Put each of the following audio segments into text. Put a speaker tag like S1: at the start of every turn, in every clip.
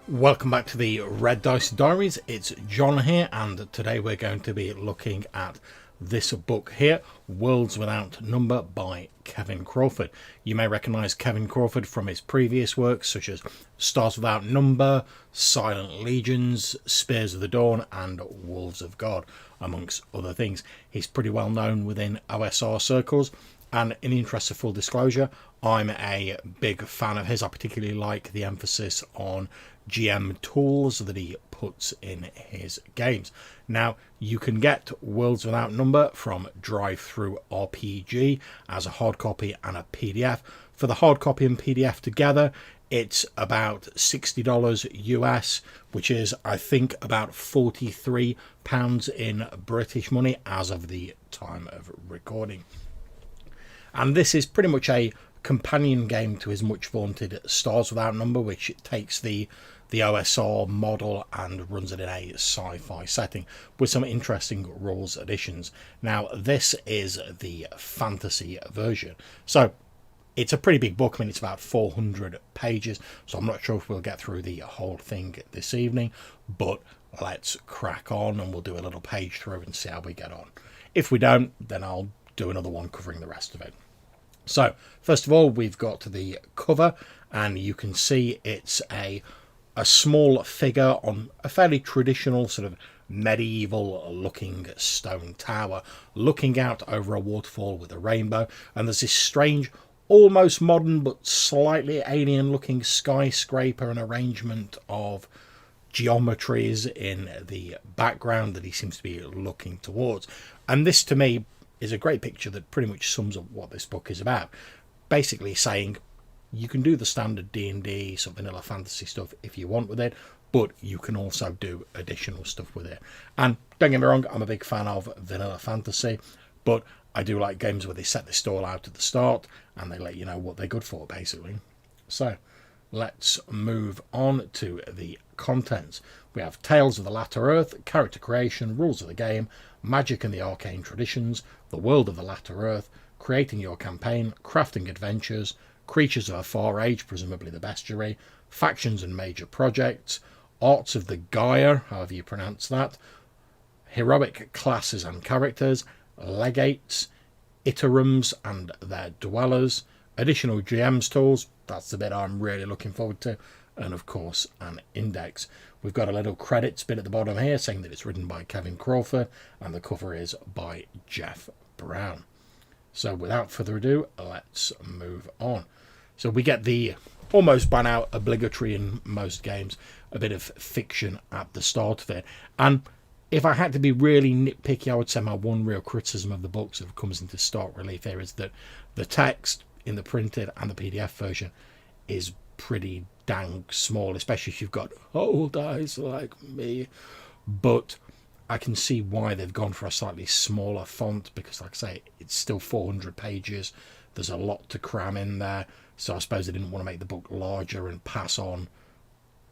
S1: Welcome back to the Red Dice Diaries. It's John here, and today we're going to be looking at this book here, Worlds Without Number by Kevin Crawford. You may recognise Kevin Crawford from his previous works such as Stars Without Number, Silent Legions, Spears of the Dawn and Wolves of God, amongst other things. He's pretty well known within OSR circles, and in the interest of full disclosure, I'm a big fan of his. I particularly like the emphasis on GM tools that he puts in his games. Now, you can get Worlds Without Number from Drive-Thru RPG as a hard copy and a PDF. For the hard copy and PDF together, it's about $60 US, which is, I think, about £43 in British money as of the time of recording. And this is pretty much a companion game to his much vaunted Stars Without Number, which takes the OSR model and runs it in a sci-fi setting with some interesting rules additions. Now, this is the fantasy version, so it's a pretty big book. I mean, it's about 400 pages, so I'm not sure if we'll get through the whole thing this evening, but let's crack on and we'll do a little page through and see how we get on. If we don't, then I'll do another one covering the rest of it. So, first of all, we've got the cover, and you can see it's a small figure on a fairly traditional sort of medieval looking stone tower looking out over a waterfall with a rainbow, and there's this strange, almost modern but slightly alien looking skyscraper and arrangement of geometries in the background that he seems to be looking towards. And this, to me, is a great picture that pretty much sums up what this book is about. Basically saying, You can do the standard D&D, some vanilla fantasy stuff if you want with it, but you can also do additional stuff with it. And don't get me wrong, I'm a big fan of vanilla fantasy, but I do like games where they set the stall out at the start and they let you know what they're good for, basically. So let's move on to the contents. We have Tales of the Latter Earth, character creation, rules of the game, magic and the arcane traditions, the world of the Latter Earth, creating your campaign, crafting adventures, creatures of a far age, presumably the bestiary, factions and major projects, arts of the Gyre, however you pronounce that, heroic classes and characters, legates, Iterums and their dwellers, additional GM's tools, that's the bit I'm really looking forward to, and of course an index. We've got a little credits bit at the bottom here saying that it's written by Kevin Crawford and the cover is by Jeff Brown. So without further ado, let's move on. So we get the almost by now obligatory in most games, a bit of fiction at the start of it. And if I had to be really nitpicky, I would say my one real criticism of the books that comes into stark relief here is that the text in the printed and the PDF version is pretty dang small, especially if you've got old eyes like me. But I can see why they've gone for a slightly smaller font because, like I say, it's still 400 pages. There's a lot to cram in there. So I suppose they didn't want to make the book larger and pass on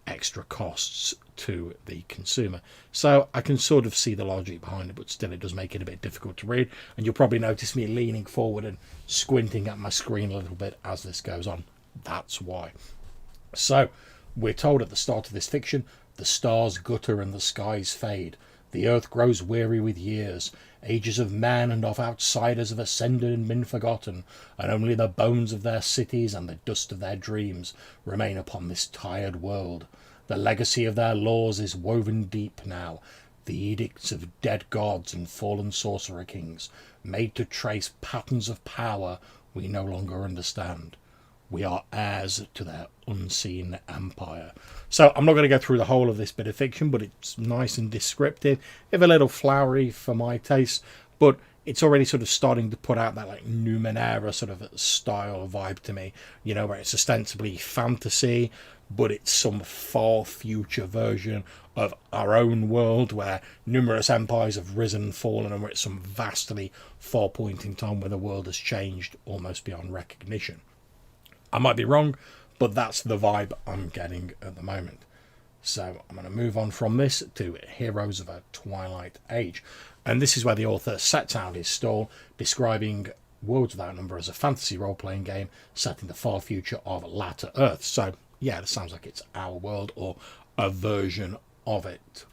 S1: extra costs to the consumer. So I can sort of see the logic behind it, but still it does make it a bit difficult to read. And you'll probably notice me leaning forward and squinting at my screen a little bit as this goes on. That's why. So we're told at the start of this fiction, the stars gutter and the skies fade. The earth grows weary with years. Ages of men and of outsiders have ascended and been forgotten, and only the bones of their cities and the dust of their dreams remain upon this tired world. The legacy of their laws is woven deep now, the edicts of dead gods and fallen sorcerer kings, made to trace patterns of power we no longer understand. We are heirs to their unseen empire. So I'm not going to go through the whole of this bit of fiction, but it's nice and descriptive, if a little flowery for my taste, but it's already sort of starting to put out that like Numenera sort of style vibe to me, you know, where it's ostensibly fantasy, but it's some far future version of our own world where numerous empires have risen and fallen, and we're at some vastly far point in time where the world has changed almost beyond recognition. I might be wrong, but that's the vibe I'm getting at the moment. So I'm going to move on from this to Heroes of a Twilight Age. And this is where the author sets out his stall, describing Worlds Without Number as a fantasy role-playing game set in the far future of Latter Earth. So, yeah, it sounds like it's our world or a version of it.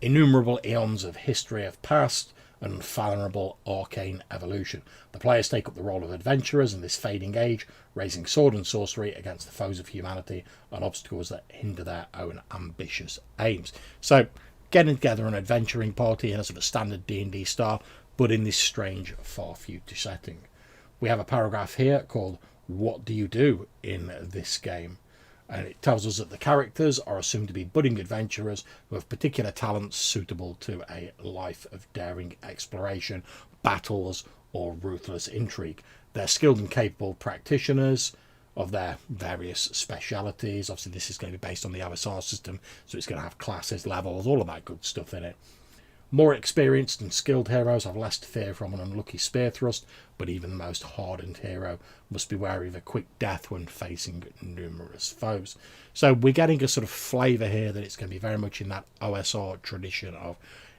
S1: Innumerable eons of history have passed, an unfathomable arcane evolution. The players take up the role of adventurers in this fading age, raising sword and sorcery against the foes of humanity and obstacles that hinder their own ambitious aims. So, getting together an adventuring party in a sort of standard D&D style, but in this strange far future setting. We have a paragraph here called "What do you do in this game?" And it tells us that the characters are assumed to be budding adventurers who have particular talents suitable to a life of daring exploration, battles, or ruthless intrigue. They're skilled and capable practitioners of their various specialities. Obviously, this is going to be based on the OSR system, so it's going to have classes, levels, all of that good stuff in it. More experienced and skilled heroes have less to fear from an unlucky spear thrust, but even the most hardened hero must be wary of a quick death when facing numerous foes. So we're getting a sort of flavour here that it's going to be very much in that OSR tradition of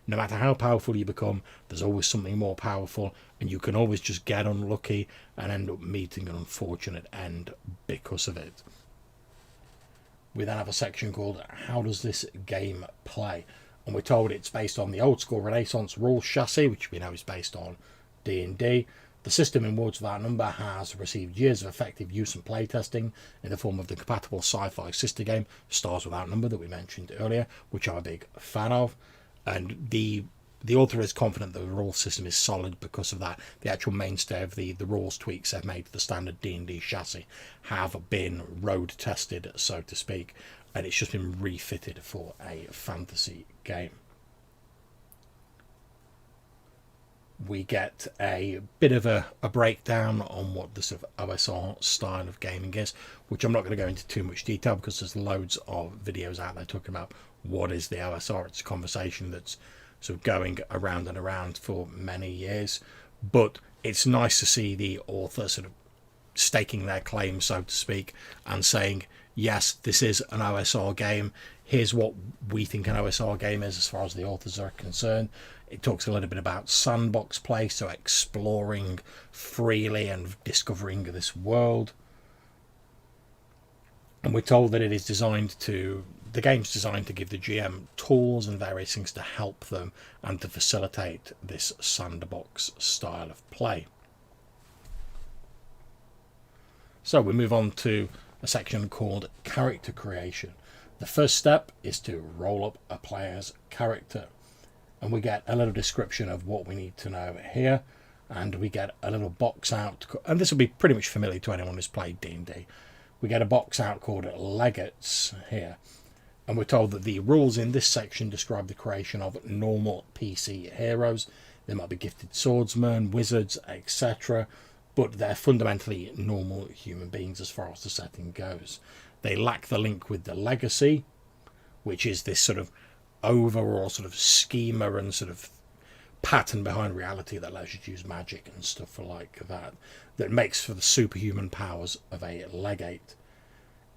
S1: no matter how powerful you become, there's always something more powerful, and you can always just get unlucky and end up meeting an unfortunate end because of it. We then have a section called "How does this game play?" And we're told it's based on the old school Renaissance rules chassis, which we know is based on D&D. The system in Worlds Without Number has received years of effective use and playtesting in the form of the compatible sci-fi sister game Stars Without Number that we mentioned earlier, which I'm a big fan of. And the author is confident that the rule system is solid because of that. The actual mainstay of the rules tweaks they've made to the standard D&D chassis have been road tested, so to speak, and it's just been refitted for a fantasy game. we get a bit of a breakdown on what the sort of OSR style of gaming is, which I'm not going to go into too much detail because there's loads of videos out there talking about what is the OSR. It's a conversation that's sort of going around and around for many years, but it's nice to see the author sort of staking their claim, so to speak, and saying, yes, this is an OSR game. Here's what we think an OSR game is as far as the authors are concerned. It talks a little bit about sandbox play, so exploring freely and discovering this world. And we're told that it is designed to, the game's designed to give the GM tools and various things to help them and to facilitate this sandbox style of play. So we move on to a section called character creation. The first step is to roll up a player's character. And we get a little description of what we need to know here. And we get a little box out. And this will be pretty much familiar to anyone who's played D&D. We get a box out called Legates here. And we're told that the rules in this section describe the creation of normal PC heroes. They might be gifted swordsmen, wizards, etc. But they're fundamentally normal human beings as far as the setting goes. They lack the link with the legacy, which is this sort of overall sort of schema and sort of pattern behind reality that allows you to use magic and stuff like that, that makes for the superhuman powers of a legate.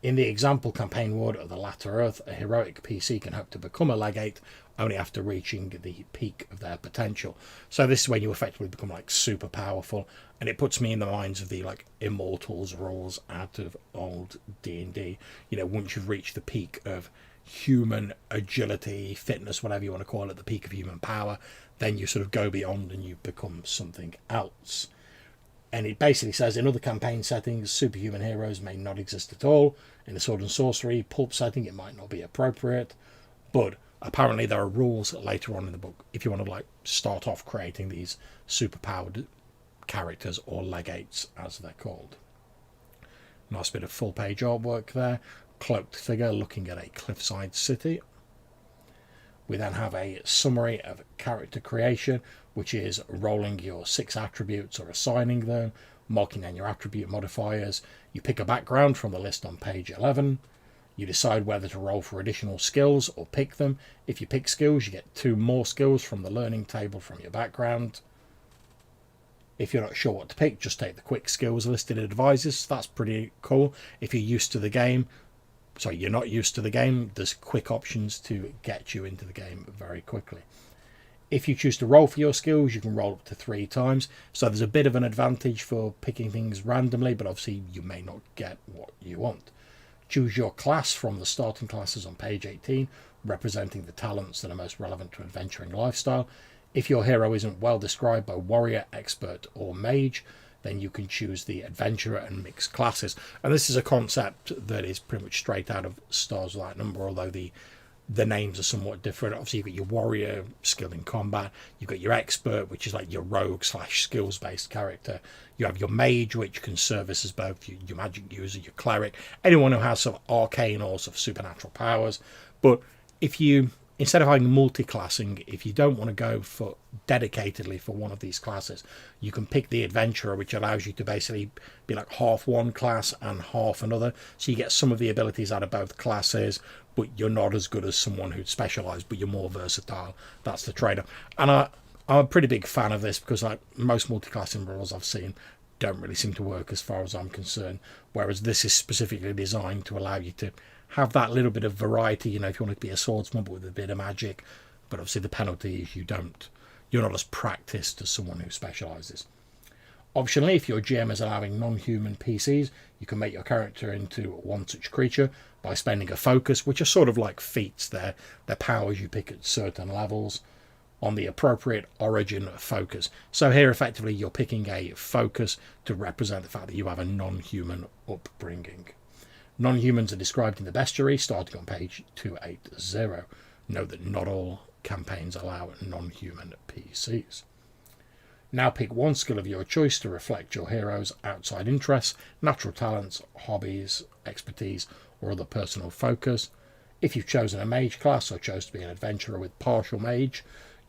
S1: In the example campaign world of the Latter Earth, a heroic PC can hope to become a legate only after reaching the peak of their potential. So this is when you effectively become like super powerful, and it puts me in the minds of the like Immortals rules out of old D&D. You know, once you've reached the peak of human agility, fitness, whatever you want to call it, the peak of human power, then you sort of go beyond and you become something else. And it basically says in other campaign settings, superhuman heroes may not exist at all. In a sword and sorcery pulp setting, it might not be appropriate, but apparently there are rules later on in the book if you want to like start off creating these superpowered characters, or legates as they're called. Nice bit of full page artwork there. Cloaked figure looking at a cliffside city. We then have a summary of character creation, which is rolling your 6 attributes or assigning them, marking down your attribute modifiers. You pick a background from the list on page 11. You decide whether to roll for additional skills or pick them. If you pick skills, you get 2 more skills from the learning table from your background. If you're not sure what to pick, just take the quick skills listed in advisors. That's pretty cool. If you're used to the game, sorry, you're not used to the game, there's quick options to get you into the game very quickly. If you choose to roll for your skills, you can roll up to 3 times. So there's a bit of an advantage for picking things randomly, but obviously you may not get what you want. Choose your class from the starting classes on page 18, representing the talents that are most relevant to adventuring lifestyle. If your hero isn't well described by warrior, expert, or mage, then you can choose the adventurer and mixed classes. And this is a concept that is pretty much straight out of Stars Without Number, although the names are somewhat different. Obviously, you've got your warrior, skill in combat. You've got your expert, which is like your rogue / skills-based character. You have your mage, which can service as both your magic user, your cleric, anyone who has some arcane or sort of supernatural powers. But if you, instead of having multi-classing, if you don't want to go for dedicatedly for one of these classes, you can pick the adventurer, which allows you to basically be like half one class and half another. So you get some of the abilities out of both classes, but you're not as good as someone who'd specialise, but you're more versatile. That's the trade-off. And I'm a pretty big fan of this because like most multi-classing rules I've seen don't really seem to work as far as I'm concerned, whereas this is specifically designed to allow you to have that little bit of variety. You know, if you want to be a swordsman but with a bit of magic, but obviously the penalty is you're not as practiced as someone who specialises. Optionally, if your GM is allowing non-human PCs, you can make your character into one such creature by spending a focus, which are sort of like feats. They're powers you pick at certain levels on the appropriate origin focus. So here, effectively, you're picking a focus to represent the fact that you have a non-human upbringing. Non-humans are described in the bestiary, starting on page 280. Note that not all campaigns allow non-human PCs. Now pick one skill of your choice to reflect your hero's outside interests, natural talents, hobbies, expertise, or other personal focus. If you've chosen a mage class or chose to be an adventurer with partial mage,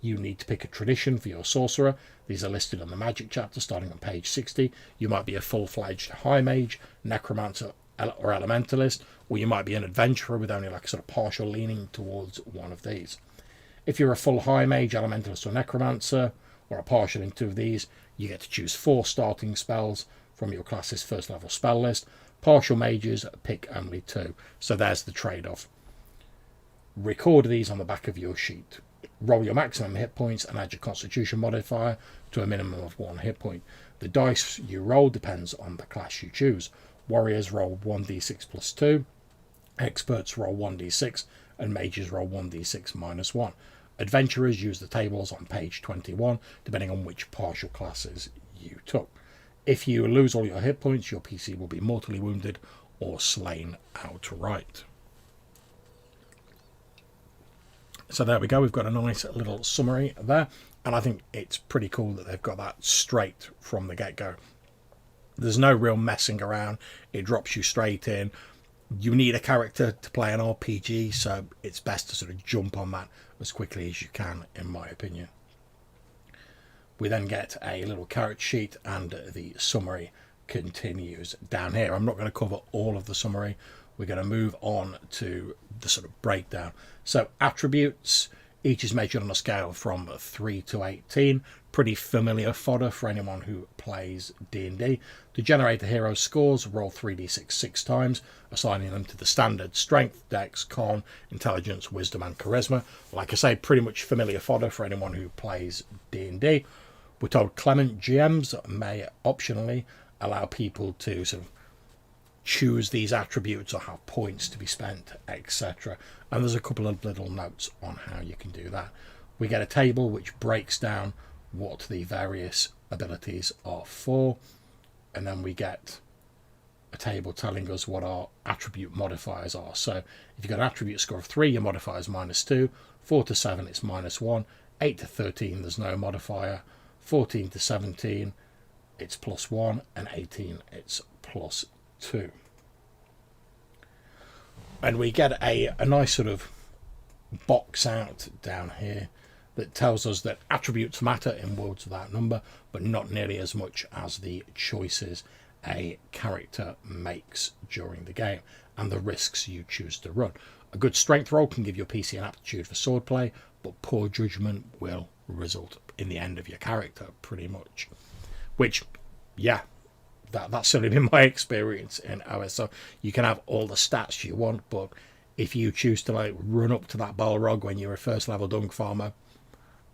S1: You need to pick a tradition for your sorcerer. These are listed on the magic chapter starting on page 60. You might be a full-fledged high mage, necromancer or elementalist, or you might be an adventurer with only like a sort of partial leaning towards one of these. If you're a full high mage, elementalist or necromancer, or a partial in 2 of these, you get to choose 4 starting spells from your class's first level spell list. Partial mages pick only 2. So there's the trade-off. Record these on the back of your sheet. Roll your maximum hit points and add your constitution modifier to a minimum of 1 hit point. The dice you roll depends on the class you choose. Warriors roll 1d6 plus 2, experts roll 1d6, and mages roll 1d6 minus 1. Adventurers use the tables on page 21, depending on which partial classes you took. If you lose all your hit points, your PC will be mortally wounded or slain outright. So there we go, we've got a nice little summary there, and I think it's pretty cool that they've got that straight from the get-go. There's no real messing around, it drops you straight in. You need a character to play an RPG, so it's best to sort of jump on that as quickly as you can, in my opinion. We then get a little character sheet, and the summary continues down here. I'm not going to cover all of the summary. We're going to move on to the sort of breakdown. So attributes, each is measured on a scale from 3 to 18. Pretty familiar fodder for anyone who plays D&D. To generate the hero's scores, roll 3d6 6 times, assigning them to the standard strength, dex, con, intelligence, wisdom and charisma. Like I say, pretty much familiar fodder for anyone who plays D&D. We're told clement GMs may optionally allow people to sort of choose these attributes or have points to be spent, etc. And there's a couple of little notes on how you can do that. We get a table which breaks down what the various abilities are for, and then we get a table telling us what our attribute modifiers are. So if you've got an attribute score of 3, your modifier is -2, 4 to 7 it's -1, 8 to 13 there's no modifier, 14 to 17 it's +1, and 18 it's +2. And we get a nice sort of box out down here that tells us that attributes matter in Worlds Without Number, but not nearly as much as the choices a character makes during the game and the risks you choose to run. A good strength roll can give your PC an aptitude for swordplay, but poor judgment will result in the end of your character, pretty much. Which, yeah, that's certainly been my experience in OSR. You can have all the stats you want, but if you choose to like run up to that Balrog when you're a first level dung farmer,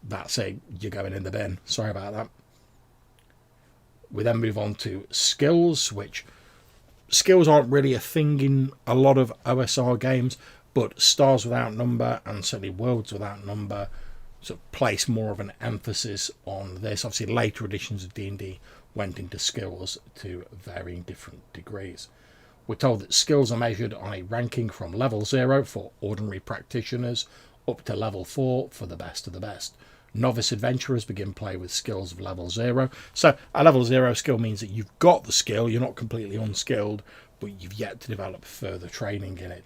S1: that's it, you're going in the bin. Sorry about that. We then move on to skills, which skills aren't really a thing in a lot of OSR games, but Stars Without Number and certainly Worlds Without Number sort of place more of an emphasis on this. Obviously later editions of D&D went into skills to varying different degrees. We're told that skills are measured on a ranking from level 0 for ordinary practitioners up to level 4 for the best of the best. Novice adventurers begin play with skills of level 0. So a level 0 skill means that you've got the skill, you're not completely unskilled, but you've yet to develop further training in it.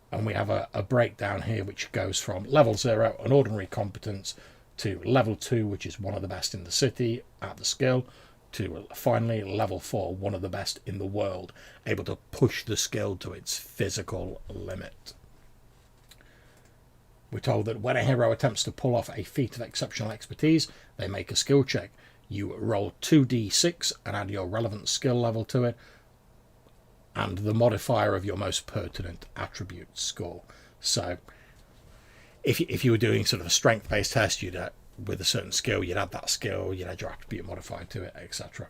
S1: And we have a breakdown here which goes from level 0, an ordinary competence, to level 2, which is one of the best in the city at the skill, to finally level 4, one of the best in the world, able to push the skill to its physical limit. We're told that when a hero attempts to pull off a feat of exceptional expertise, they make a skill check. You roll 2d6 and add your relevant skill level to it, and the modifier of your most pertinent attribute score. So if you were doing sort of a strength-based test, you'd with a certain skill, you'd add that skill, you'd add your attribute modifier to it, etc.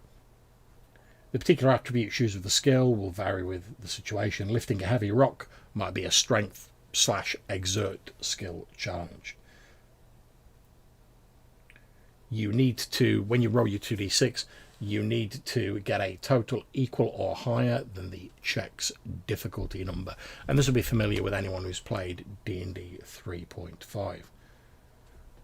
S1: The particular attribute choose with the skill will vary with the situation. Lifting a heavy rock might be a strength/exert skill challenge. You need to, when you roll your 2d6, you need to get a total equal or higher than the check's difficulty number. And this will be familiar with anyone who's played D&D 3.5.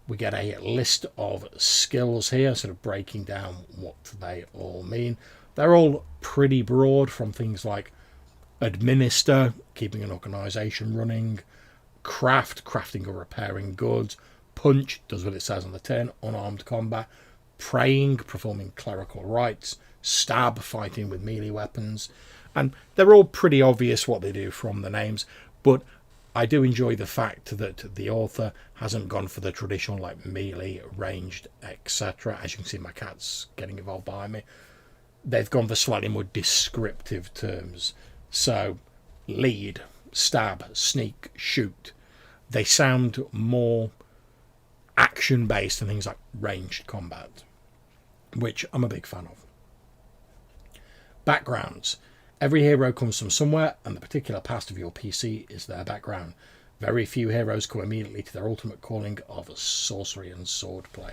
S1: We get a list of skills here, sort of breaking down what they all mean. They're all pretty broad, from things like administer, keeping an organisation running, craft, crafting or repairing goods, punch, does what it says on the tin, unarmed combat, praying, performing clerical rites, stab, fighting with melee weapons, and they're all pretty obvious what they do from the names, but I do enjoy the fact that the author hasn't gone for the traditional like melee, ranged, etc. As you can see, my cat's getting involved behind me. They've gone for slightly more descriptive terms. So lead, stab, sneak, shoot. They sound more action based than things like ranged combat, which I'm a big fan of. Backgrounds. Every hero comes from somewhere, and the particular past of your PC is their background. Very few heroes come immediately to their ultimate calling of sorcery and swordplay.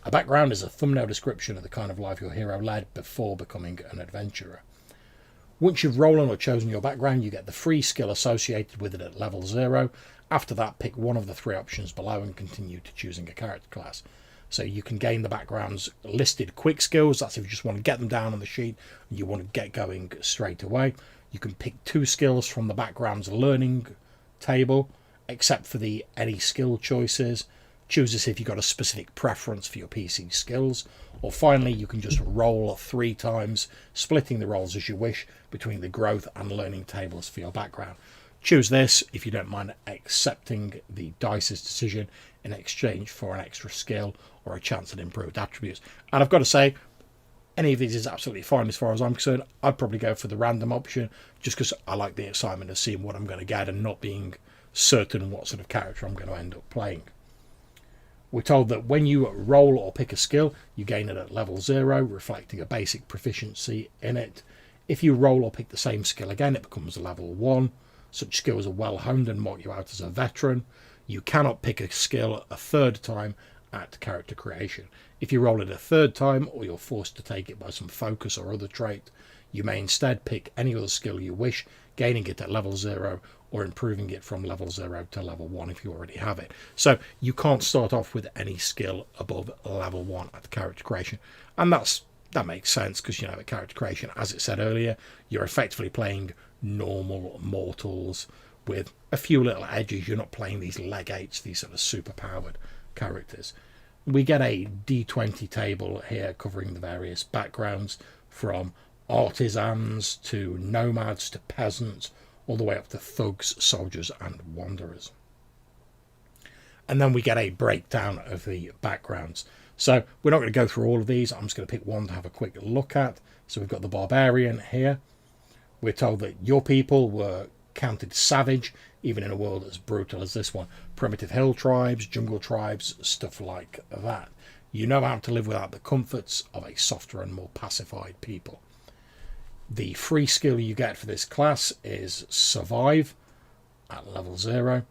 S1: A background is a thumbnail description of the kind of life your hero led before becoming an adventurer. Once you've rolled or chosen your background, you get the free skill associated with it at level 0. After that, pick one of the 3 options below and continue to choosing a character class. So you can gain the background's listed quick skills. That's if you just want to get them down on the sheet and you want to get going straight away. You can pick 2 skills from the background's learning table, except for the any skill choices. Choose this if you've got a specific preference for your PC skills. Or finally, you can just roll 3 times, splitting the rolls as you wish between the growth and learning tables for your background. Choose this if you don't mind accepting the dice's decision in exchange for an extra skill or a chance at improved attributes. And I've got to say, any of these is absolutely fine as far as I'm concerned. I'd probably go for the random option just because I like the excitement of seeing what I'm going to get and not being certain what sort of character I'm going to end up playing. We're told that when you roll or pick a skill, you gain it at level 0, reflecting a basic proficiency in it. If you roll or pick the same skill again, it becomes a level 1. Such skills are well honed and mark you out as a veteran. You cannot pick a skill a 3rd time at character creation. If you roll it a 3rd time, or you're forced to take it by some focus or other trait, you may instead pick any other skill you wish, gaining it at level 0 or improving it from level 0 to level 1 if you already have it. So you can't start off with any skill above level 1 at character creation. And that makes sense because, you know, at character creation, as it said earlier, you're effectively playing normal mortals with a few little edges. You're not playing these legates, these sort of super powered characters. We get a D20 table here covering the various backgrounds from artisans to nomads to peasants, all the way up to thugs, soldiers and wanderers. And then we get a breakdown of the backgrounds. So we're not going to go through all of these. I'm just going to pick one to have a quick look at. So we've got the barbarian here. We're told that your people were counted savage, even in a world as brutal as this one. Primitive hill tribes, jungle tribes, stuff like that. You know how to live without the comforts of a softer and more pacified people. The free skill you get for this class is survive at level 0.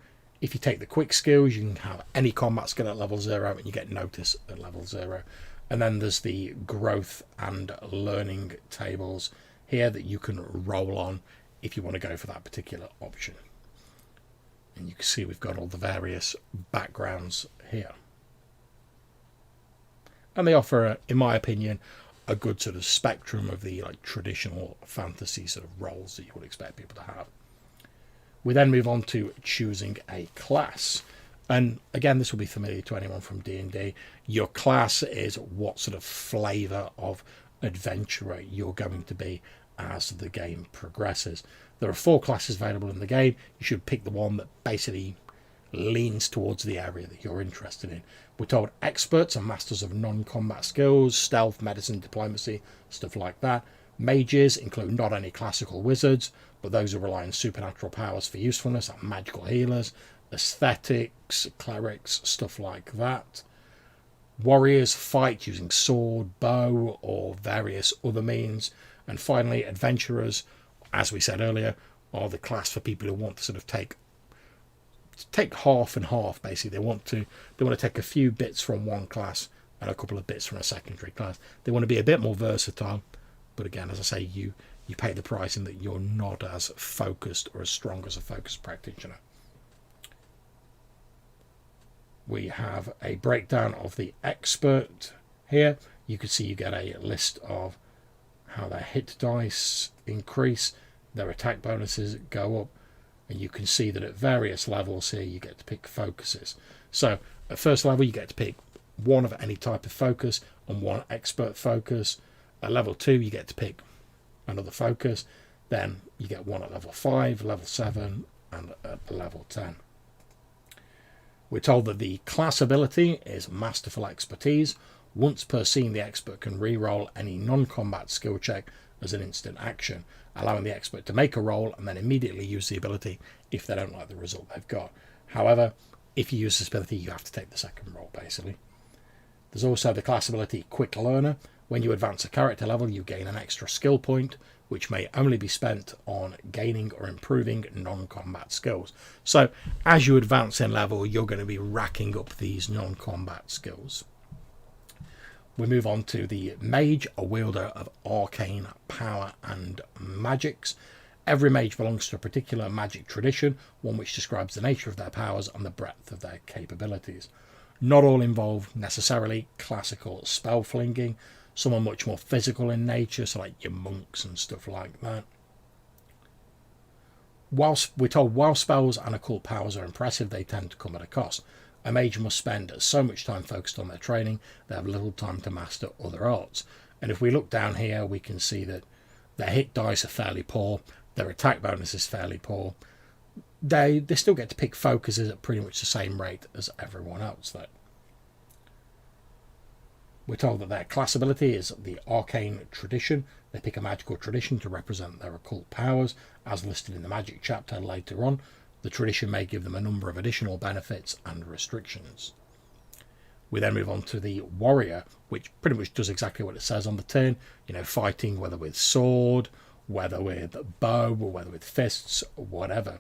S1: If you take the quick skills, you can have any combat skill at level 0 and you get notice at level 0. And then there's the growth and learning tables here that you can roll on if you want to go for that particular option. And you can see we've got all the various backgrounds here. And they offer, in my opinion, a good sort of spectrum of the like traditional fantasy sort of roles that you would expect people to have. We then move on to choosing a class. And again, this will be familiar to anyone from D&D. Your class is what sort of flavour of adventurer you're going to be as the game progresses. There are 4 classes available in the game. You should pick the one that basically leans towards the area that you're interested in. We're told experts are masters of non-combat skills, stealth, medicine, diplomacy, stuff like that. Mages include not only classical wizards, but those who rely on supernatural powers for usefulness, like magical healers, aesthetics, clerics, stuff like that. Warriors fight using sword, bow, or various other means. And finally, adventurers, as we said earlier, are the class for people who want to sort of take half and half. Basically, they want to take a few bits from one class and a couple of bits from a secondary class. They want to be a bit more versatile, but again, as I say, you pay the price in that you're not as focused or as strong as a focused practitioner. We have a breakdown of the expert here. You can see you get a list of how their hit dice increase, their attack bonuses go up, And you can see that at various levels here you get to pick focuses. So at first level you get to pick one of any type of focus and one expert focus. At level 2 you get to pick another focus. Then you get one at level 5, level 7 and at level 10. We're told that the class ability is Masterful Expertise. Once per scene the expert can re-roll any non-combat skill check as an instant action, allowing the expert to make a roll and then immediately use the ability if they don't like the result they've got. However, if you use this ability you have to take the second roll basically. There's also the class ability Quick Learner. When you advance a character level you gain an extra skill point, which may only be spent on gaining or improving non-combat skills. So as you advance in level you're going to be racking up these non-combat skills. We move on to the Mage, a wielder of arcane power and magics. Every mage belongs to a particular magic tradition, one which describes the nature of their powers and the breadth of their capabilities. Not all involve necessarily classical spell flinging. Some are much more physical in nature, so like your monks and stuff like that. Whilst we're told while spells and occult powers are impressive, they tend to come at a cost. A mage must spend so much time focused on their training, they have little time to master other arts. And if we look down here, we can see that their hit dice are fairly poor, their attack bonus is fairly poor. They still get to pick focuses at pretty much the same rate as everyone else though. We're told that their class ability is the Arcane Tradition. They pick a magical tradition to represent their occult powers, as listed in the magic chapter later on. The tradition may give them a number of additional benefits and restrictions. We then move on to the Warrior, which pretty much does exactly what it says on the tin. You know, fighting whether with sword, whether with bow, or whether with fists, or whatever.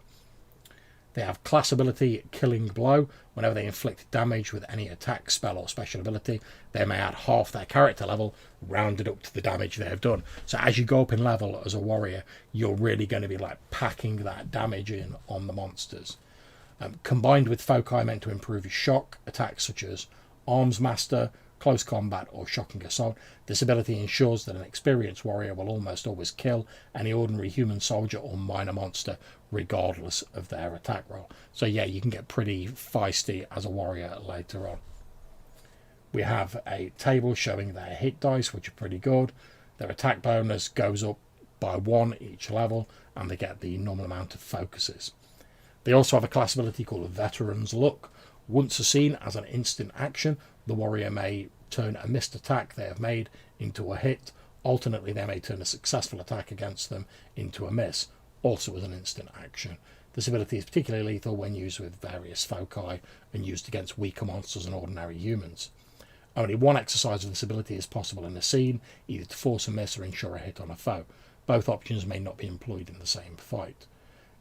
S1: They have class ability Killing Blow. Whenever they inflict damage with any attack, spell or special ability, they may add half their character level, rounded up to the damage they have done. So as you go up in level as a warrior, you're really going to be like packing that damage in on the monsters. Combined with foci meant to improve your shock attacks such as Arms Master, Close Combat or Shocking Assault, this ability ensures that an experienced warrior will almost always kill any ordinary human soldier or minor monster regardless of their attack roll. So yeah, you can get pretty feisty as a warrior later on. We have a table showing their hit dice, which are pretty good. Their attack bonus goes up by 1 each level and they get the normal amount of focuses. They also have a class ability called Veteran's Luck. Once a scene as an instant action, the warrior may turn a missed attack they have made into a hit. Alternately, they may turn a successful attack against them into a miss, also as an instant action. This ability is particularly lethal when used with various foci and used against weaker monsters and ordinary humans. Only one exercise of this ability is possible in a scene, either to force a miss or ensure a hit on a foe. Both options may not be employed in the same fight.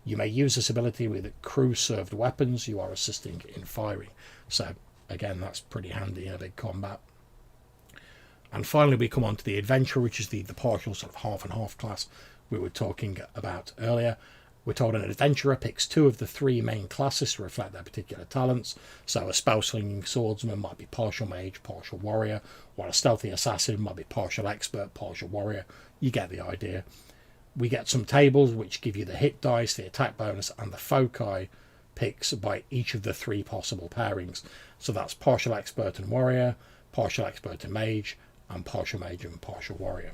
S1: You may use this ability with crew-served weapons you are assisting in firing. So, again, that's pretty handy in a big combat. And finally, we come on to the Adventurer, which is the partial sort of half and half class we were talking about earlier. We're told an Adventurer picks 2 of the 3 main classes to reflect their particular talents. So a spell-slinging swordsman might be partial mage, partial warrior, while a stealthy assassin might be partial expert, partial warrior. You get the idea. We get some tables which give you the hit dice, the attack bonus, and the foci picks by each of the 3 possible pairings. So that's partial expert and warrior, partial expert and mage, and partial mage and partial warrior.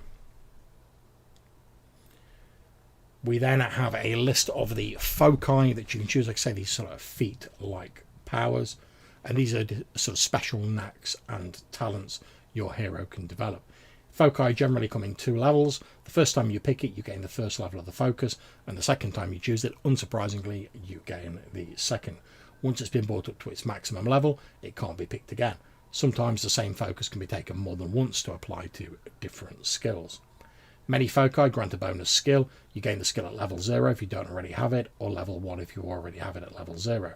S1: We then have a list of the foci that you can choose, like say these sort of feat-like powers, and these are sort of special knacks and talents your hero can develop. Foci generally come in 2 levels. The first time you pick it, you gain the first level of the focus, and the second time you choose it, unsurprisingly, you gain the second. Once it's been brought up to its maximum level, it can't be picked again. Sometimes the same focus can be taken more than once to apply to different skills. Many foci grant a bonus skill. You gain the skill at level 0 if you don't already have it, or level 1 if you already have it at level 0.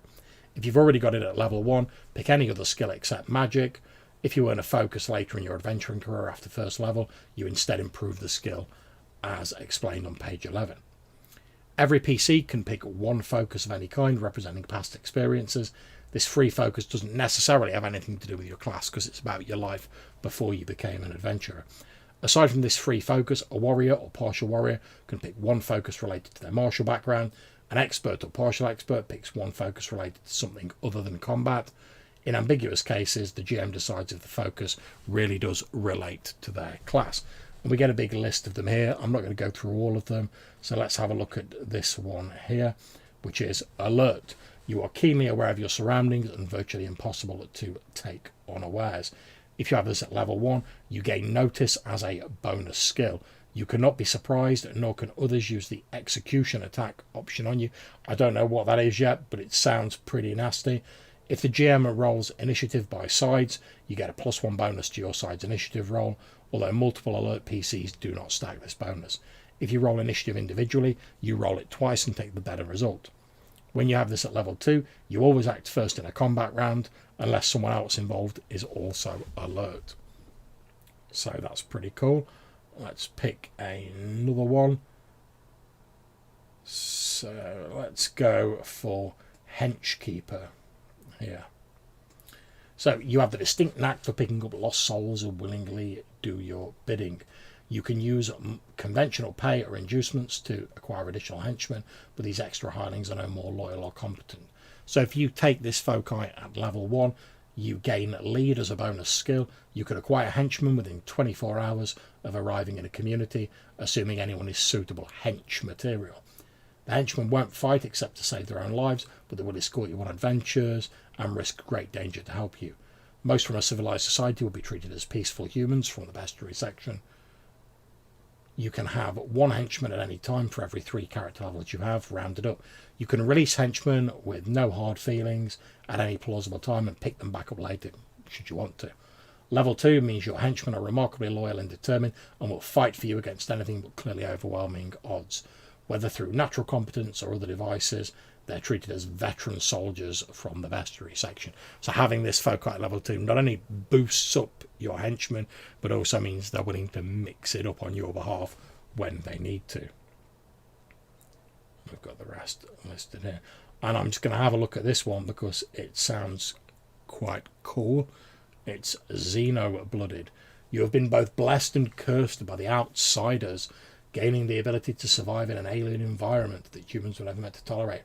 S1: If you've already got it at level 1, pick any other skill except magic. If you earn a focus later in your adventuring career after first level, you instead improve the skill as explained on page 11. Every PC can pick 1 focus of any kind representing past experiences. This free focus doesn't necessarily have anything to do with your class because it's about your life before you became an adventurer. Aside from this free focus, a warrior or partial warrior can pick 1 focus related to their martial background. An expert or partial expert picks one focus related to something other than combat. In ambiguous cases, the GM decides if the focus really does relate to their class. And we get a big list of them here. I'm not going to go through all of them, so let's have a look at this one here, which is alert. You are keenly aware of your surroundings and virtually impossible to take unawares. If you have this at level 1, you gain notice as a bonus skill. You cannot be surprised, nor can others use the execution attack option on you. I don't know what that is yet, but it sounds pretty nasty. If the GM rolls initiative by sides, you get a +1 bonus to your side's initiative roll, although multiple alert PCs do not stack this bonus. If you roll initiative individually, you roll it twice and take the better result. When you have this at level 2, you always act first in a combat round, unless someone else involved is also alert. So that's pretty cool. Let's pick another one. So let's go for Henchkeeper here. So you have the distinct knack for picking up lost souls who willingly do your bidding. You can use conventional pay or inducements to acquire additional henchmen, but these extra hirelings are no more loyal or competent. So if you take this foci at level 1, you gain lead as a bonus skill. You can acquire henchmen within 24 hours of arriving in a community, assuming anyone is suitable hench material. The henchmen won't fight except to save their own lives, but they will escort you on adventures and risk great danger to help you. Most from a civilized society will be treated as peaceful humans from the bestiary section. You can have 1 henchman at any time for every 3 character levels you have, rounded up. You can release henchmen with no hard feelings at any plausible time and pick them back up later, should you want to. Level 2 means your henchmen are remarkably loyal and determined and will fight for you against anything but clearly overwhelming odds. Whether through natural competence or other devices, they're treated as veteran soldiers from the bestiary section. So having this foci at level 2 not only boosts up your henchmen, but also means they're willing to mix it up on your behalf when they need to. We've got the rest listed here. And I'm just going to have a look at this one because it sounds quite cool. It's Xeno-blooded. You have been both blessed and cursed by the outsiders, gaining the ability to survive in an alien environment that humans were never meant to tolerate.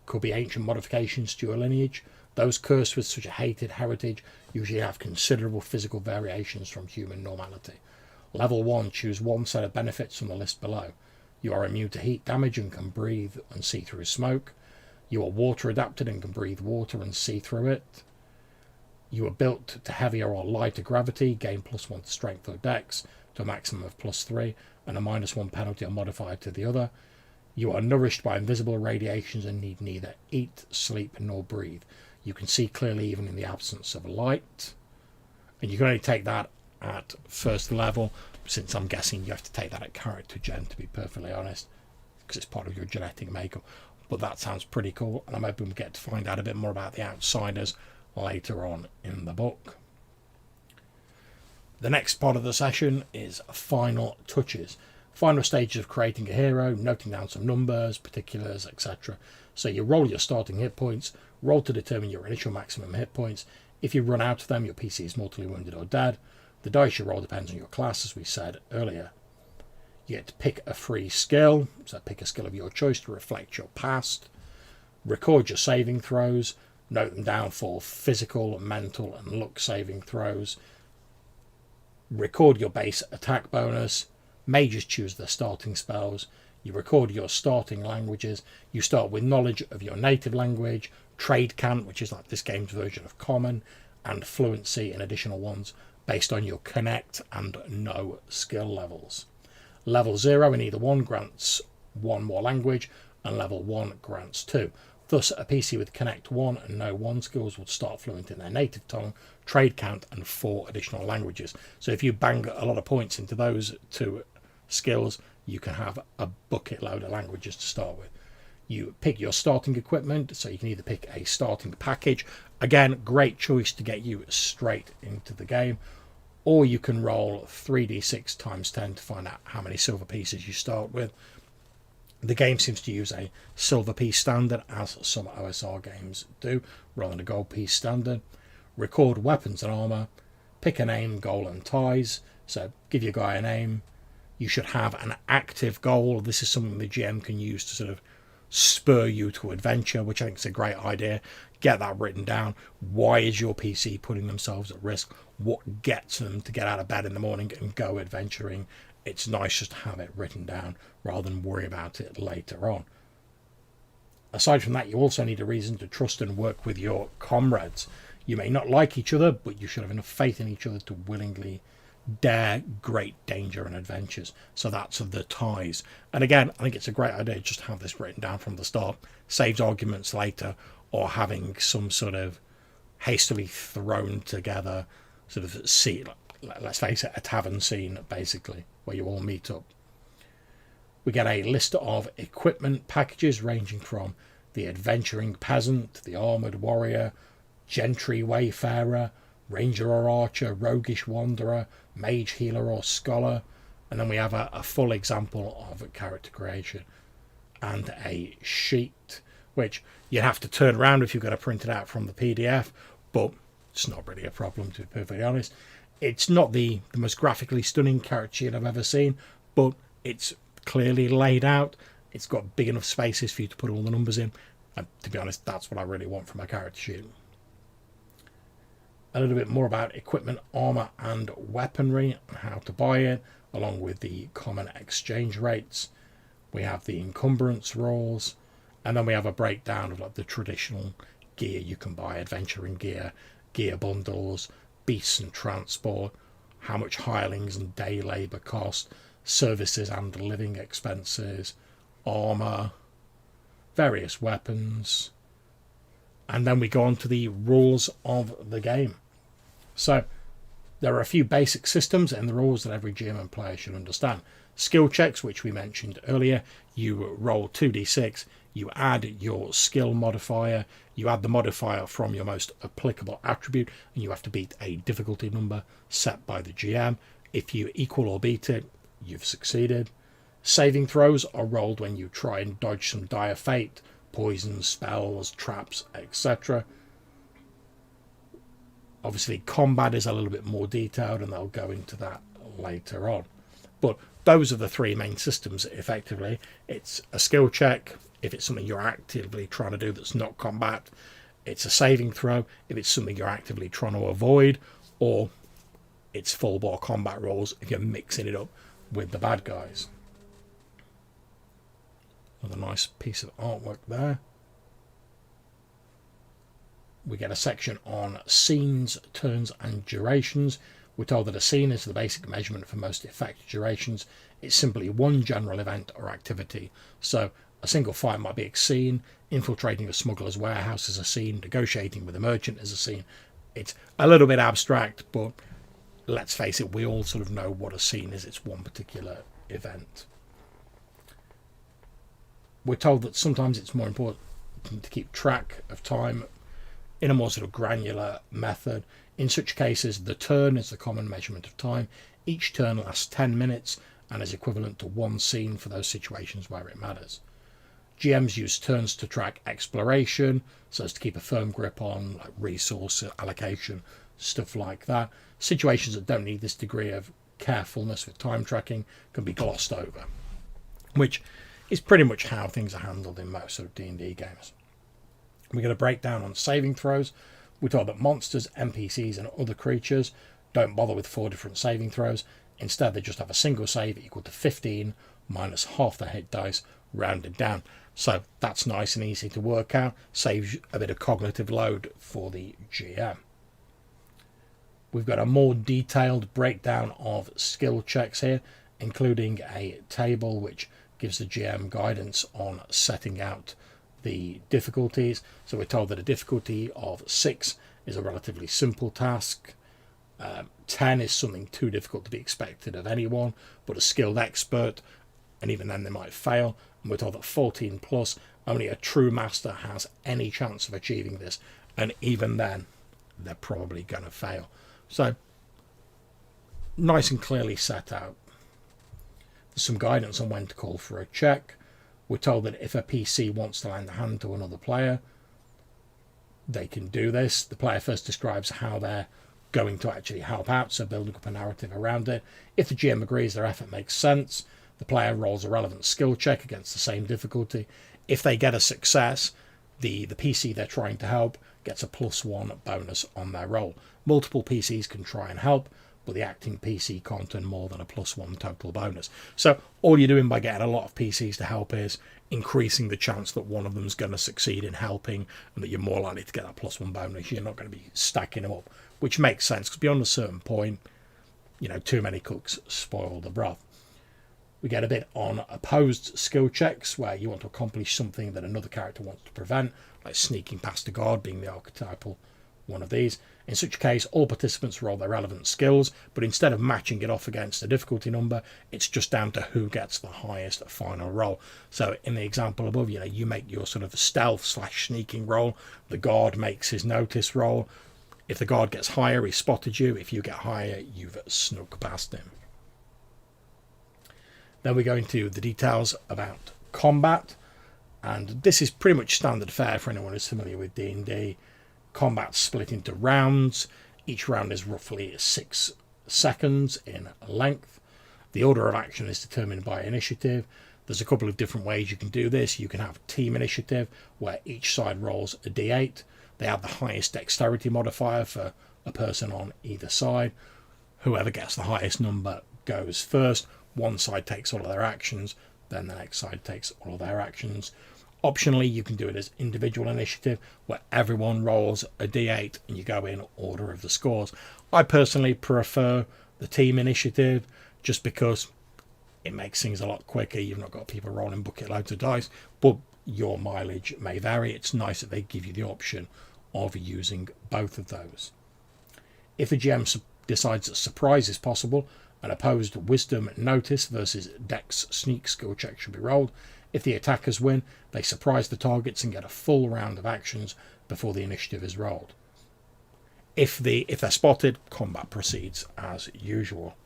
S1: Could be ancient modifications to your lineage. Those cursed with such a hated heritage usually have considerable physical variations from human normality. Level 1, choose one set of benefits from the list below. You are immune to heat damage and can breathe and see through smoke. You are water adapted and can breathe water and see through it. You are built to heavier or lighter gravity, gain +1 to strength or dex to a maximum of +3 and a -1 penalty or modifier to the other. You are nourished by invisible radiations and need neither eat, sleep nor breathe. You can see clearly even in the absence of light. And you can only take that at first level, since I'm guessing you have to take that at character gen, to be perfectly honest, because it's part of your genetic makeup. But that sounds pretty cool, and I'm hoping we get to find out a bit more about the outsiders later on in the book. The next part of the session is final touches. Final stages of creating a hero, noting down some numbers, particulars, etc. So you roll your starting hit points, roll to determine your initial maximum hit points. If you run out of them, your PC is mortally wounded or dead. The dice you roll depends on your class, as we said earlier. You get to pick a free skill, so pick a skill of your choice to reflect your past. Record your saving throws, note them down for physical, mental and luck saving throws. Record your base attack bonus. Mages choose their starting spells. You record your starting languages. You start with knowledge of your native language, trade cant, which is like this game's version of common, and fluency in additional ones based on your connect and know skill levels. Level 0 in either one grants 1 more language, and level 1 grants 2. Thus, a PC with Connect 1 and Know 1 skills would start fluent in their native tongue, trade count, and 4 additional languages. So if you bang a lot of points into those 2 skills, you can have a bucket load of languages to start with. You pick your starting equipment, so you can either pick a starting package. Again, great choice to get you straight into the game. Or you can roll 3d6 times 10 to find out how many silver pieces you start with. The game seems to use a silver piece standard, as some OSR games do, rather than a gold piece standard. Record weapons and armor. Pick a name, goal and ties. So give your guy a name. You should have an active goal. This is something the GM can use to sort of spur you to adventure, which I think is a great idea. Get that written down. Why is your PC putting themselves at risk? What gets them to get out of bed in the morning and go adventuring? It's nice just to have it written down rather than worry about it later on. Aside from that, you also need a reason to trust and work with your comrades. You may not like each other, but you should have enough faith in each other to willingly dare great danger and adventures. So that's the ties. And again, I think it's a great idea just to have this written down from the start. Saves arguments later, or having some sort of hastily thrown together sort of scene, let's face it, a tavern scene basically, where you all meet up. We get a list of equipment packages ranging from the adventuring peasant, the armoured warrior, gentry wayfarer, ranger or archer, roguish wanderer, mage healer or scholar, and then we have a full example of character creation and a sheet, which you have to turn around if you've got to print it out from the PDF, but it's not really a problem, to be perfectly honest. It's not the most graphically stunning character sheet I've ever seen, but it's clearly laid out. It's got big enough spaces for you to put all the numbers in, and to be honest, that's what I really want from a character sheet. A little bit more about equipment, armor and weaponry, and how to buy it, along with the common exchange rates. We have the encumbrance rules, and then we have a breakdown of like the traditional gear you can buy, adventuring gear, gear bundles, beasts and transport, how much hirelings and day labour cost, services and living expenses, armour, various weapons, and then we go on to the rules of the game. So there are a few basic systems in the rules that every GM and player should understand. Skill checks, which we mentioned earlier, you roll 2d6, you add your skill modifier, you add the modifier from your most applicable attribute, and you have to beat a difficulty number set by the GM. If you equal or beat it, you've succeeded. Saving throws are rolled when you try and dodge some dire fate, poison, spells, traps, etc. Obviously, combat is a little bit more detailed, and they'll go into that later on. But those are the three main systems, effectively. It's a skill check, if it's something you're actively trying to do that's not combat. It's a saving throw, if it's something you're actively trying to avoid. Or it's full-bore combat rolls, if you're mixing it up with the bad guys. Another nice piece of artwork there. We get a section on scenes, turns and durations. We're told that a scene is the basic measurement for most effective durations. It's simply one general event or activity. So a single fight might be a scene, infiltrating a smuggler's warehouse is a scene, negotiating with a merchant is a scene. It's a little bit abstract, but let's face it, we all sort of know what a scene is. It's one particular event. We're told that sometimes it's more important to keep track of time in a more sort of granular method. In such cases, the turn is the common measurement of time. Each turn lasts 10 minutes and is equivalent to one scene for those situations where it matters. GMs use turns to track exploration, so as to keep a firm grip on like resource allocation, stuff like that. Situations that don't need this degree of carefulness with time tracking can be glossed over, which is pretty much how things are handled in most sort of D&D games. We get a breakdown on saving throws. We're told that monsters, NPCs and other creatures don't bother with 4 different saving throws. Instead, they just have a single save equal to 15 minus half the hit dice, rounded down. So that's nice and easy to work out. Saves a bit of cognitive load for the GM. We've got a more detailed breakdown of skill checks here, including a table which gives the GM guidance on setting out the difficulties. So we're told that a difficulty of 6 is a relatively simple task. 10 is something too difficult to be expected of anyone but a skilled expert, and even then they might fail. And we're told that 14 plus, only a true master has any chance of achieving this, and even then they're probably going to fail. So nice and clearly set out. There's some guidance on when to call for a check. We're told that if a PC wants to lend a hand to another player, they can do this. The player first describes how they're going to actually help out, so building up a narrative around it. If the GM agrees their effort makes sense, the player rolls a relevant skill check against the same difficulty. If they get a success, the PC they're trying to help gets a +1 bonus on their roll. Multiple PCs can try and help, but the acting PC can't earn more than a +1 total bonus. So all you're doing by getting a lot of PCs to help is increasing the chance that one of them is going to succeed in helping, and that you're more likely to get that +1 bonus. You're not going to be stacking them up, which makes sense, because beyond a certain point, you know, too many cooks spoil the broth. We get a bit on opposed skill checks, where you want to accomplish something that another character wants to prevent, like sneaking past a guard being the archetypal one of these. In such a case, all participants roll their relevant skills, but instead of matching it off against a difficulty number, it's just down to who gets the highest final roll. So in the example above, you know, you make your sort of stealth/sneaking roll, the guard makes his notice roll. If the guard gets higher, he spotted you. If you get higher, you've snuck past him. Then we go into the details about combat, and this is pretty much standard fare for anyone who's familiar with D&D. Combat's split into rounds. Each round is roughly 6 seconds in length. The order of action is determined by initiative. There's a couple of different ways you can do this. You can have team initiative, where each side rolls a d8. They have the highest dexterity modifier for a person on either side. Whoever gets the highest number goes first. One side takes all of their actions, then the next side takes all of their actions. Optionally, you can do it as individual initiative, where everyone rolls a d8 and you go in order of the scores. I personally prefer the team initiative, just because it makes things a lot quicker. You've not got people rolling bucket loads of dice, but your mileage may vary. It's nice that they give you the option of using both of those. If the GM decides that surprise is possible, an opposed wisdom notice versus dex sneak skill check should be rolled. If the attackers win, they surprise the targets and get a full round of actions before the initiative is rolled. If they're spotted, combat proceeds as usual.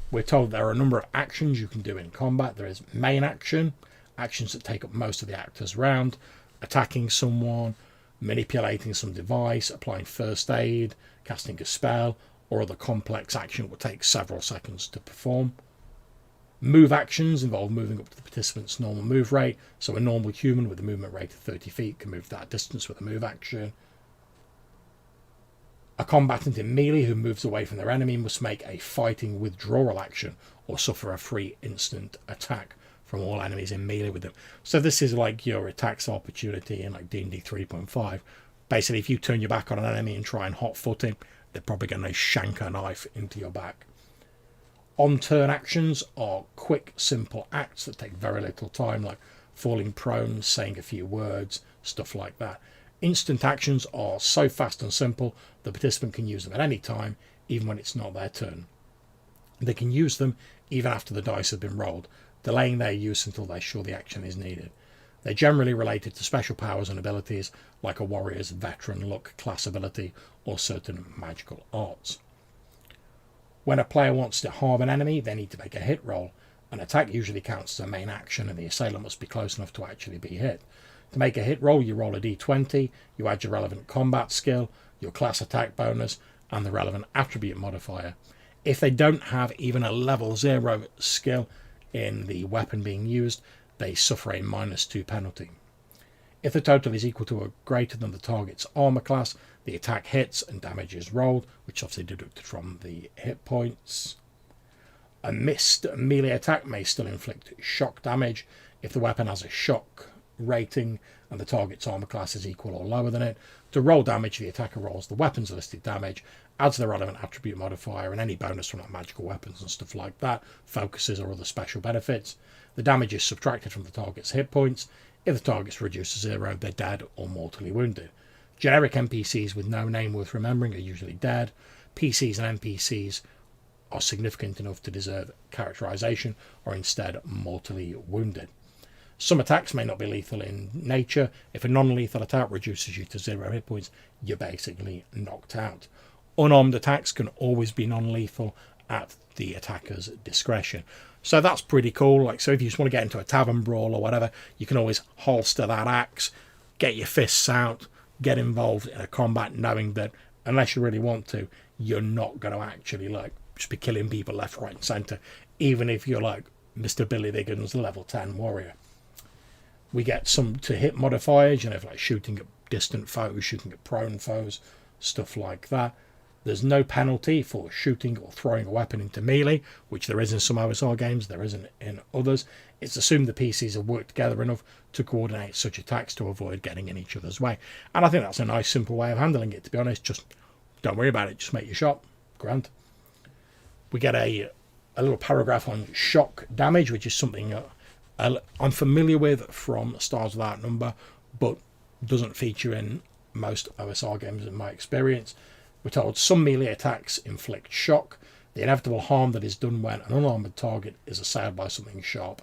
S1: We're told there are a number of actions you can do in combat. There is main action, actions that take up most of the actor's round, attacking someone, manipulating some device, applying first aid, casting a spell, or other complex action that will take several seconds to perform. Move actions involve moving up to the participant's normal move rate, so a normal human with a movement rate of 30 feet can move that distance with a move action. A combatant in melee who moves away from their enemy must make a fighting withdrawal action or suffer a free instant attack from all enemies in melee with them. So this is like your attacks of opportunity in like D&D 3.5. Basically, if you turn your back on an enemy and try and hot foot him, they're probably going to shank a knife into your back. On-turn actions are quick, simple acts that take very little time, like falling prone, saying a few words, stuff like that. Instant actions are so fast and simple, the participant can use them at any time, even when it's not their turn. They can use them even after the dice have been rolled, delaying their use until they're sure the action is needed. They're generally related to special powers and abilities, like a warrior's veteran luck class ability or certain magical arts. When a player wants to harm an enemy, they need to make a hit roll. An attack usually counts as a main action, and the assailant must be close enough to actually be hit. To make a hit roll, you roll a d20, you add your relevant combat skill, your class attack bonus, and the relevant attribute modifier. If they don't have even a level 0 skill in the weapon being used, they suffer a -2 penalty. If the total is equal to or greater than the target's armor class, the attack hits and damage is rolled, which is obviously deducted from the hit points. A missed melee attack may still inflict shock damage if the weapon has a shock rating and the target's armor class is equal or lower than it. To roll damage, the attacker rolls the weapon's listed damage, adds the relevant attribute modifier and any bonus from like magical weapons and stuff like that, focuses or other special benefits. The damage is subtracted from the target's hit points. If the target's reduced to 0, they're dead or mortally wounded. Generic NPCs with no name worth remembering are usually dead. PCs and NPCs are significant enough to deserve characterization or instead mortally wounded. Some attacks may not be lethal in nature. If a non-lethal attack reduces you to 0 hit points, you're basically knocked out. Unarmed attacks can always be non-lethal at the attacker's discretion. So that's pretty cool. Like, so if you just want to get into a tavern brawl or whatever, you can always holster that axe, get your fists out, get involved in a combat knowing that unless you really want to, you're not going to actually like just be killing people left, right and centre, even if you're like Mr. Billy Biggins level 10 warrior. We get some to hit modifiers, you know, like shooting at distant foes, shooting at prone foes, stuff like that. There's no penalty for shooting or throwing a weapon into melee, which there is in some OSR games, there isn't in others. It's assumed the PCs have worked together enough to coordinate such attacks to avoid getting in each other's way. And I think that's a nice, simple way of handling it, to be honest. Just don't worry about it, just make your shot. Grand. We get a little paragraph on shock damage, which is something I'm familiar with from Stars Without Number, but doesn't feature in most OSR games in my experience. We're told some melee attacks inflict shock, the inevitable harm that is done when an unarmoured target is assailed by something sharp.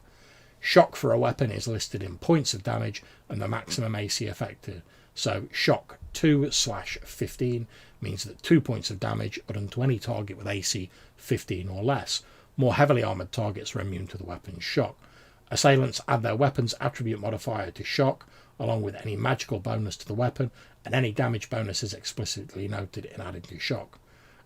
S1: Shock for a weapon is listed in points of damage and the maximum AC affected. So shock 2/15 means that 2 points of damage are done to any target with AC 15 or less. More heavily armoured targets are immune to the weapon's shock. Assailants add their weapon's attribute modifier to shock, along with any magical bonus to the weapon, and any damage bonus is explicitly noted in adding to shock.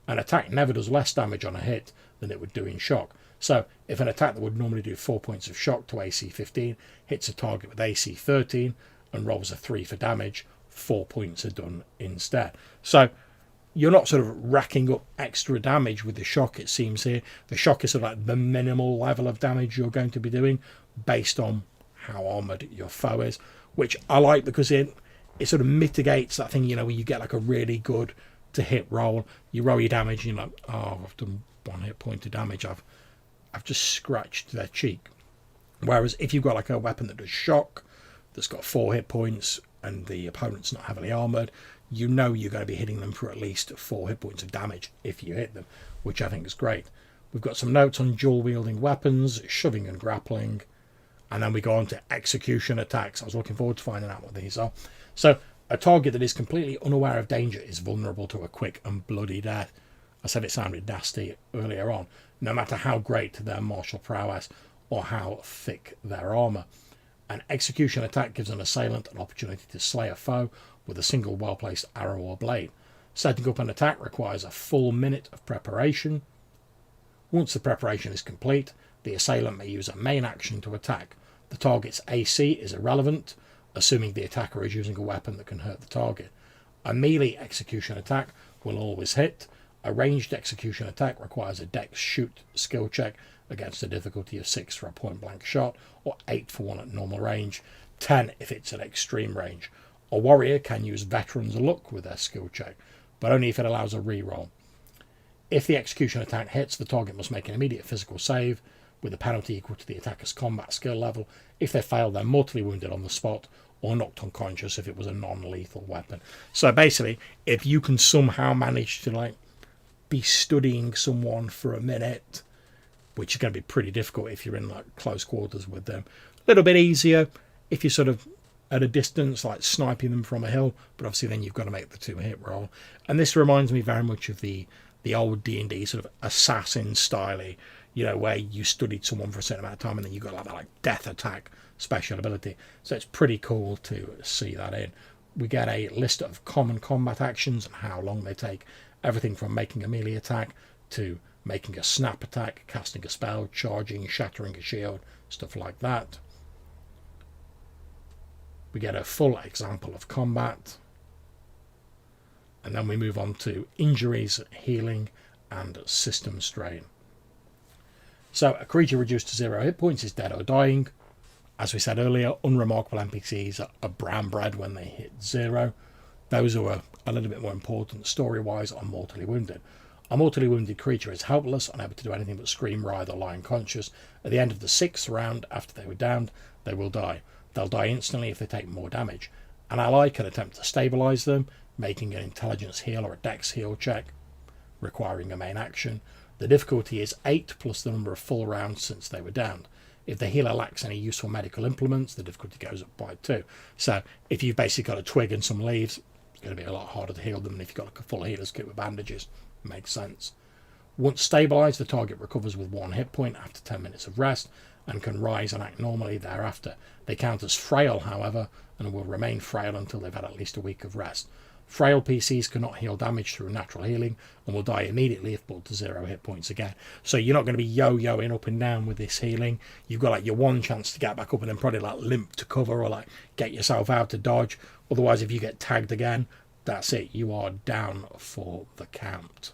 S1: An attack never does less damage on a hit than it would do in shock. So if an attack that would normally do 4 points of shock to AC 15 hits a target with AC 13 and rolls a 3 for damage, 4 points are done instead. So you're not sort of racking up extra damage with the shock, it seems here. The shock is sort of like the minimal level of damage you're going to be doing based on how armoured your foe is, which I like because it sort of mitigates that thing, you know, where you get like a really good to hit roll. You roll your damage and you're like, oh, I've done 1 hit point of damage. I've just scratched their cheek. Whereas if you've got like a weapon that does shock, that's got 4 hit points, and the opponent's not heavily armoured, you know you're going to be hitting them for at least 4 hit points of damage if you hit them, which I think is great. We've got some notes on dual-wielding weapons, shoving and grappling, and then we go on to execution attacks. I was looking forward to finding out what these are. So, a target that is completely unaware of danger is vulnerable to a quick and bloody death. I said it sounded nasty earlier on, no matter how great their martial prowess or how thick their armour. An execution attack gives an assailant an opportunity to slay a foe with a single well-placed arrow or blade. Setting up an attack requires a full minute of preparation. Once the preparation is complete, the assailant may use a main action to attack. The target's AC is irrelevant, assuming the attacker is using a weapon that can hurt the target. A melee execution attack will always hit. A ranged execution attack requires a dex shoot skill check against a difficulty of 6 for a point-blank shot, or 8 for one at normal range, 10 if it's at extreme range. A warrior can use veteran's luck with their skill check, but only if it allows a reroll. If the execution attack hits, the target must make an immediate physical save, with a penalty equal to the attacker's combat skill level. If they fail, they're mortally wounded on the spot, or knocked unconscious if it was a non-lethal weapon. So basically, if you can somehow manage to be studying someone for a minute, which is going to be pretty difficult if you're in close quarters with them. A little bit easier if you're sort of at a distance, like sniping them from a hill, but obviously then you've got to make the 2-hit roll. And this reminds me very much of the old D&D sort of assassin style, you know, where you studied someone for a certain amount of time and then you got that death attack special ability. So it's pretty cool to see that in. We get a list of common combat actions and how long they take. Everything from making a melee attack to making a snap attack, casting a spell, charging, shattering a shield, stuff like that. We get a full example of combat. And then we move on to injuries, healing, and system strain. So a creature reduced to 0 hit points is dead or dying. As we said earlier, unremarkable NPCs are brown bread when they hit 0. Those who are a little bit more important story-wise are mortally wounded. A mortally wounded creature is helpless, unable to do anything but scream, writhe, or lie unconscious. At the end of the 6th round, after they were downed, they will die. They'll die instantly if they take more damage. An ally can attempt to stabilise them, making an intelligence heal or a dex heal check, requiring a main action. The difficulty is 8 plus the number of full rounds since they were downed. If the healer lacks any useful medical implements, the difficulty goes up by 2. So if you've basically got a twig and some leaves, it's going to be a lot harder to heal them than if you've got a full healer's kit with bandages. Makes sense. Once stabilised, the target recovers with 1 hit point after 10 minutes of rest and can rise and act normally thereafter. They count as frail, however, and will remain frail until they've had at least a week of rest. Frail PCs cannot heal damage through natural healing and will die immediately if brought to 0 hit points again. So you're not going to be yo-yoing up and down with this healing. You've got like your one chance to get back up and then probably like limp to cover or like get yourself out to dodge. Otherwise, if you get tagged again, that's it. You are down for the count.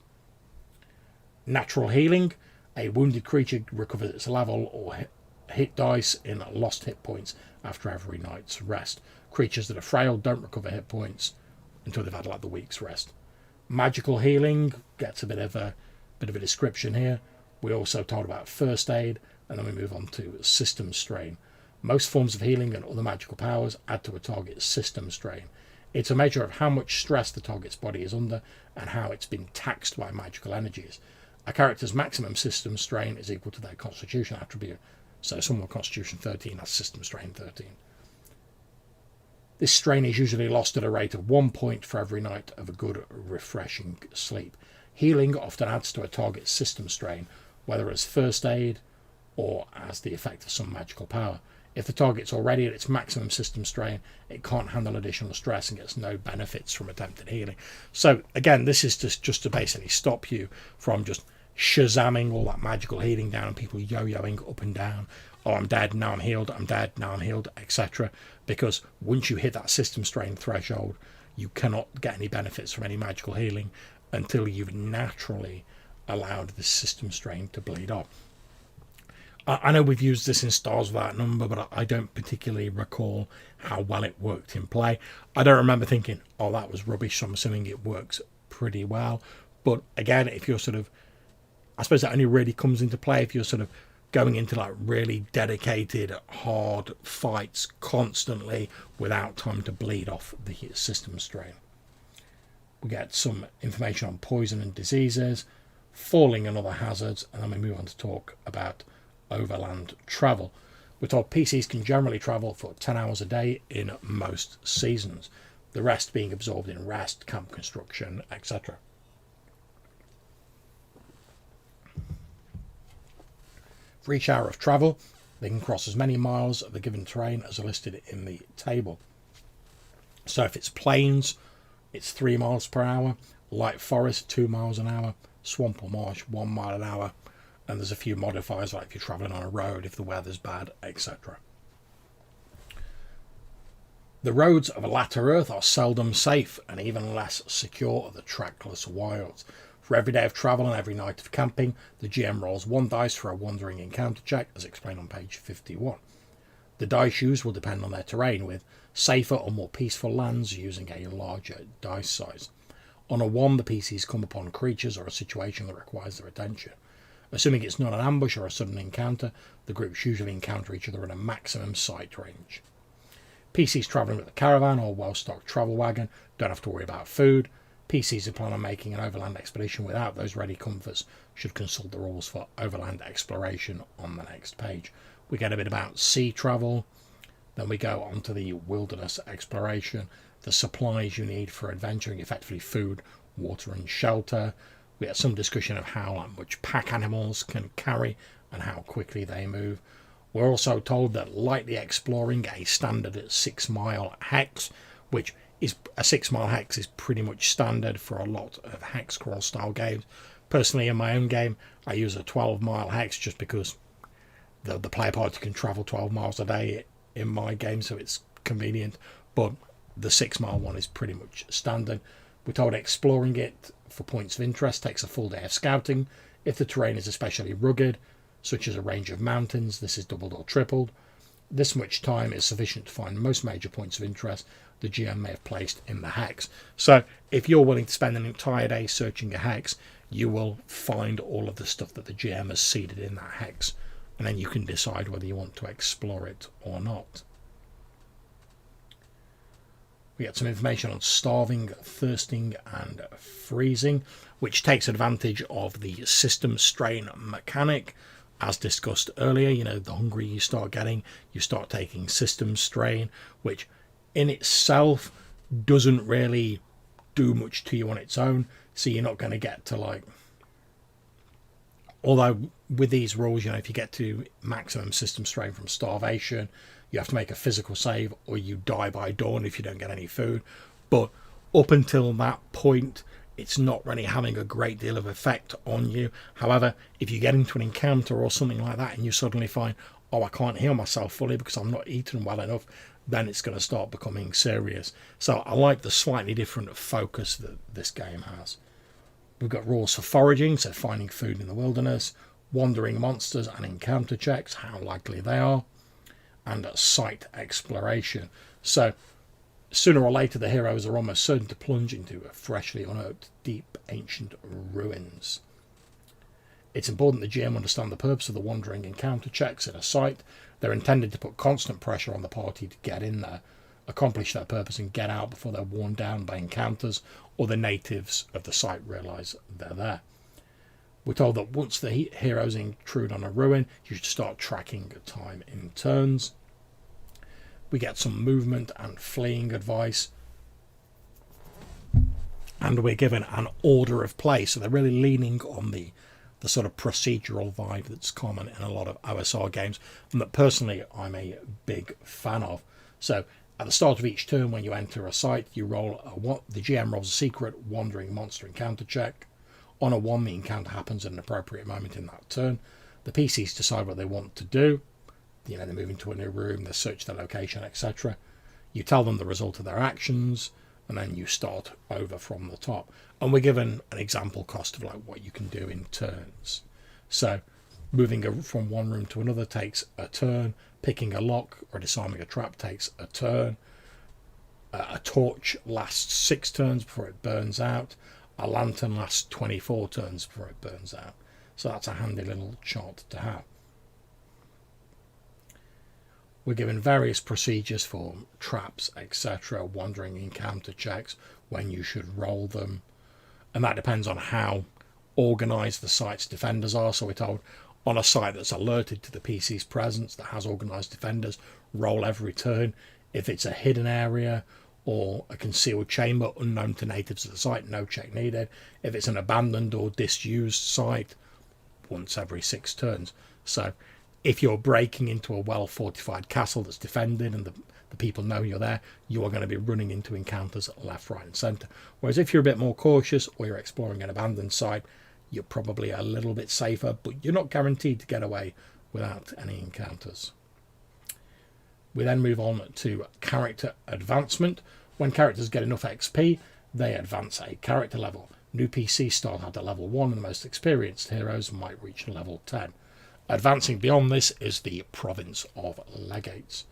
S1: Natural healing. A wounded creature recovers its level or hit dice in lost hit points after every night's rest. Creatures that are frail don't recover hit points until they've had like the week's rest. Magical healing gets a bit of a description here. We also told about first aid, and then we move on to system strain. Most forms of healing and other magical powers add to a target's system strain. It's a measure of how much stress the target's body is under and how it's been taxed by magical energies. A character's maximum system strain is equal to their constitution attribute. So someone with constitution 13 has system strain 13. This strain is usually lost at a rate of 1 point for every night of a good, refreshing sleep. Healing often adds to a target's system strain, whether as first aid or as the effect of some magical power. If the target's already at its maximum system strain, it can't handle additional stress and gets no benefits from attempted healing. So again, this is just to basically stop you from just shazamming all that magical healing down and people yo-yoing up and down. Oh, I'm dead, now I'm healed, I'm dead, now I'm healed, etc. Because once you hit that system strain threshold, you cannot get any benefits from any magical healing until you've naturally allowed the system strain to bleed off. I know we've used this in Stars Without Number, but I don't particularly recall how well it worked in play. I don't remember thinking, oh, that was rubbish, so I'm assuming it works pretty well. But again, if you're sort of, I suppose that only really comes into play if you're sort of going into like really dedicated, hard fights constantly without time to bleed off the system strain. We get some information on poison and diseases, falling and other hazards, and then we move on to talk about overland travel. We're told PCs can generally travel for 10 hours a day in most seasons, the rest being absorbed in rest, camp construction, etc. For each hour of travel, they can cross as many miles of the given terrain as are listed in the table. So if it's plains, it's 3 miles per hour, light forest, 2 miles an hour, swamp or marsh, 1 mile an hour, and there's a few modifiers like if you're travelling on a road, if the weather's bad, etc. The roads of a latter Earth are seldom safe and even less secure are the trackless wilds. For every day of travel and every night of camping, the GM rolls 1 dice for a wandering encounter check, as explained on page 51. The dice used will depend on their terrain, with safer or more peaceful lands using a larger dice size. On a 1, the PCs come upon creatures or a situation that requires their attention. Assuming it's not an ambush or a sudden encounter, the groups usually encounter each other in a maximum sight range. PCs travelling with a caravan or well-stocked travel wagon don't have to worry about food. PCs who plan on making an overland expedition without those ready comforts should consult the rules for overland exploration on the next page. We get a bit about sea travel, then we go on to the wilderness exploration, the supplies you need for adventuring, effectively food, water and shelter. We have some discussion of how much pack animals can carry and how quickly they move. We're also told that lightly exploring a standard 6 mile hex, which is a 6 mile hex is pretty much standard for a lot of hex crawl style games. Personally, in my own game, I use a 12 mile hex just because the player party can travel 12 miles a day in my game, so it's convenient. But the 6 mile one is pretty much standard. We're told exploring it for points of interest takes a full day of scouting. If the terrain is especially rugged, such as a range of mountains, this is doubled or tripled. This much time is sufficient to find most major points of interest the GM may have placed in the hex. So if you're willing to spend an entire day searching a hex, you will find all of the stuff that the GM has seeded in that hex, and then you can decide whether you want to explore it or not. We get some information on starving, thirsting and freezing, which takes advantage of the system strain mechanic. As discussed earlier, you know, the hungrier you start getting, you start taking system strain, which in itself doesn't really do much to you on its own. So you're not going to get to like, although with these rules, you know, if you get to maximum system strain from starvation, you have to make a physical save or you die by dawn if you don't get any food. But Up until that point, it's not really having a great deal of effect on you. However, if you get into an encounter or something like that and you suddenly find, oh, I can't heal myself fully because I'm not eating well enough, then it's going to start becoming serious. So I like the slightly different focus that this game has. We've got rules for foraging, so finding food in the wilderness, wandering monsters and encounter checks, how likely they are, and site exploration. So sooner or later the heroes are almost certain to plunge into freshly unearthed deep ancient ruins. It's important the GM understand the purpose of the wandering encounter checks in a site. They're intended to put constant pressure on the party to get in there, accomplish their purpose and get out before they're worn down by encounters or the natives of the site realise they're there. We're told that once the heroes intrude on a ruin, you should start tracking time in turns. We get some movement and fleeing advice. And we're given an order of play. So they're really leaning on the sort of procedural vibe that's common in a lot of OSR games, and that personally I'm a big fan of. So at the start of each turn when you enter a site, you roll the GM rolls a secret wandering monster encounter check. On a 1, the encounter happens at an appropriate moment in that turn. The PCs decide what they want to do. You know, they move into a new room, they search their location, etc. You tell them the result of their actions, and then you start over from the top. And we're given an example cost of like what you can do in turns. So moving from one room to another takes a turn. Picking a lock or disarming a trap takes a turn. A torch lasts 6 turns before it burns out. A lantern lasts 24 turns before it burns out. So that's a handy little chart to have. We're given various procedures for traps, etc., wandering encounter checks, when you should roll them. And that depends on how organised the site's defenders are. So we're told on a site that's alerted to the PC's presence, that has organised defenders, roll every turn. If it's a hidden area or a concealed chamber unknown to natives of the site, no check needed. If it's an abandoned or disused site, once every 6 turns. So if you're breaking into a well-fortified castle that's defended and the people know you're there, you are going to be running into encounters left, right and centre. Whereas if you're a bit more cautious or you're exploring an abandoned site, you're probably a little bit safer, but you're not guaranteed to get away without any encounters. We then move on to character advancement. When characters get enough XP, they advance a character level. New PCs start at a level 1 and the most experienced heroes might reach level 10. Advancing beyond this is the province of Legates.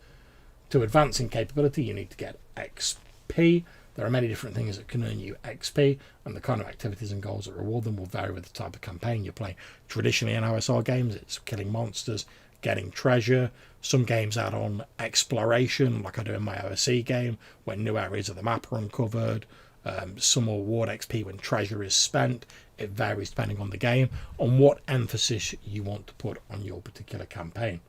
S1: To advance in capability, you need to get XP. There are many different things that can earn you XP, and the kind of activities and goals that reward them will vary with the type of campaign you're playing. Traditionally in OSR games, it's killing monsters, getting treasure. Some games add on exploration, like I do in my OSE game, when new areas of the map are uncovered. Some award XP when treasure is spent. It varies depending on the game, on what emphasis you want to put on your particular campaign.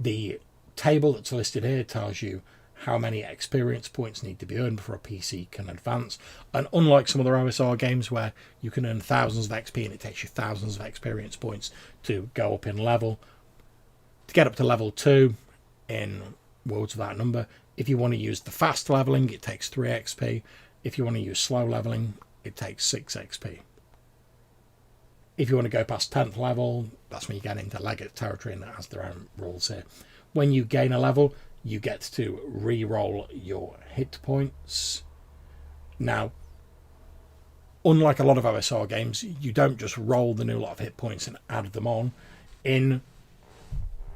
S1: The table that's listed here tells you how many experience points need to be earned before a PC can advance. And unlike some other OSR games where you can earn thousands of XP and it takes you thousands of experience points to go up in level, to get up to level 2 in Worlds Without Number, if you want to use the fast leveling, it takes 3 XP. If you want to use slow leveling, it takes 6 XP. If you want to go past 10th level, that's when you get into Legate territory, and that has their own rules here. When you gain a level, you get to re-roll your hit points. Now, unlike a lot of OSR games, you don't just roll the new lot of hit points and add them on. In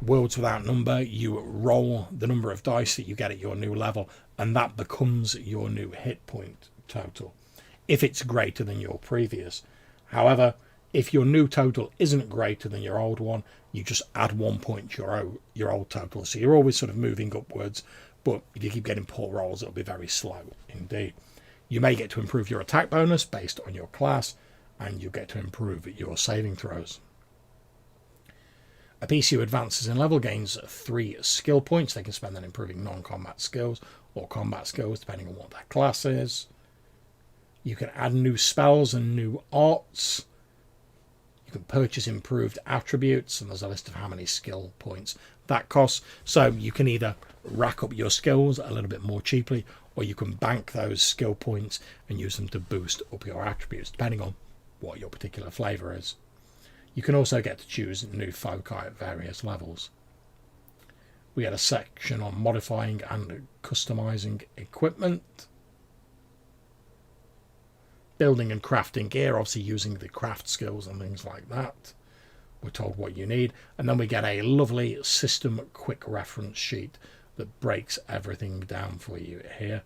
S1: Worlds Without Number, you roll the number of dice that you get at your new level, and that becomes your new hit point total, if it's greater than your previous. However, if your new total isn't greater than your old one, you just add 1 point to your old total. So you're always sort of moving upwards, but if you keep getting poor rolls, it'll be very slow indeed. You may get to improve your attack bonus based on your class, and you get to improve your saving throws. A PC who advances in level gains 3 skill points. They can spend on improving non-combat skills or combat skills, depending on what their class is. You can add new spells and new arts. You can purchase improved attributes, and there's a list of how many skill points that costs. So you can either rack up your skills a little bit more cheaply, or you can bank those skill points and use them to boost up your attributes, depending on what your particular flavour is. You can also get to choose new foci at various levels. We get a section on modifying and customizing equipment. Building and crafting gear, obviously using the craft skills and things like that. We're told what you need. And then we get a lovely system quick reference sheet that breaks everything down for you here.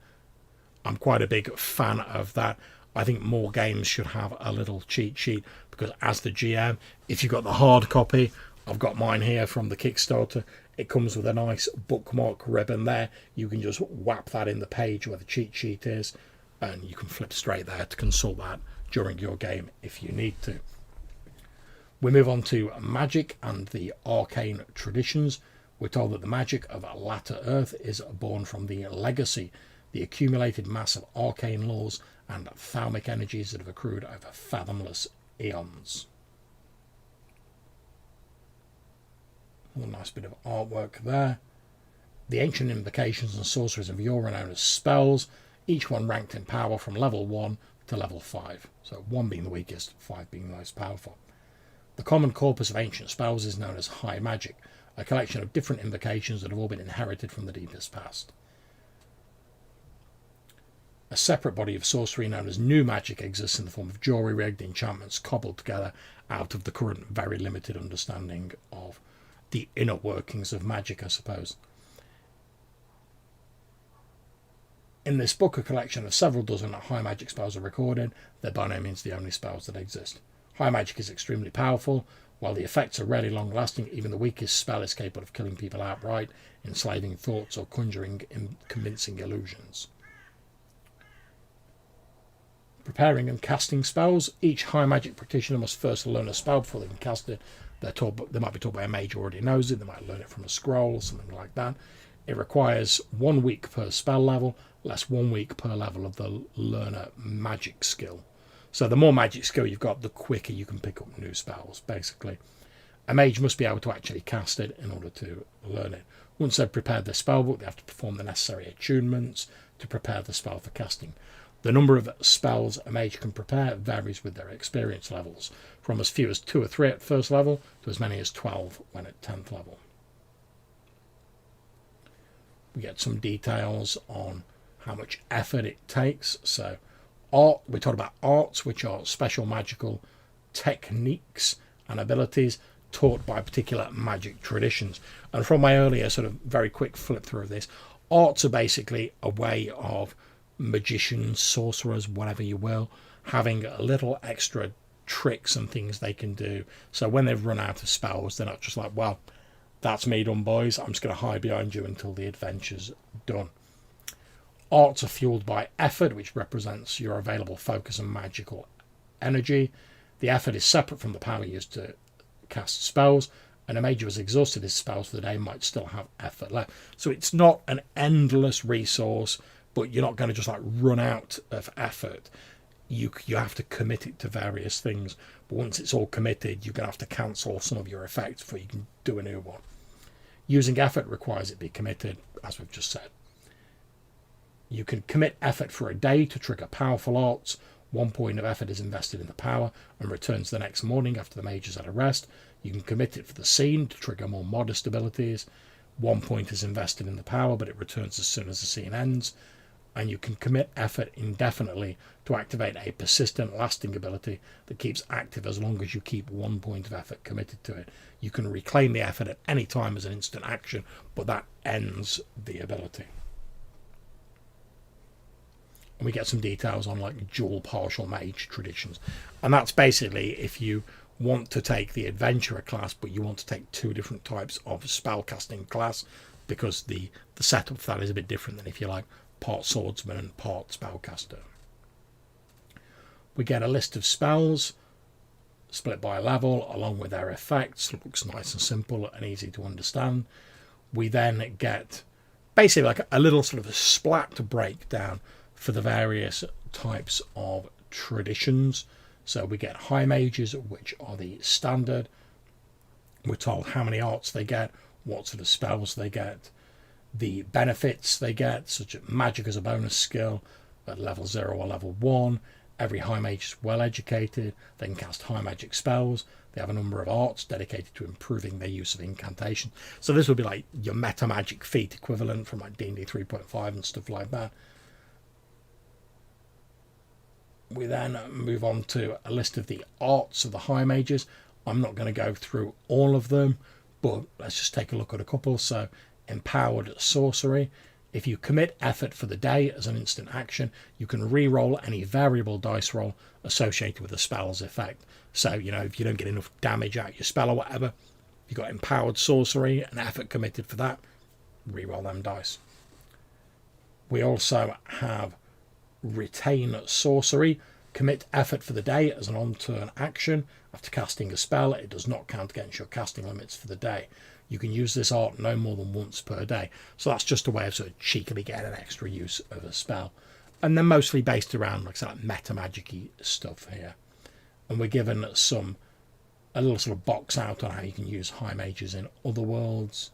S1: I'm quite a big fan of that. I think more games should have a little cheat sheet, because as the GM, if you've got the hard copy, I've got mine here from the Kickstarter, it comes with a nice bookmark ribbon there. You can just whap that in the page where the cheat sheet is, and you can flip straight there to consult that during your game if you need to. We move on to magic and the arcane traditions. We're told that the magic of latter Earth is born from the legacy, the accumulated mass of arcane laws and 𝗧𝗜𝗠𝗘𝗦𝗧𝗔𝗠𝗣𝗦 that have accrued over fathomless eons. A nice bit of artwork there. The ancient invocations and sorceries of yore are known as spells, each one ranked in power from level 1 to level 5. So 1 being the weakest, 5 being the most powerful. The common corpus of ancient spells is known as high magic, a collection of different invocations that have all been inherited from the deepest past. A separate body of sorcery known as new magic exists in the form of jury-rigged enchantments cobbled together out of the current very limited understanding of the inner workings of magic, I suppose. In this book, a collection of several dozen high magic spells are recorded. They're by no means the only spells that exist. High magic is extremely powerful. While the effects are rarely long-lasting, even the weakest spell is capable of killing people outright, enslaving thoughts, or conjuring convincing illusions. Preparing and casting spells. Each high magic practitioner must first learn a spell before they can cast it. They might be taught by a mage who already knows it. They might learn it from a scroll or something like that. It requires 1 week per spell level, less 1 week per level of the learner magic skill. So the more magic skill you've got, the quicker you can pick up new spells, basically. A mage must be able to actually cast it in order to learn it. Once they've prepared their spellbook, they have to perform the necessary attunements to prepare the spell for casting. The number of spells a mage can prepare varies with their experience levels, from as few as 2 or 3 at first level to as many as 12 when at 10th level. We get some details on how much effort it takes. So we talk about arts, which are special magical techniques and abilities taught by particular magic traditions. And from my earlier sort of very quick flip through of this, arts are basically a way of magicians, sorcerers, whatever you will, having a little extra tricks and things they can do. So when they've run out of spells, they're not just like, well, that's me done, boys. I'm just going to hide behind you until the adventure's done. Arts are fueled by effort, which represents your available focus and magical energy. The effort is separate from the power used to cast spells, and a mage who has exhausted his spells for the day might still have effort left. So it's not an endless resource, but you're not going to just like run out of effort. You have to commit it to various things, but once it's all committed, you're going to have to cancel some of your effects before you can do a new one. Using effort requires it be committed, as we've just said. You can commit effort for a day to trigger powerful arts. 1 point of effort is invested in the power and returns the next morning after the mage is at a rest. You can commit it for the scene to trigger more modest abilities. 1 point is invested in the power, but it returns as soon as the scene ends. And you can commit effort indefinitely to activate a persistent, lasting ability that keeps active as long as you keep 1 point of effort committed to it. You can reclaim the effort at any time as an instant action, but that ends the ability. And we get some details on like dual partial mage traditions. And that's basically if you want to take the adventurer class, but you want to take 2 different types of spellcasting class, because the setup for that is a bit different than if you like part swordsman and part spellcaster. We get a list of spells split by level along with their effects. It looks nice and simple and easy to understand. We then get basically like a little sort of a splat breakdown for the various types of traditions. So we get high mages, which are the standard. We're told how many arts they get, what sort of spells they get. the benefits they get, such as magic as a bonus skill at level 0 or level 1. Every high mage is well educated. They can cast high magic spells. They have a number of arts dedicated to improving their use of incantation. So this would be like your meta magic feat equivalent from like D&D 3.5 and stuff like that. We then move on to a list of the arts of the high mages. I'm not going to go through all of them, but let's just take a look at a couple. So empowered sorcery. If you commit effort for the day as an instant action, you can re-roll any variable dice roll associated with the spell's effect. So, you know, if you don't get enough damage out your spell or whatever, you've got empowered sorcery and effort committed for that, re-roll them dice. We also have retain sorcery. Commit effort for the day as an on-turn action. After casting a spell, it does not count against your casting limits for the day. You can use this art no more than once per day. So that's just a way of sort of cheekily getting an extra use of a spell. And they're mostly based around like meta magic-y stuff here. And we're given a little sort of box out on how you can use high mages in other worlds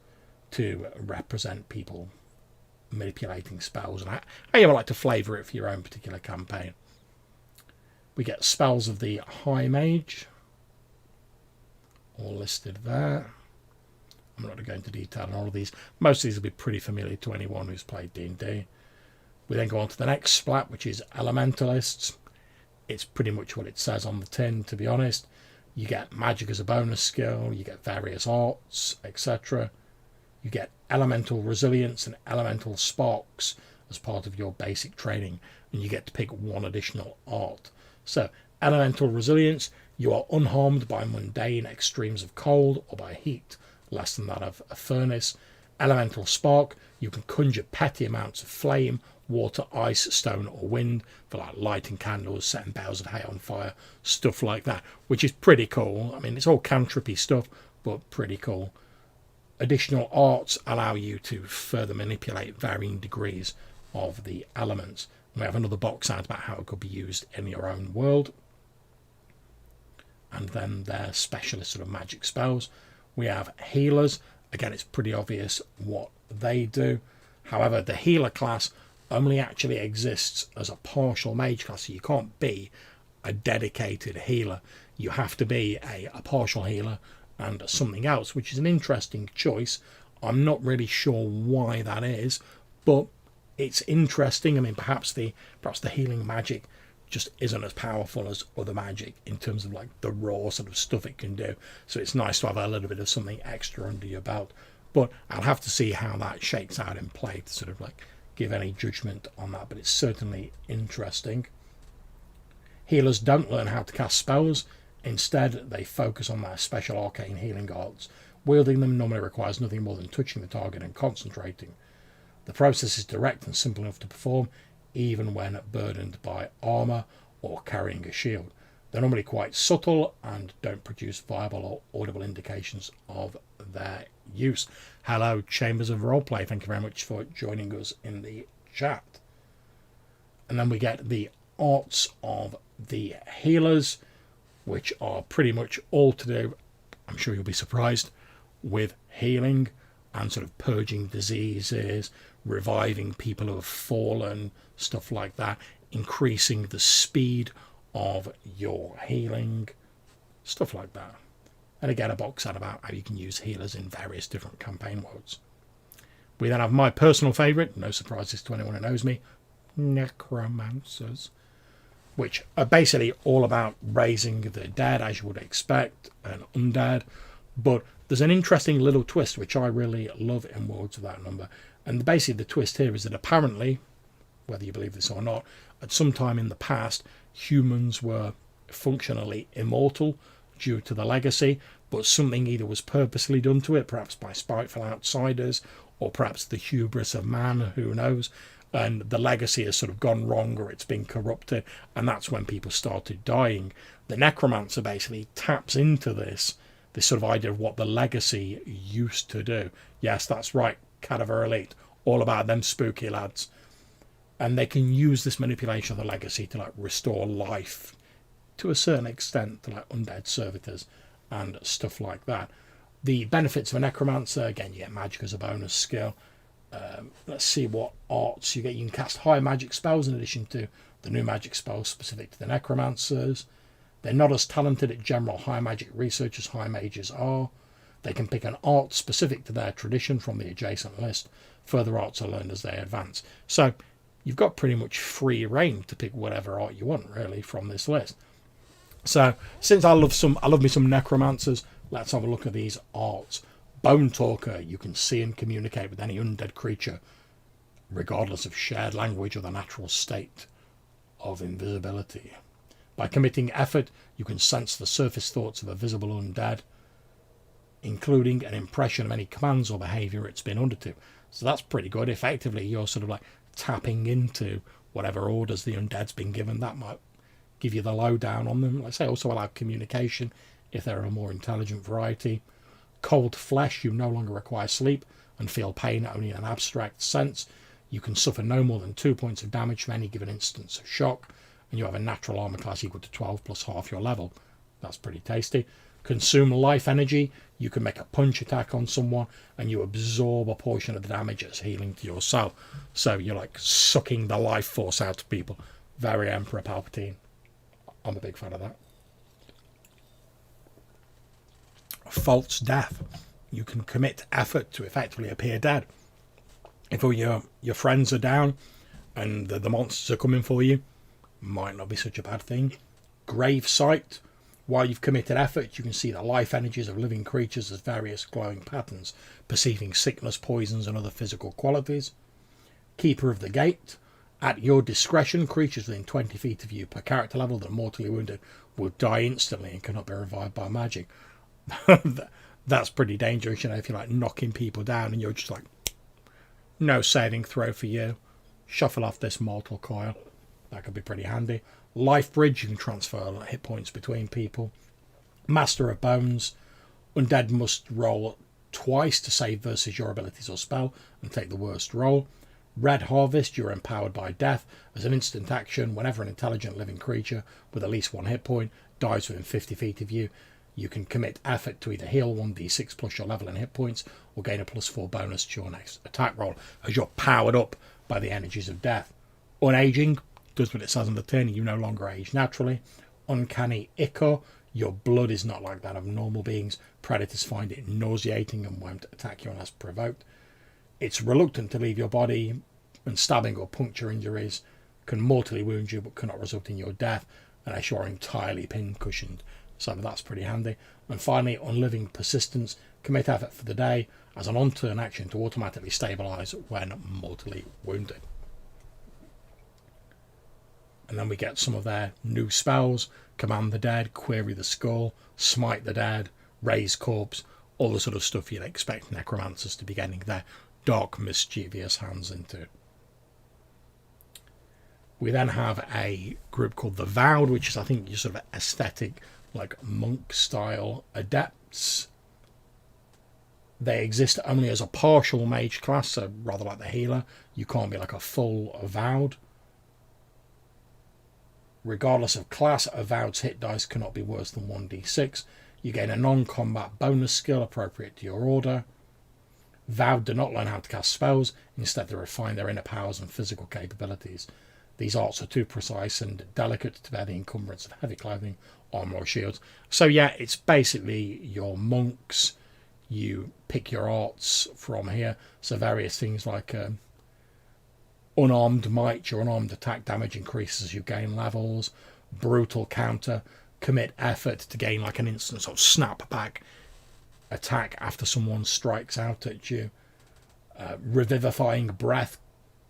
S1: to represent people manipulating spells and how you would like to flavour it for your own particular campaign. We get spells of the high mage, all listed there. I'm not going to go into detail on all of these. Most of these will be pretty familiar to anyone who's played D&D. We then go on to the next splat, which is elementalists. It's pretty much what it says on the tin, to be honest. You get magic as a bonus skill, you get various arts, etc. You get elemental resilience and elemental sparks as part of your basic training, and you get to pick one additional art. So, elemental resilience, you are unharmed by mundane extremes of cold or by heat, less than that of a furnace. Elemental spark, you can conjure petty amounts of flame, water, ice, stone or wind for like lighting candles, setting bales of hay on fire, stuff like that, which is pretty cool. I mean, it's all cantripy stuff, but pretty cool. Additional arts allow you to further manipulate varying degrees of the elements. We have another box out about how it could be used in your own world. And then their specialist sort of magic spells. We have healers. Again, it's pretty obvious what they do. However, the healer class only actually exists as a partial mage class. So you can't be a dedicated healer. You have to be a partial healer and something else, which is an interesting choice. I'm not really sure why that is, but it's interesting. I mean, perhaps the healing magic just isn't as powerful as other magic in terms of like the raw sort of stuff it can do. So it's nice to have a little bit of something extra under your belt. But I'll have to see how that shakes out in play to sort of like give any judgment on that. But it's certainly interesting. Healers don't learn how to cast spells. Instead, they focus on their special arcane healing arts. Wielding them normally requires nothing more than touching the target and concentrating. The process is direct and simple enough to perform, even when burdened by armour or carrying a shield. They're normally quite subtle and don't produce viable or audible indications of their use. Hello, Chambers of Roleplay. Thank you very much for joining us in the chat. And then we get the arts of the healers, which are pretty much all to do, I'm sure you'll be surprised, with healing and sort of purging diseases, reviving people who have fallen, stuff like that, increasing the speed of your healing, stuff like that. And again, a box out about how you can use healers in various different campaign modes. We then have my personal favourite, no surprises to anyone who knows me, necromancers, which are basically all about raising the dead, as you would expect, and undead. But there's an interesting little twist, which I really love in Worlds Without Number. And basically the twist here is that apparently, whether you believe this or not, at some time in the past, humans were functionally immortal due to the legacy, but something either was purposely done to it, perhaps by spiteful outsiders, or perhaps the hubris of man, who knows, and the legacy has sort of gone wrong, or it's been corrupted, and that's when people started dying. The necromancer basically taps into this sort of idea of what the legacy used to do. Yes, that's right, Cadaver Elite, all about them spooky lads. And they can use this manipulation of the legacy to like restore life to a certain extent to like undead servitors and stuff like that. The benefits of a necromancer, again, you get magic as a bonus skill. Let's see what arts you get. You can cast high magic spells in addition to the new magic spells specific to the necromancers. They're not as talented at general high magic research as high mages are. They can pick an art specific to their tradition from the adjacent list. Further arts are learned as they advance. So you've got pretty much free reign to pick whatever art you want, really, from this list. So since I love me some necromancers, let's have a look at these arts. Bone Talker, you can see and communicate with any undead creature, regardless of shared language or the natural state of invisibility. By committing effort, you can sense the surface thoughts of a visible undead, including an impression of any commands or behaviour it's been under to. So that's pretty good. Effectively, you're sort of like tapping into whatever orders the undead's been given. That might give you the lowdown on them. Like I say, also allow communication if they're a more intelligent variety. Cold flesh, you no longer require sleep and feel pain only in an abstract sense. You can suffer no more than 2 points of damage from any given instance of shock, and you have a natural armor class equal to 12 plus half your level. That's pretty tasty. Consume life energy, you can make a punch attack on someone and you absorb a portion of the damage as healing to yourself. So you're like sucking the life force out of people. Very Emperor Palpatine. I'm a big fan of that. False death. You can commit effort to effectively appear dead. If all your friends are down and the monsters are coming for you, might not be such a bad thing. Grave sight. While you've committed effort, you can see the life energies of living creatures as various glowing patterns, perceiving sickness, poisons and other physical qualities. Keeper of the Gate. At your discretion, creatures within 20 feet of you per character level that are mortally wounded will die instantly and cannot be revived by magic. That's pretty dangerous, you know, if you're like knocking people down and you're just like, no saving throw for you. Shuffle off this mortal coil. That could be pretty handy. Life Bridge, you can transfer hit points between people. Master of Bones. Undead must roll twice to save versus your abilities or spell and take the worst roll. Red Harvest, you're empowered by death. As an instant action, whenever an intelligent living creature with at least 1 hit point dies within 50 feet of you, you can commit effort to either heal 1d6 plus your level and hit points or gain a +4 bonus to your next attack roll as you're powered up by the energies of death. Unaging does what it says on the tin. You no longer age naturally. Uncanny Ichor, your blood is not like that of normal beings. Predators find it nauseating and won't attack you unless provoked. It's reluctant to leave your body, and stabbing or puncture injuries can mortally wound you but cannot result in your death unless you're entirely pin-cushioned. So that's pretty handy. And finally, Unliving Persistence. Commit effort for the day as an on-turn action to automatically stabilise when mortally wounded. And then we get some of their new spells. Command the Dead, Query the Skull, Smite the Dead, Raise Corpse, all the sort of stuff you'd expect necromancers to be getting their dark, mischievous hands into. We then have a group called the Vowed, which is, I think, your sort of aesthetic, like monk-style adepts. They exist only as a partial mage class, so rather like the healer. You can't be like a full Avowed. Regardless of class, Avowed's hit dice cannot be worse than 1d6. You gain a non-combat bonus skill appropriate to your order. Vowed do not learn how to cast spells, instead they refine their inner powers and physical capabilities. These arts are too precise and delicate to bear the encumbrance of heavy clothing, armour or shields. So yeah, it's basically your monks. You pick your arts from here. So various things like unarmed might, your unarmed attack damage increases as you gain levels. Brutal counter, commit effort to gain like an instant sort of snap back attack after someone strikes out at you. Revivifying breath,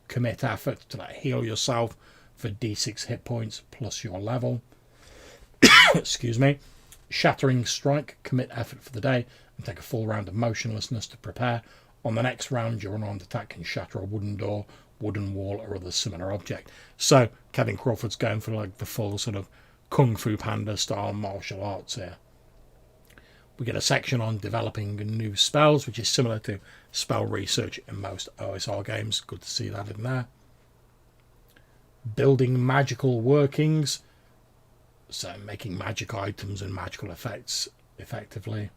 S1: commit effort to like heal yourself for d6 hit points plus your level. Excuse me. Shattering Strike, commit effort for the day and take a full round of motionlessness to prepare. On the next round, your unarmed attack can shatter a wooden door, wooden wall or other similar object. So Kevin Crawford's going for like the full sort of Kung Fu Panda style martial arts here. We get a section on developing new spells, which is similar to spell research in most OSR games. Good to see that in there. Building magical workings. So making magic items and magical effects effectively.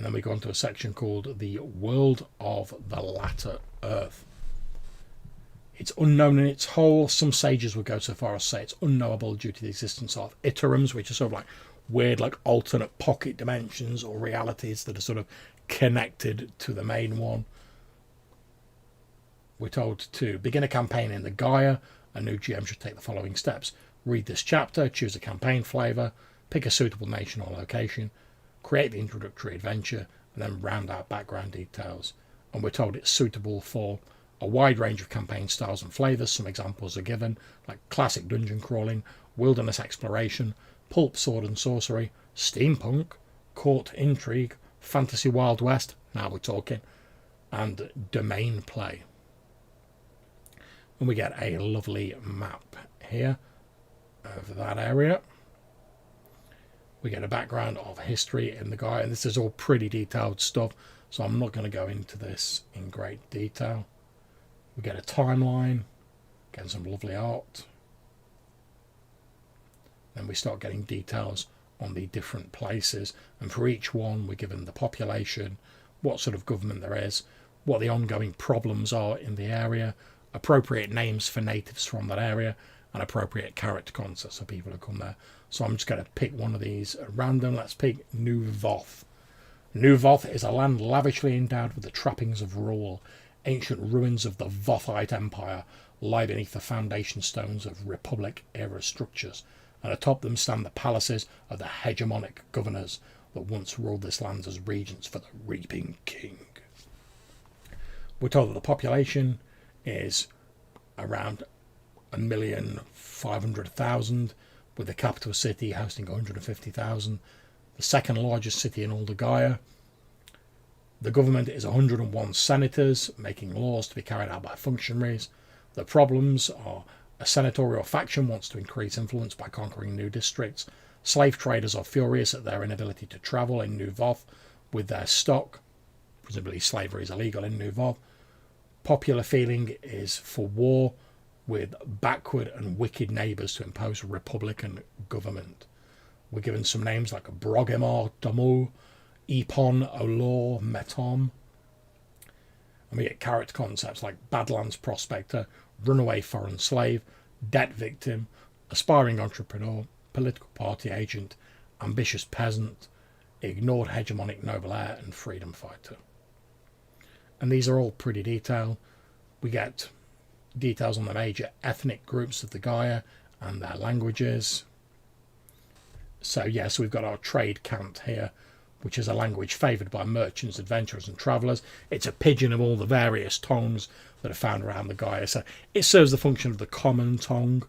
S1: And then we go on to a section called the World of the Latter Earth. It's unknown in its whole. Some sages would go so far as to say it's unknowable due to the existence of Iterums, which are sort of like weird, like alternate pocket dimensions or realities that are sort of connected to the main one. We're told to begin a campaign in the Gyre. A new GM should take the following steps. Read this chapter, choose a campaign flavour, pick a suitable nation or location, create the introductory adventure, and then round out background details. And we're told it's suitable for a wide range of campaign styles and flavours. Some examples are given, like classic dungeon crawling, wilderness exploration, pulp sword and sorcery, steampunk, court intrigue, fantasy Wild West, now we're talking, and domain play. And we get a lovely map here of that area. We get a background of history in the Gyre, and this is all pretty detailed stuff, so I'm not going to go into this in great detail. We get a timeline, getting some lovely art. Then we start getting details on the different places, and for each one we're given the population, what sort of government there is, what the ongoing problems are in the area, appropriate names for natives from that area, and appropriate character concepts for people who come there. So I'm just going to pick one of these at random. Let's pick 𝗧𝗜𝗏𝗧𝗜𝗍. 𝗧𝗏𝗏 is a land lavishly endowed with the trappings of rule. Ancient ruins of the 𝗧𝗏ite Empire lie beneath the foundation stones of Republic-era structures, and atop them stand the palaces of the hegemonic governors that once ruled this land as regents for the Reaping King. We're told that the population is around 1,500,000, with the capital city hosting 150,000, the second largest city in all the Gyre. The government is 101 senators, making laws to be carried out by functionaries. The problems are a senatorial faction wants to increase influence by conquering new districts. Slave traders are furious at their inability to travel in 𝗧𝗏𝗏 with their stock. Presumably slavery is illegal in 𝗧𝗏𝗏. Popular feeling is for war, with backward and wicked neighbours to impose a republican government. We're given some names like Brogimar Damu, Ipon Olor Metom. And we get character concepts like Badlands Prospector, Runaway Foreign Slave, Debt Victim, Aspiring Entrepreneur, Political Party Agent, Ambitious Peasant, Ignored Hegemonic Noble Heir, and Freedom Fighter. And these are all pretty detailed. We get details on the major ethnic groups of the Gyre and their languages. So yes, we've got our trade cant here, which is a language favoured by merchants, adventurers and travellers. It's a pidgin of all the various tongues that are found around the Gyre. So it serves the function of the common tongue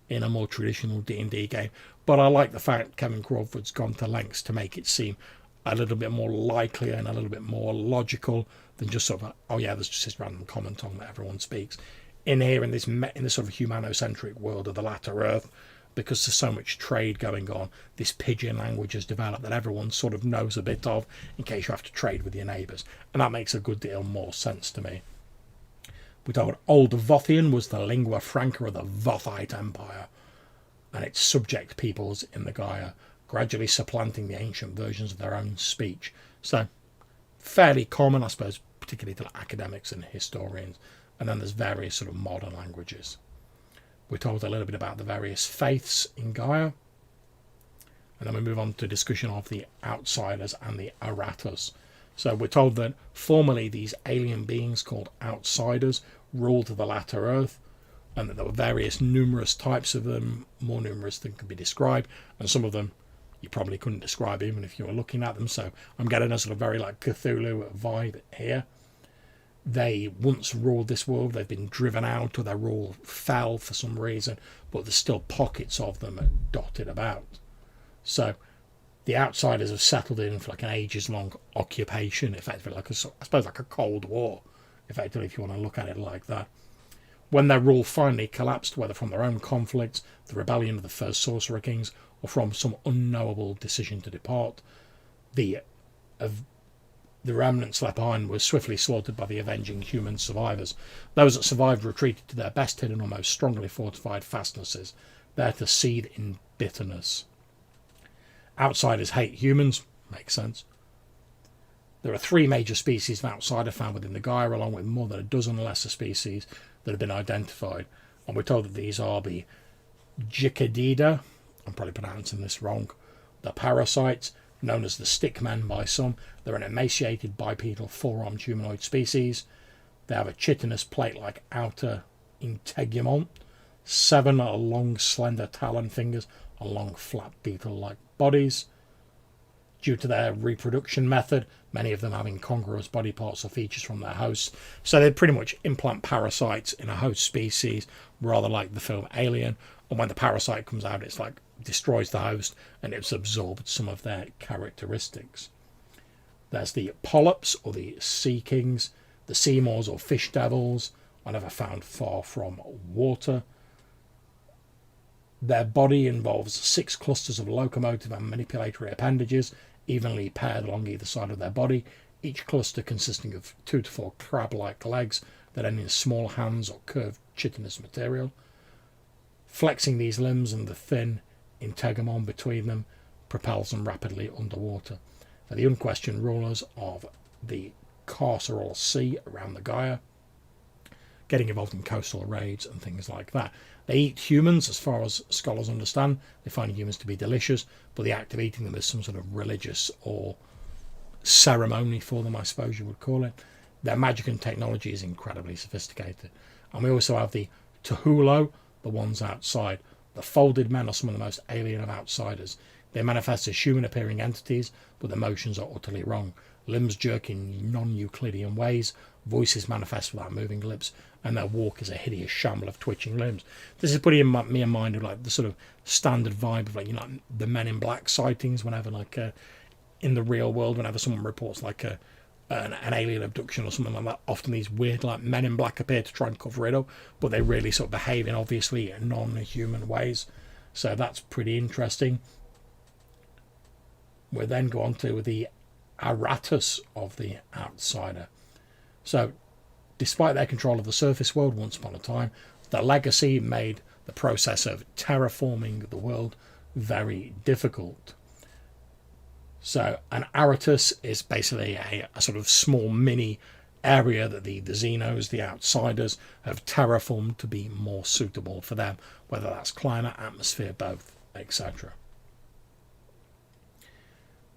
S1: in a more traditional D&D game. But I like the fact Kevin Crawford's gone to lengths to make it seem a little bit more likely and a little bit more logical than just sort of, oh yeah, there's just this random common tongue that everyone speaks. In here, in this sort of humanocentric world of the latter Earth, because there's so much trade going on, this pidgin language has developed that everyone sort of knows a bit of in case you have to trade with your neighbours. And that makes a good deal more sense to me. We're told Old Vothian was the lingua franca of the 𝗧𝗏ite Empire, and its subject peoples in the Gyre, gradually supplanting the ancient versions of their own speech. So, fairly common, I suppose, particularly to academics and historians. And then there's various sort of modern languages. We're told a little bit about the various faiths in Gyre. And then we move on to discussion of the outsiders and the Aratus. So we're told that formerly these alien beings called outsiders ruled the latter Earth, and that there were various numerous types of them, more numerous than can be described, and some of them you probably couldn't describe even if you were looking at them. So I'm getting a sort of very like Cthulhu vibe here. They once ruled this world. They've been driven out, or their rule fell for some reason, but there's still pockets of them dotted about. So the outsiders have settled in for like an ages-long occupation, effectively, like I suppose like a Cold War, effectively, if you want to look at it like that. When their rule finally collapsed, whether from their own conflicts, the rebellion of the first Sorcerer Kings, or from some unknowable decision to depart, the remnants left behind were swiftly slaughtered by the avenging human survivors. Those that survived retreated to their best hidden or most strongly fortified fastnesses, there to seethe in bitterness. Outsiders hate humans, makes sense. There are 3 major species of outsider found within the Gyre, along with more than a dozen lesser species that have been identified. And we're told that these are the 𝗧𝗜𝗘𝗦𝗦𝗦, I'm probably pronouncing this wrong, the parasites, known as the stickmen by some. They're an emaciated bipedal 4-armed humanoid species. They have a chitinous plate-like outer integument, 7 long slender talon fingers, and long flat beetle-like bodies. Due to their reproduction method, many of them have incongruous body parts or features from their hosts. So they pretty much implant parasites in a host species, rather like the film Alien. And when the parasite comes out, it's like destroys the host and it's absorbed some of their characteristics. There's the polyps or the sea kings, the seymours or fish devils, are never found far from water. Their body involves 6 clusters of locomotive and manipulatory appendages, evenly paired along either side of their body, each cluster consisting of 2 to 4 crab-like legs that end in small hands or curved chitinous material. Flexing these limbs and the thin integument between them propels them rapidly underwater. They're the unquestioned rulers of the carceral sea around the Gyre, getting involved in coastal raids and things like that. They eat humans, as far as scholars understand. They find humans to be delicious, but the act of eating them is some sort of religious or ceremony for them, I suppose you would call it. Their magic and technology is incredibly sophisticated. And we also have the 𝗧𝗜𝗠𝗘𝗦𝗧𝗔𝗠𝗣𝗦, the ones outside. The folded men are some of the most alien of outsiders. They manifest as human-appearing entities, but their motions are utterly wrong. Limbs jerk in non-Euclidean ways, voices manifest without moving lips, and their walk is a hideous shamble of twitching limbs. This is putting me in mind of like the sort of standard vibe of like, you know, the Men in Black sightings. Whenever like in the real world, whenever someone reports like an alien abduction or something like that, often these weird like Men in Black appear to try and cover it up, but they really sort of behave in obviously non-human ways. So that's pretty interesting. We'll then go on to the apparatus of the outsider. So, despite their control of the surface world once upon a time, the legacy made the process of terraforming the world very difficult. So, an apparatus is basically a sort of small mini area that the Xenos, the outsiders, have terraformed to be more suitable for them, whether that's climate, atmosphere, both, etc.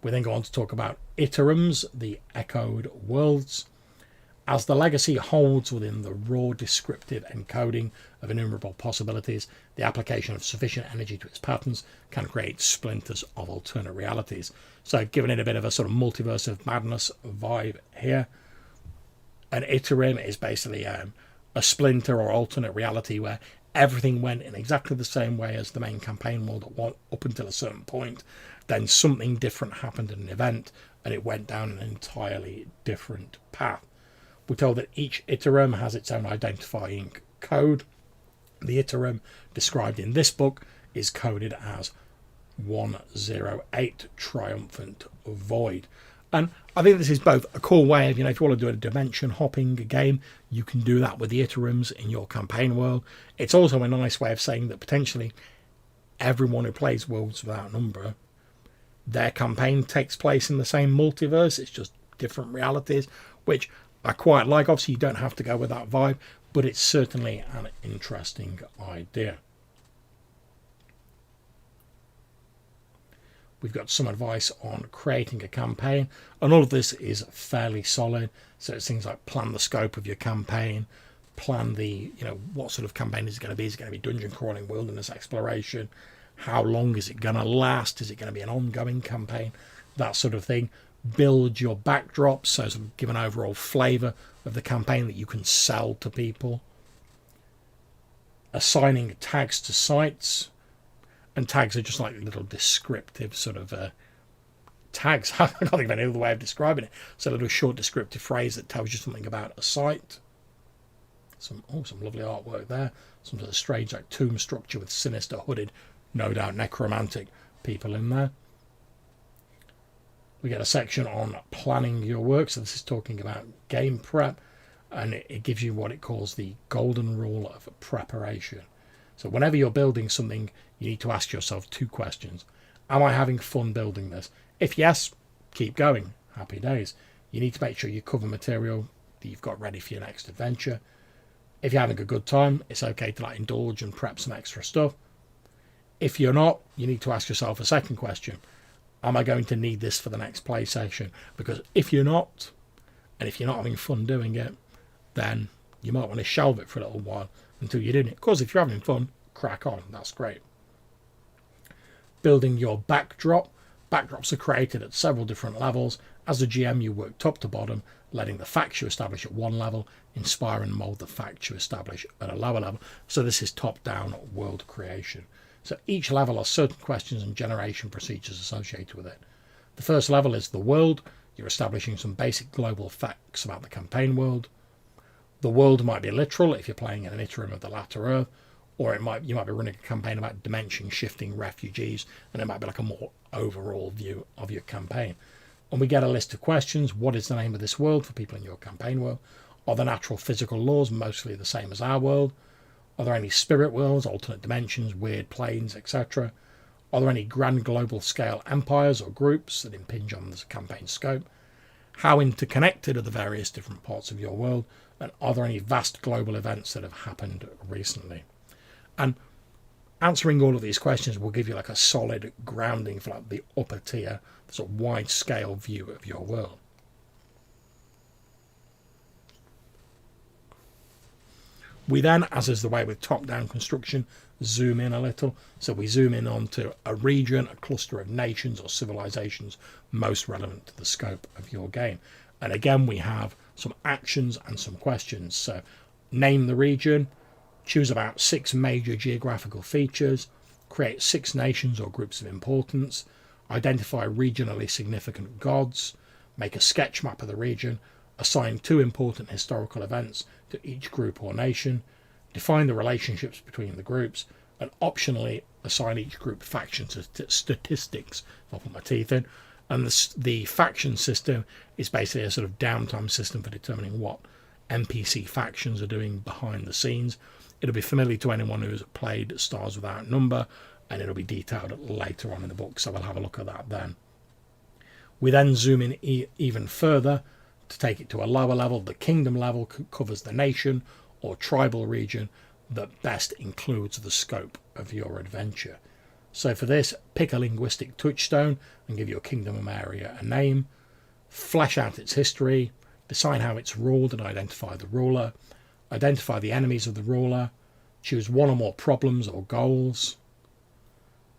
S1: We then go on to talk about Iterums, the echoed worlds. As the legacy holds within the raw descriptive encoding of innumerable possibilities, the application of sufficient energy to its patterns can create splinters of alternate realities. So giving it a bit of a sort of multiverse of madness vibe here. An Iterum is basically a splinter or alternate reality where everything went in exactly the same way as the main campaign world up until a certain point. Then something different happened in an event and it went down an entirely different path. We're told that each Iterum has its own identifying code. The Iterum described in this book is coded as 108 Triumphant Void. And I think this is both a cool way of, you know, if you want to do a dimension hopping game, you can do that with the Iterums in your campaign world. It's also a nice way of saying that potentially everyone who plays Worlds Without Number, their campaign takes place in the same multiverse. It's just different realities, which I quite like. Obviously, you don't have to go with that vibe, but it's certainly an interesting idea. We've got some advice on creating a campaign, and all of this is fairly solid. So it's things like plan the scope of your campaign, plan the, you know, what sort of campaign is it going to be? Is it going to be dungeon crawling, wilderness exploration? How long is it going to last? Is it going to be an ongoing campaign? That sort of thing. Build your backdrops, so sort of give an overall flavour of the campaign that you can sell to people. Assigning tags to sites. And tags are just like little descriptive sort of tags. I can't think of any other way of describing it. It's a little short descriptive phrase that tells you something about a site. Some lovely artwork there. Some sort of strange like tomb structure with sinister hooded, no doubt necromantic people in there. We get a section on planning your work. So this is talking about game prep, and it gives you what it calls the golden rule of preparation. So whenever you're building something, you need to ask yourself 2 questions. Am I having fun building this? If yes, keep going. Happy days. You need to make sure you cover material that you've got ready for your next adventure. If you're having a good time, it's okay to like indulge and prep some extra stuff. If you're not, you need to ask yourself a second question. Am I going to need this for the next play session? Because if you're not, and if you're not having fun doing it, then you might want to shelve it for a little while until you're doing it. Of course, if you're having fun, crack on. That's great. Building your backdrop. Backdrops are created at several different levels. As a GM, you work top to bottom, letting the facts you establish at one level inspire and mould the facts you establish at a lower level. So this is top-down world creation. So each level has certain questions and generation procedures associated with it. The first level is the world. You're establishing some basic global facts about the campaign world. The world might be literal if you're playing in an Iterum of the latter Earth, or you might be running a campaign about dimension shifting refugees, and it might be like a more overall view of your campaign. And we get a list of questions. What is the name of this world for people in your campaign world? Are the natural physical laws mostly the same as our world? Are there any spirit worlds, alternate dimensions, weird planes, etc.? Are there any grand global scale empires or groups that impinge on the campaign scope? How interconnected are the various different parts of your world? And are there any vast global events that have happened recently? And answering all of these questions will give you like a solid grounding for like the upper tier, the sort of wide scale view of your world. We then, as is the way with top-down construction, zoom in a little. So we zoom in onto a region, a cluster of nations or civilizations most relevant to the scope of your game. And again, we have some actions and some questions. So name the region, choose about 6 major geographical features, create 6 nations or groups of importance, identify regionally significant gods, make a sketch map of the region, assign 2 important historical events to each group or nation, define the relationships between the groups, and optionally assign each group faction statistics, if I put my teeth in. And the faction system is basically a sort of downtime system for determining what NPC factions are doing behind the scenes. It'll be familiar to anyone who's played Stars Without Number, and it'll be detailed later on in the book, so we'll have a look at that then. We then zoom in even further to take it to a lower level. The kingdom level covers the nation or tribal region that best includes the scope of your adventure. So for this, pick a linguistic touchstone and give your kingdom area a name, flesh out its history, decide how it's ruled and identify the ruler, identify the enemies of the ruler, choose 1 or more problems or goals,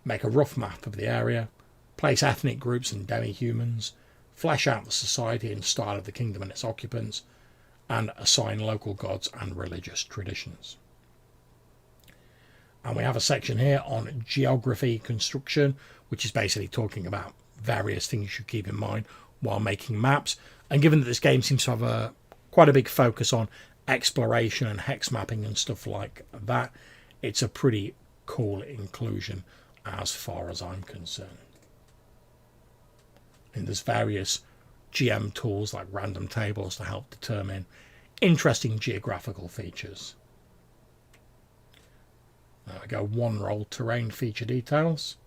S1: make a rough map of the area, place ethnic groups and demi-humans, flesh out the society and style of the kingdom and its occupants, and assign local gods and religious traditions. And we have a section here on geography construction, which is basically talking about various things you should keep in mind while making maps. And given that this game seems to have quite a big focus on exploration and hex mapping and stuff like that, it's a pretty cool inclusion as far as I'm concerned. And there's various GM tools like random tables to help determine interesting geographical features. There we go, 1 roll terrain feature details.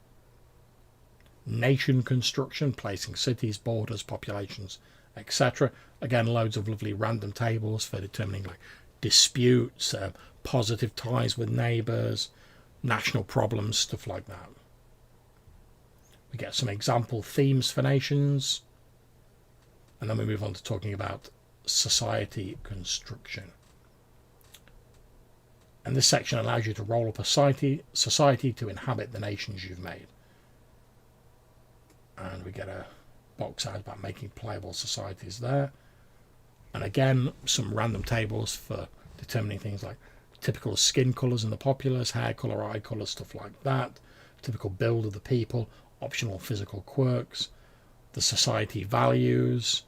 S1: Nation construction, placing cities, borders, populations, etc. Again, loads of lovely random tables for determining like disputes, positive ties with neighbours, national problems, stuff like that. We get some example themes for nations, and then we move on to talking about society construction. And this section allows you to roll up a society to inhabit the nations you've made. And we get a box out about making playable societies there. And again, some random tables for determining things like typical skin colours in the populace, hair colour, eye colour, stuff like that, typical build of the people, optional physical quirks, the society values,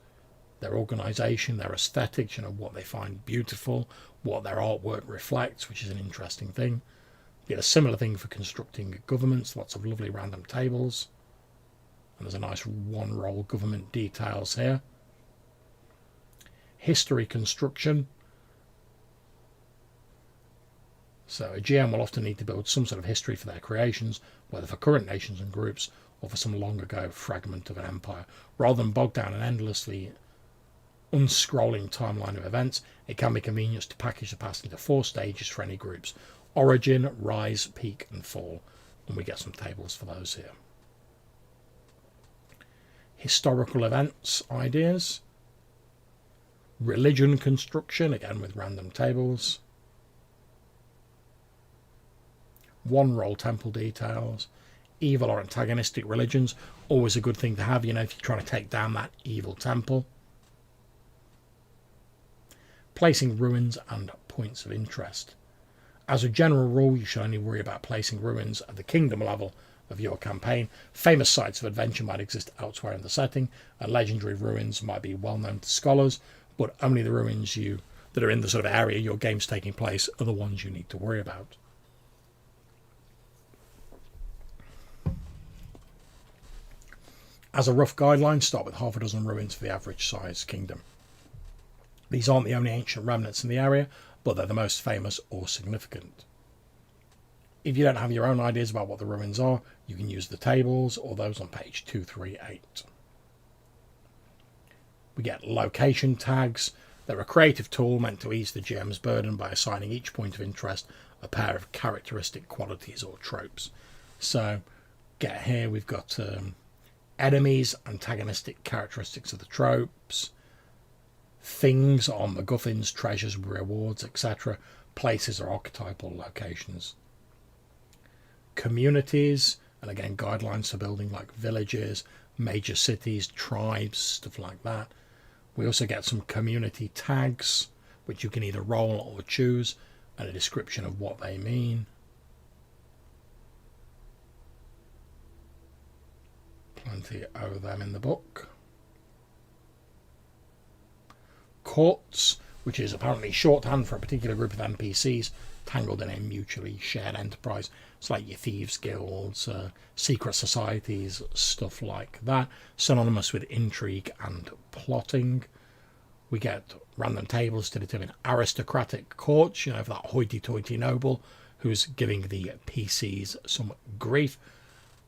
S1: their organisation, their aesthetics, what they find beautiful, what their artwork reflects, which is an interesting thing. You get a similar thing for constructing governments, lots of lovely random tables. And there's a nice 1 roll government details here. History construction. So a GM will often need to build some sort of history for their creations, whether for current nations and groups or for some long ago fragment of an empire. Rather than bog down and endlessly unscrolling timeline of events. It can be convenient to package the past into 4 stages for any groups: origin, rise, peak and fall. And we get some tables for those here. Historical events ideas. Religion construction, again with random tables. One role temple details. Evil or antagonistic religions, always a good thing to have, you know, if you're trying to take down that evil temple. Placing ruins and points of interest. As a general rule, you should only worry about placing ruins at the kingdom level of your campaign. Famous sites of adventure might exist elsewhere in the setting, and legendary ruins might be well known to scholars, but only the ruins that are in the sort of area your game's taking place are the ones you need to worry about. As a rough guideline, start with half a dozen ruins for the average size kingdom. These aren't the only ancient remnants in the area, but they're the most famous or significant. If you don't have your own ideas about what the ruins are, you can use the tables or those on page 238. We get location tags. They're a creative tool meant to ease the GM's burden by assigning each point of interest a pair of characteristic qualities or tropes. So, get here, we've got enemies, antagonistic characteristics of the tropes, things on MacGuffins, treasures, rewards, etc., places or archetypal locations. Communities, and again guidelines for building like villages, major cities, tribes, stuff like that. We also get some community tags, which you can either roll or choose, and a description of what they mean. Plenty of them in the book. Courts, which is apparently shorthand for a particular group of NPCs tangled in a mutually shared enterprise. It's like your thieves' guilds, secret societies, stuff like that. Synonymous with intrigue and plotting. We get random tables to determine aristocratic courts, you know, for that hoity-toity noble who's giving the PCs some grief.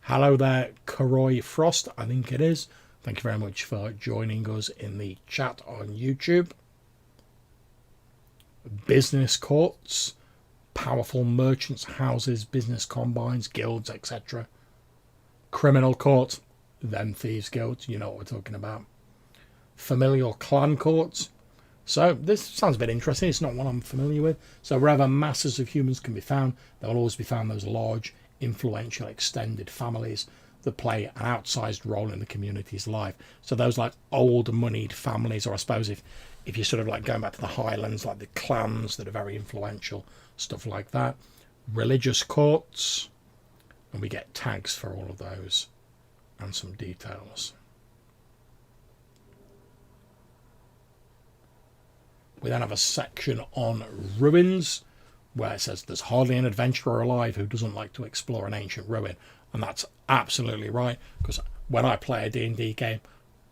S1: Hello there, Karoy Frost, I think it is. Thank you very much for joining us in the chat on YouTube. Business courts, powerful merchants' houses, business combines, guilds, etc. Criminal courts, them thieves' guilds, you know what we're talking about. Familial clan courts. So this sounds a bit interesting. It's not one I'm familiar with. So wherever masses of humans can be found, there will always be found those large, influential, extended families that play an outsized role in the community's life. So those like old moneyed families, or I suppose if you're sort of like going back to the Highlands, like the clans that are very influential, stuff like that. Religious courts, and we get tags for all of those and some details. We then have a section on ruins, where it says there's hardly an adventurer alive who doesn't like to explore an ancient ruin. And that's absolutely right, because when I play a D&D game,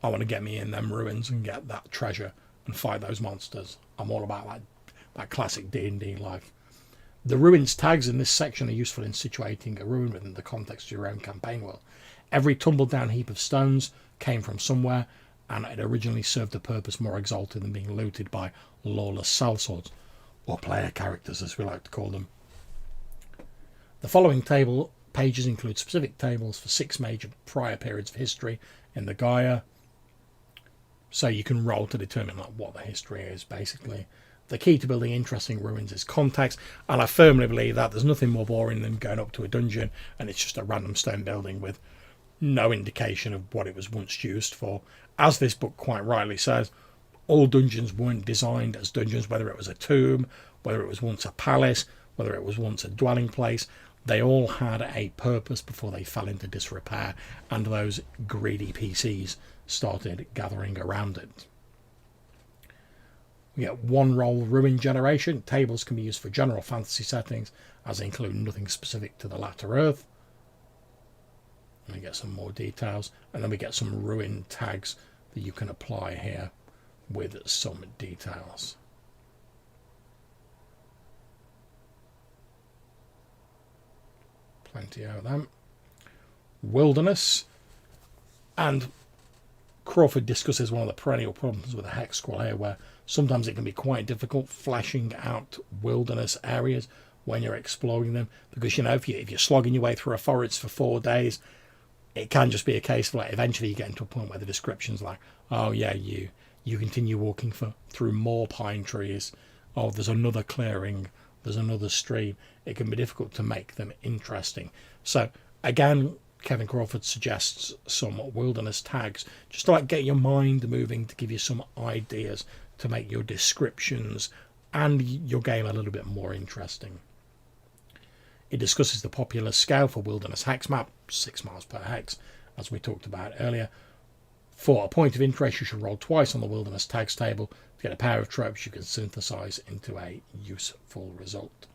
S1: I want to get me in them ruins and get that treasure and fight those monsters. I'm all about that classic D&D life. The ruins tags in this section are useful in situating a ruin within the context of your own campaign world. Every tumbled down heap of stones came from somewhere, and it originally served a purpose more exalted than being looted by lawless sellswords, or player characters as we like to call them. The following pages include specific tables for 6 major prior periods of history in the Gyre, so you can roll to determine like what the history is basically. The key to building interesting ruins is context, and I firmly believe that there's nothing more boring than going up to a dungeon and it's just a random stone building with no indication of what it was once used for. As this book quite rightly says, all dungeons weren't designed as dungeons, whether it was a tomb, whether it was once a palace, whether it was once a dwelling place. They all had a purpose before they fell into disrepair, and those greedy PCs started gathering around it. We get one roll ruin generation. Tables can be used for general fantasy settings, as they include nothing specific to the latter earth. And we get some more details, and then we get some ruin tags that you can apply here with some details. Plenty of them. Wilderness, and Crawford discusses one of the perennial problems with the hex scroll here, where sometimes it can be quite difficult fleshing out wilderness areas when you're exploring them, because, you know, if you're slogging your way through a forest for 4 days, it can just be a case of, like, eventually you get into a point where the description's like, oh yeah, you continue walking through more pine trees, oh, there's another clearing, there's another stream. It can be difficult to make them interesting. So again, Kevin Crawford suggests some wilderness tags just to, like, get your mind moving, to give you some ideas to make your descriptions and your game a little bit more interesting. It discusses the popular scale for wilderness hex map, 6 miles per hex, as we talked about earlier. For a point of interest, you should roll twice on the wilderness tags table to get a pair of tropes you can synthesize into a useful result.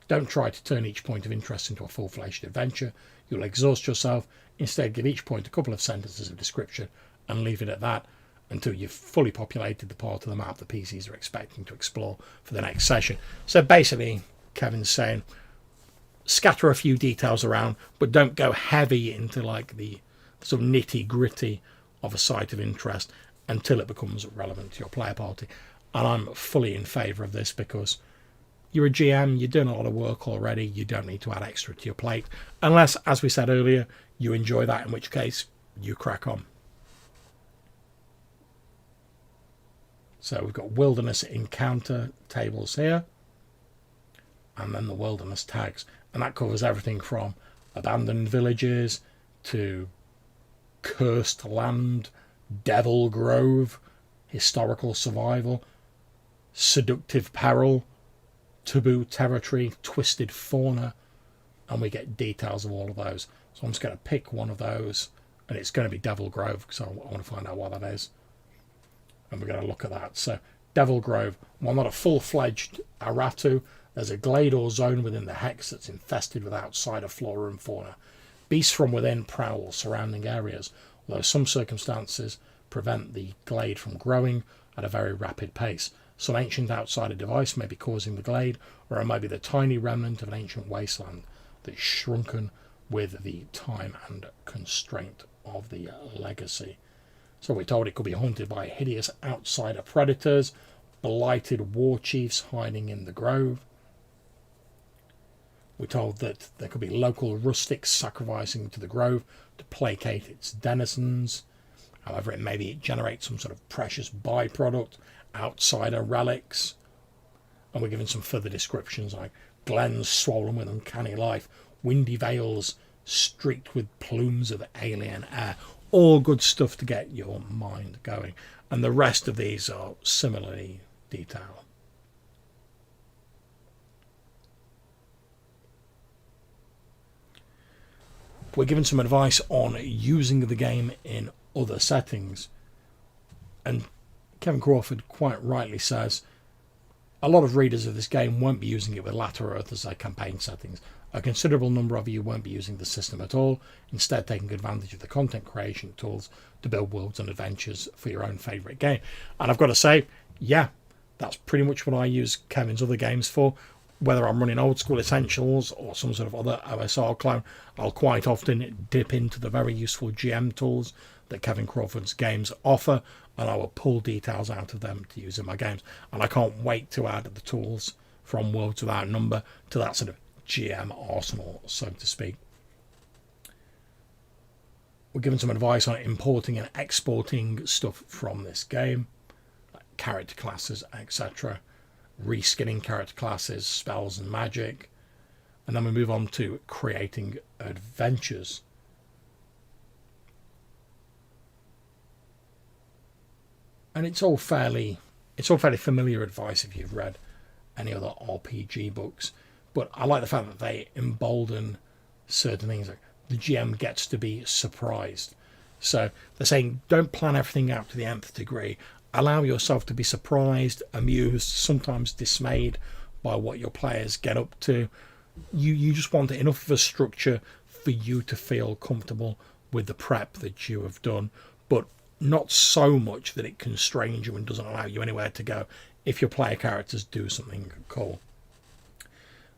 S1: Don't try to turn each point of interest into a full-fledged adventure. You'll exhaust yourself. Instead, give each point a couple of sentences of description and leave it at that until you've fully populated the part of the map the PCs are expecting to explore for the next session. So basically, Kevin's saying, scatter a few details around, but don't go heavy into, like, the sort of nitty-gritty of a site of interest until it becomes relevant to your player party. And I'm fully in favour of this, because you're a GM, you're doing a lot of work already, you don't need to add extra to your plate, unless, as we said earlier, you enjoy that, in which case you crack on. So we've got wilderness encounter tables here, and then the wilderness tags, and that covers everything from abandoned villages to cursed land, devil grove, historical survival, seductive peril, taboo territory, twisted fauna, and we get details of all of those. So I'm just going to pick one of those, and it's going to be Devil Grove, because I want to find out what that is, and we're going to look at that. So Devil Grove, while not a full-fledged Aratu, there's a glade or zone within the hex that's infested with outsider flora and fauna. Beasts from within prowl surrounding areas, although some circumstances prevent the glade from growing at a very rapid pace. Some ancient outsider device may be causing the glade, or it may be the tiny remnant of an ancient wasteland that's shrunken with the time and constraint of the legacy. So we're told it could be haunted by hideous outsider predators, blighted war chiefs hiding in the grove. We're told that there could be local rustics sacrificing to the grove to placate its denizens. However, it maybe generate some sort of precious byproduct, outsider relics. And we're given some further descriptions like glens swollen with uncanny life, windy vales streaked with plumes of alien air. All good stuff to get your mind going. And the rest of these are similarly detailed. We're given some advice on using the game in other settings. And Kevin Crawford quite rightly says a lot of readers of this game won't be using it with Latter Earth as their campaign settings. A considerable number of you won't be using the system at all, instead taking advantage of the content creation tools to build worlds and adventures for your own favourite game. And I've got to say, yeah, that's pretty much what I use Kevin's other games for. Whether I'm running Old School Essentials or some sort of other OSR clone, I'll quite often dip into the very useful GM tools that Kevin Crawford's games offer, and I will pull details out of them to use in my games. And I can't wait to add the tools from Worlds Without Number to that sort of GM arsenal, so to speak. We're given some advice on importing and exporting stuff from this game, like character classes, etc. Reskinning character classes, spells and magic. And then we move on to creating adventures. And it's all fairly familiar advice if you've read any other RPG books. But I like the fact that they embolden certain things. Like the GM gets to be surprised. So they're saying don't plan everything out to the nth degree. Allow yourself to be surprised, amused, sometimes dismayed by what your players get up to. You just want enough of a structure for you to feel comfortable with the prep that you have done, but not so much that it constrains you and doesn't allow you anywhere to go if your player characters do something cool.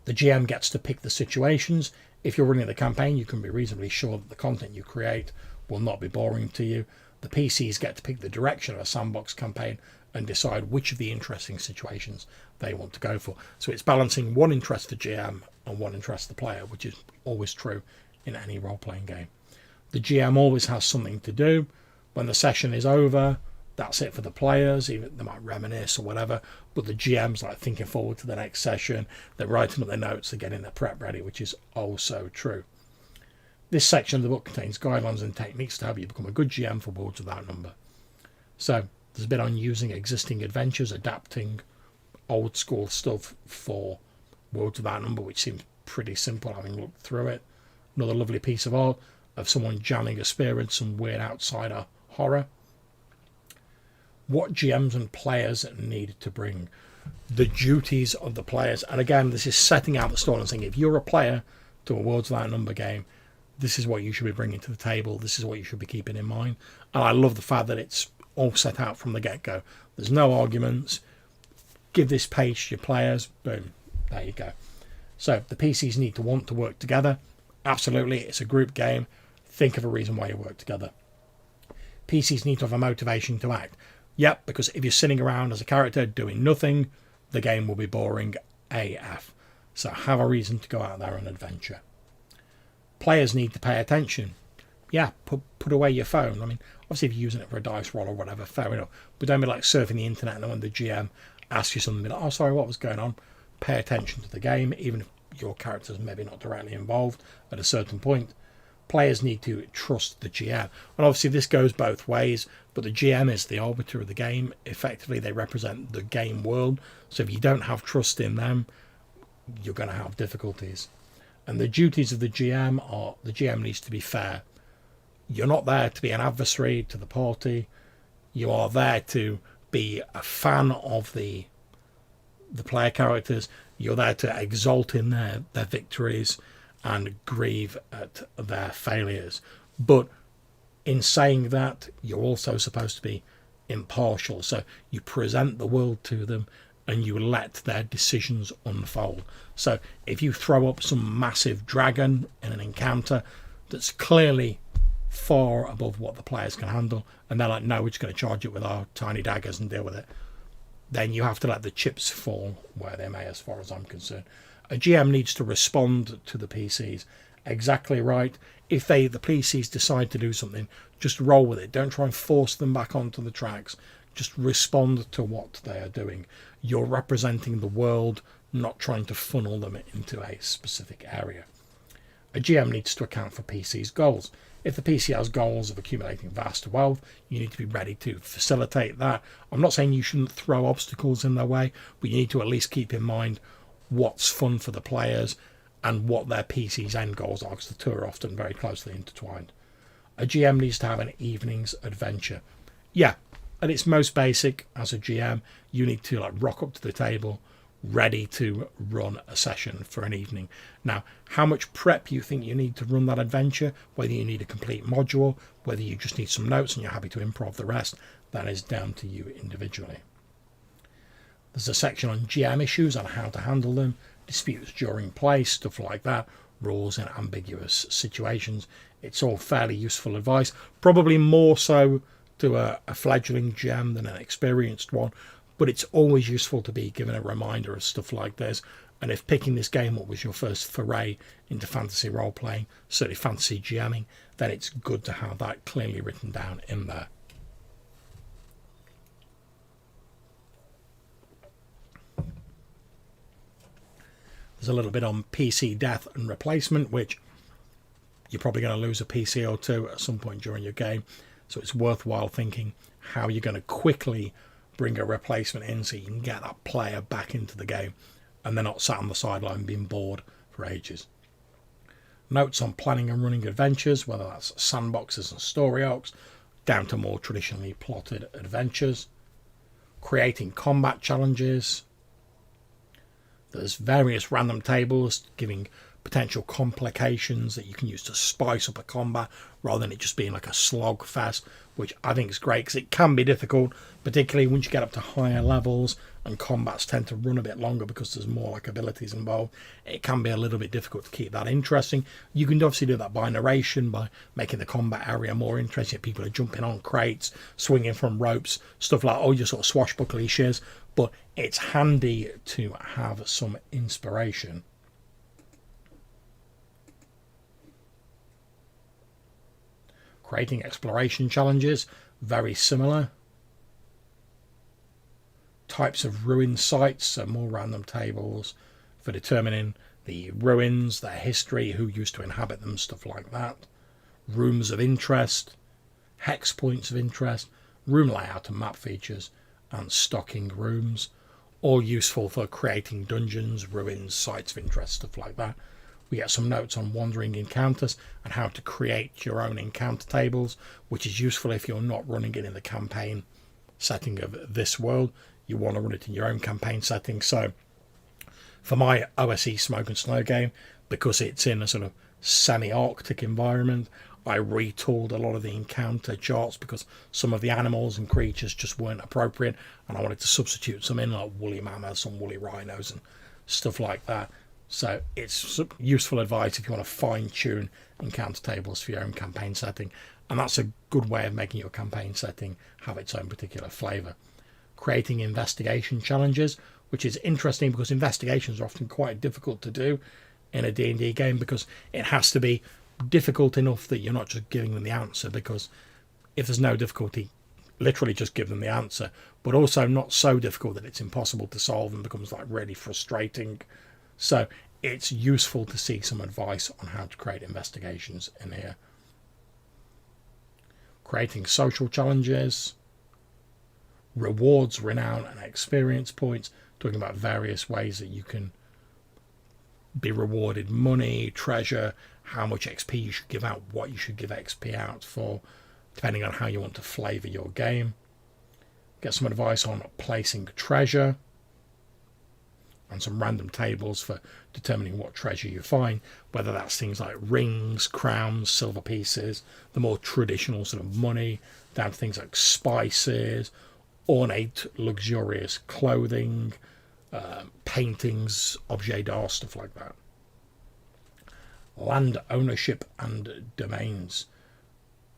S1: The GM gets to pick the situations. If you're running the campaign, you can be reasonably sure that the content you create will not be boring to you. The PCs get to pick the direction of a sandbox campaign and decide which of the interesting situations they want to go for. So it's balancing one interest to GM and one interest to player, which is always true in any role-playing game. The GM always has something to do. When the session is over, that's it for the players. Even they might reminisce or whatever, but the GM's like thinking forward to the next session. They're writing up their notes, they're getting their prep ready, which is also true. This section of the book contains guidelines and techniques to help you become a good GM for Worlds Without Number. So there's a bit on using existing adventures, adapting old school stuff for Worlds Without Number, which seems pretty simple having looked through it. Another lovely piece of art of someone jamming a spear in some weird outsider horror. What GMs and players need to bring. The duties of the players. And again, this is setting out the story and saying, if you're a player to a Worlds Without Number game, this is what you should be bringing to the table. This is what you should be keeping in mind. And I love the fact that it's all set out from the get-go. There's no arguments. Give this page to your players. Boom. There you go. So the PCs need to want to work together. Absolutely. It's a group game. Think of a reason why you work together. PCs need to have a motivation to act. Yep, because if you're sitting around as a character doing nothing, the game will be boring AF. So have a reason to go out there on adventure. Players need to pay attention. Yeah, put away your phone. I mean, obviously if you're using it for a dice roll or whatever, fair enough. But don't be like surfing the internet and when the GM asks you something, be like, oh, sorry, what was going on? Pay attention to the game, even if your character's maybe not directly involved at a certain point. Players need to trust the GM. And obviously this goes both ways, but the GM is the arbiter of the game. Effectively, they represent the game world. So if you don't have trust in them, you're going to have difficulties. And the duties of the GM are, the GM needs to be fair. You're not there to be an adversary to the party. You are there to be a fan of the player characters. You're there to exult in their victories and grieve at their failures. But in saying that, you're also supposed to be impartial. So you present the world to them and you let their decisions unfold. So if you throw up some massive dragon in an encounter that's clearly far above what the players can handle, and they're like, no, we're just going to charge it with our tiny daggers and deal with it, then you have to let the chips fall where they may, as far as I'm concerned. A GM needs to respond to the PCs. Exactly right. If the PCs decide to do something, just roll with it. Don't try and force them back onto the tracks. Just respond to what they are doing. You're representing the world, not trying to funnel them into a specific area. A GM needs to account for PC's goals. If the PC has goals of accumulating vast wealth, you need to be ready to facilitate that. I'm not saying you shouldn't throw obstacles in their way, but you need to at least keep in mind what's fun for the players and what their PC's end goals are, because the two are often very closely intertwined. A GM needs to have an evening's adventure. Yeah, at its most basic, as a GM, you need to rock up to the table, ready to run a session for an evening. Now, how much prep you think you need to run that adventure, whether you need a complete module, whether you just need some notes and you're happy to improv the rest, that is down to you individually. There's a section on GM issues and how to handle them, disputes during play, stuff like that, rules in ambiguous situations. It's all fairly useful advice, probably more so to a fledgling GM than an experienced one, but it's always useful to be given a reminder of stuff like this. And if picking this game up was your first foray into fantasy role-playing, certainly fantasy GMing, then it's good to have that clearly written down in there. There's a little bit on PC death and replacement, which you're probably going to lose a PC or two at some point during your game. So it's worthwhile thinking how you're going to quickly bring a replacement in so you can get that player back into the game and they're not sat on the sideline being bored for ages. Notes on planning and running adventures, whether that's sandboxes and story arcs, down to more traditionally plotted adventures. Creating combat challenges. There's various random tables giving potential complications that you can use to spice up a combat rather than it just being like a slog fest, which I think is great because it can be difficult, particularly once you get up to higher levels and combats tend to run a bit longer because there's more like abilities involved. It can be a little bit difficult to keep that interesting. You can obviously do that by narration, by making the combat area more interesting. People are jumping on crates, swinging from ropes, stuff like all your sort of swashbuckle cliches, but it's handy to have some inspiration. Creating exploration challenges, very similar. Types of ruin sites, so more random tables for determining the ruins, their history, who used to inhabit them, stuff like that. Rooms of interest, hex points of interest, room layout and map features, and stocking rooms, all useful for creating dungeons, ruins, sites of interest, stuff like that. We get some notes on wandering encounters and how to create your own encounter tables, which is useful if you're not running it in the campaign setting of this world. You want to run it in your own campaign setting. So for my OSE Smoke and Snow game, because it's in a sort of semi-Arctic environment, I retooled a lot of the encounter charts because some of the animals and creatures just weren't appropriate, and I wanted to substitute some in, like woolly mammoths and woolly rhinos and stuff like that. So it's useful advice if you want to fine-tune encounter tables for your own campaign setting, and that's a good way of making your campaign setting have its own particular flavour. Creating investigation challenges, which is interesting because investigations are often quite difficult to do in a D&D game because it has to be difficult enough that you're not just giving them the answer, because if there's no difficulty, literally just give them the answer, but also not so difficult that it's impossible to solve and becomes like really frustrating. So it's useful to see some advice on how to create investigations in here. Creating social challenges, rewards, renown and experience points, talking about various ways that you can be rewarded: money, treasure, how much XP you should give out, what you should give XP out for, depending on how you want to flavour your game. Get some advice on placing treasure, and some random tables for determining what treasure you find, whether that's things like rings, crowns, silver pieces, the more traditional sort of money, down to things like spices, ornate, luxurious clothing, paintings, objets d'art, stuff like that. Land ownership and domains.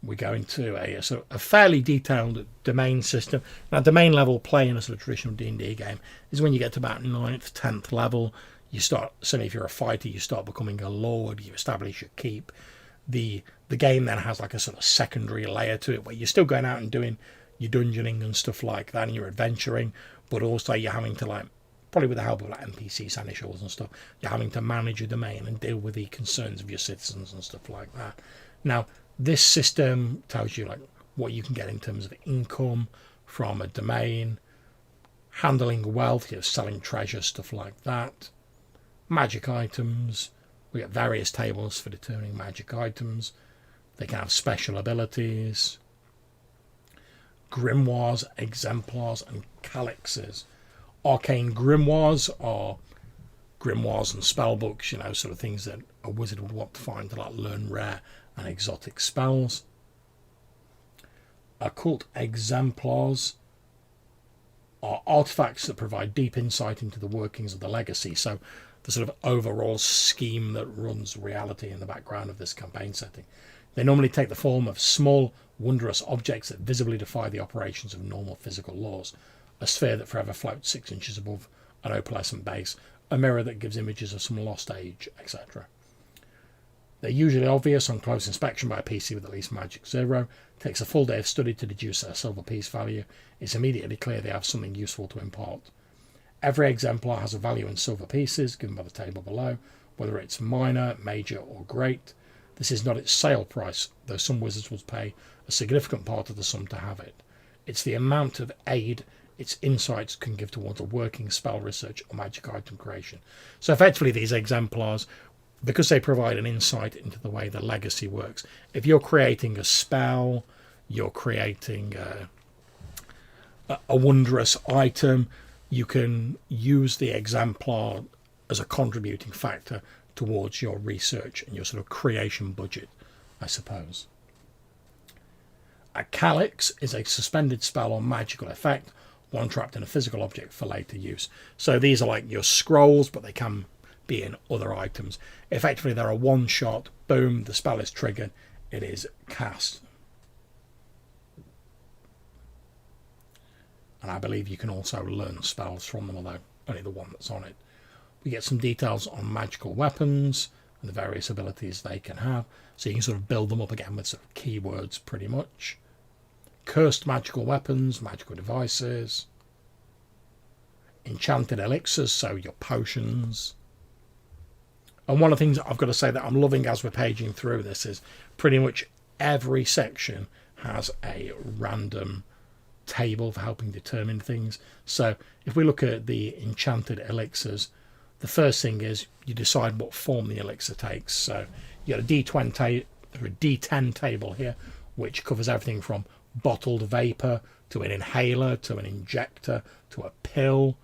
S1: We go into a sort of a fairly detailed domain system. Now, domain level play in a sort of traditional D&D game is when you get to about 9th, 10th level. You start, certainly if you're a fighter, you start becoming a lord, you establish your keep. The game then has like a sort of secondary layer to it where you're still going out and doing your dungeoning and stuff like that, and you're adventuring, but also you're having to, like, probably with the help of like NPCs, initials and stuff, you're having to manage a domain and deal with the concerns of your citizens and stuff like that. Now, this system tells you like what you can get in terms of income from a domain, handling wealth, selling treasure, stuff like that. Magic items. We get various tables for determining magic items. They can have special abilities. Grimoires, exemplars, and calyxes. Arcane grimoires are grimoires and spell books, sort of things that a wizard would want to find to like learn rare and exotic spells. Occult exemplars are artifacts that provide deep insight into the workings of the legacy, so the sort of overall scheme that runs reality in the background of this campaign setting. They normally take the form of small, wondrous objects that visibly defy the operations of normal physical laws. A sphere that forever floats 6 inches above an opalescent base, a mirror that gives images of some lost age, etc. They're usually obvious on close inspection by a PC with at least Magic 0. It takes a full day of study to deduce their silver piece value. It's immediately clear they have something useful to impart. Every exemplar has a value in silver pieces, given by the table below, whether it's minor, major, or great. This is not its sale price, though some wizards would pay a significant part of the sum to have it. It's the amount of aid its insights can give towards a working spell research or magic item creation. So effectively these exemplars, because they provide an insight into the way the legacy works, if you're creating a spell, you're creating a wondrous item, you can use the exemplar as a contributing factor towards your research and your sort of creation budget, I suppose. A calyx is a suspended spell or magical effect, one trapped in a physical object for later use. So these are like your scrolls, but they can be in other items. Effectively, they're a one-shot, boom, the spell is triggered, it is cast. And I believe you can also learn spells from them, although only the one that's on it. We get some details on magical weapons and the various abilities they can have. So you can sort of build them up again with sort of keywords pretty much. Cursed magical weapons, magical devices. Enchanted elixirs, so your potions. And one of the things I've got to say that I'm loving as we're paging through this is pretty much every section has a random table for helping determine things. So if we look at the enchanted elixirs, the first thing is you decide what form the elixir takes. So you got a D10 table here, which covers everything from bottled vapor to an inhaler to an injector to a pill.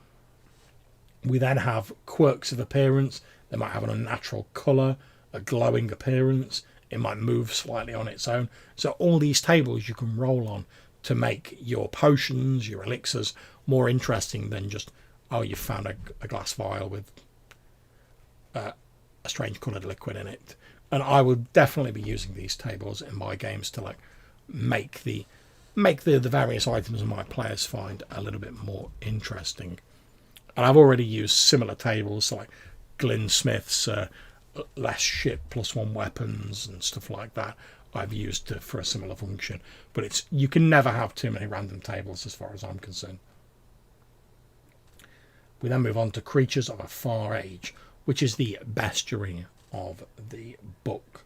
S1: We then have quirks of appearance. They might have an unnatural colour, a glowing appearance. It might move slightly on its own. So all these tables you can roll on to make your potions, your elixirs, more interesting than just, oh, you found a glass vial with a strange coloured liquid in it. And I will definitely be using these tables in my games to like make the various items in my players find a little bit more interesting. And I've already used similar tables, so like Glynsmith's less shit +1 weapons and stuff like that. I've used for a similar function, but you can never have too many random tables as far as I'm concerned. We then move on to creatures of a far age, which is the bestiary of the book.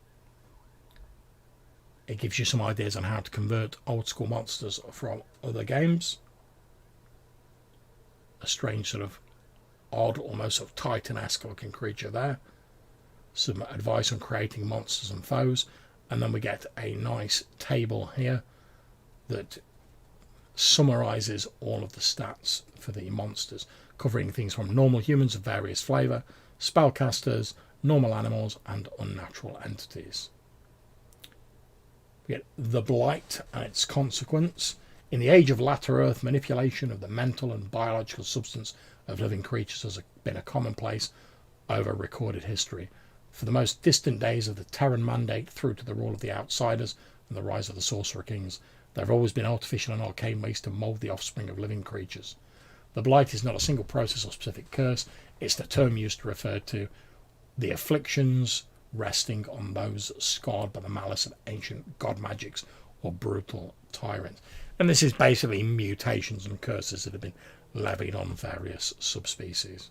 S1: It gives you some ideas on how to convert old school monsters from other games. A strange sort of odd, almost sort of Titan-esque looking creature there. Some advice on creating monsters and foes. And then we get a nice table here that summarises all of the stats for the monsters, covering things from normal humans of various flavour, spellcasters, normal animals, and unnatural entities. We get the Blight and its consequence. In the age of latter Earth, manipulation of the mental and biological substance of living creatures has been a commonplace over recorded history. For the most distant days of the Terran Mandate through to the rule of the Outsiders and the rise of the Sorcerer Kings, there have always been artificial and arcane ways to mould the offspring of living creatures. The Blight is not a single process or specific curse, it's the term used to refer to the afflictions resting on those scarred by the malice of ancient god magics or brutal tyrants. And this is basically mutations and curses that have been levied on various subspecies.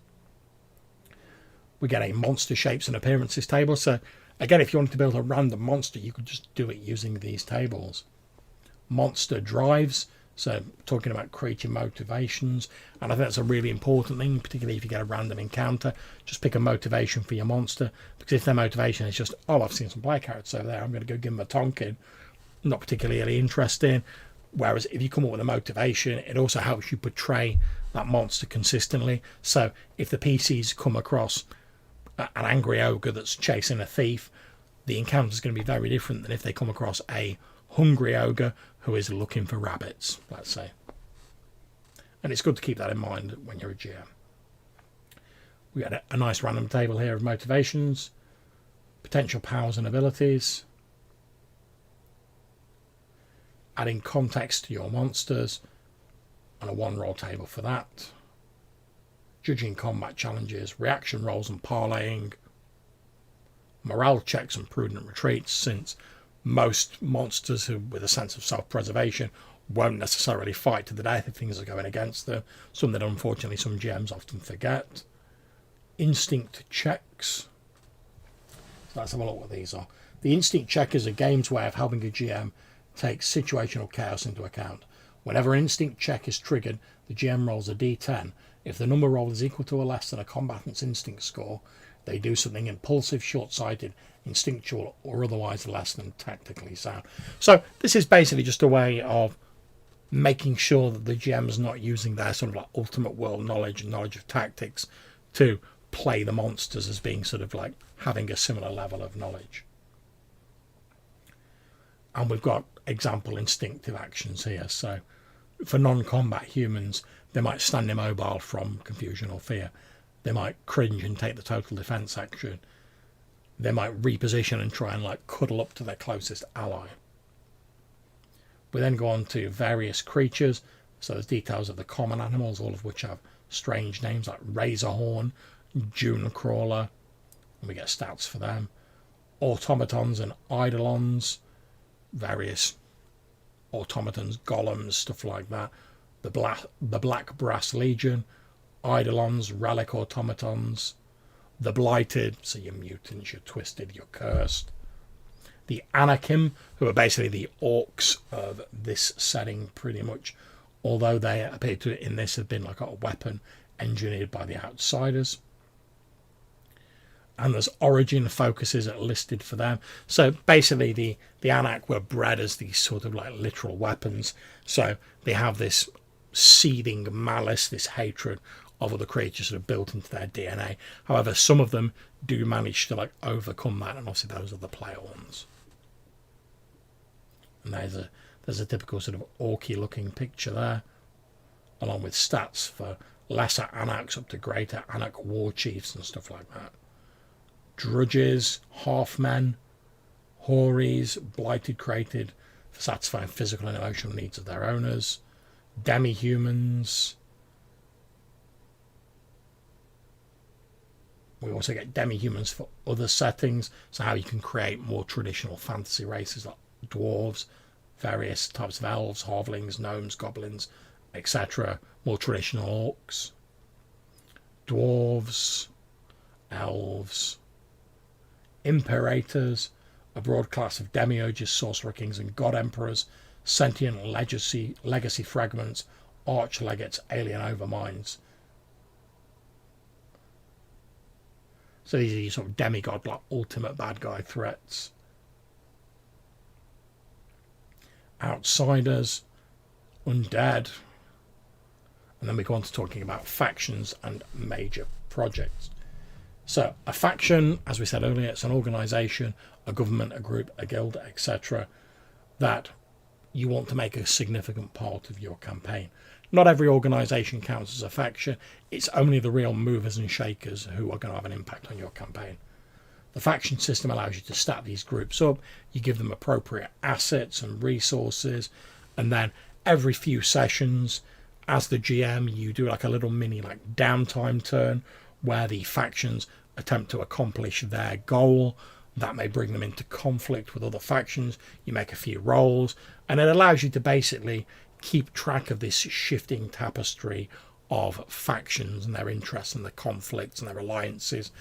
S1: We get a monster shapes and appearances table. So again, if you wanted to build a random monster, you could just do it using these tables. Monster drives. So talking about creature motivations. And I think that's a really important thing, particularly if you get a random encounter. Just pick a motivation for your monster. Because if their motivation is just, oh, I've seen some play carrots over there, I'm going to go give them a tonkin. Not particularly interesting. Whereas if you come up with a motivation, it also helps you portray that monster consistently. So if the PCs come across an angry ogre that's chasing a thief, the encounter is going to be very different than if they come across a hungry ogre who is looking for rabbits, let's say. And it's good to keep that in mind when you're a GM. We got a nice random table here of motivations, potential powers and abilities, adding context to your monsters, and a one-roll table for that. Judging combat challenges, reaction rolls and parlaying, morale checks and prudent retreats, since most monsters who with a sense of self-preservation won't necessarily fight to the death if things are going against them, something that unfortunately some GMs often forget. Instinct checks. So let's have a look what these are. The instinct check is a game's way of helping a GM take situational chaos into account. Whenever an instinct check is triggered, the GM rolls a d10. If the number rolled is equal to or less than a combatant's instinct score, they do something impulsive, short-sighted, instinctual, or otherwise less than tactically sound. So this is basically just a way of making sure that the GM's not using their sort of like ultimate world knowledge and knowledge of tactics to play the monsters as being sort of like having a similar level of knowledge. And we've got example instinctive actions here. So for non-combat humans, they might stand immobile from confusion or fear. They might cringe and take the total defense action. They might reposition and try and like cuddle up to their closest ally. We then go on to various creatures. So there's details of the common animals, all of which have strange names like Razorhorn, Dune Crawler, and we get stats for them. Automatons and Eidolons, various automatons, golems, stuff like that. The Black Brass Legion, Eidolons, relic automatons. The Blighted, so you're mutants, you're twisted, you're cursed. The Anakim, who are basically the orcs of this setting pretty much, although they appear to in this have been like a weapon engineered by the outsiders. And there's origin focuses listed for them. So basically the Anak were bred as these sort of like literal weapons. So they have this seething malice, this hatred of other creatures sort of built into their DNA. However, some of them do manage to like overcome that, and obviously those are the player ones. And there's a typical sort of orky looking picture there, along with stats for lesser Anaks up to greater Anak war chiefs and stuff like that. Drudges, half-men, Horis, blighted created for satisfying physical and emotional needs of their owners. Demi-humans. We also get demi-humans for other settings, so how you can create more traditional fantasy races like dwarves, various types of elves, halflings, gnomes, goblins, etc. More traditional orcs. Dwarves, elves, imperators, a broad class of demiurges, sorcerer kings and god emperors, sentient legacy fragments, arch-legates, alien overminds. So these are your sort of demigod, like ultimate bad guy threats. Outsiders, undead. And then we go on to talking about factions and major projects. So a faction, as we said earlier, it's an organisation, a government, a group, a guild, etc. that you want to make a significant part of your campaign. Not every organisation counts as a faction. It's only the real movers and shakers who are going to have an impact on your campaign. The faction system allows you to stack these groups up. You give them appropriate assets and resources. And then every few sessions, as the GM, you do like a little mini like downtime turn where the factions attempt to accomplish their goal. That may bring them into conflict with other factions. You make a few rolls, and it allows you to basically keep track of this shifting tapestry of factions and their interests and their conflicts and their alliances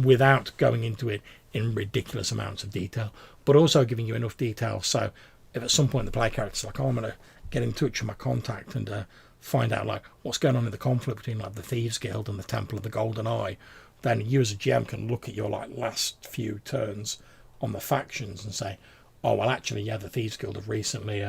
S1: without going into it in ridiculous amounts of detail, but also giving you enough detail so if at some point the player character's like, oh, I'm going to get in touch with my contact and find out like what's going on in the conflict between like the Thieves Guild and the Temple of the Golden Eye, then you as a GM can look at your like last few turns on the factions and say, oh well, actually yeah, the Thieves Guild have recently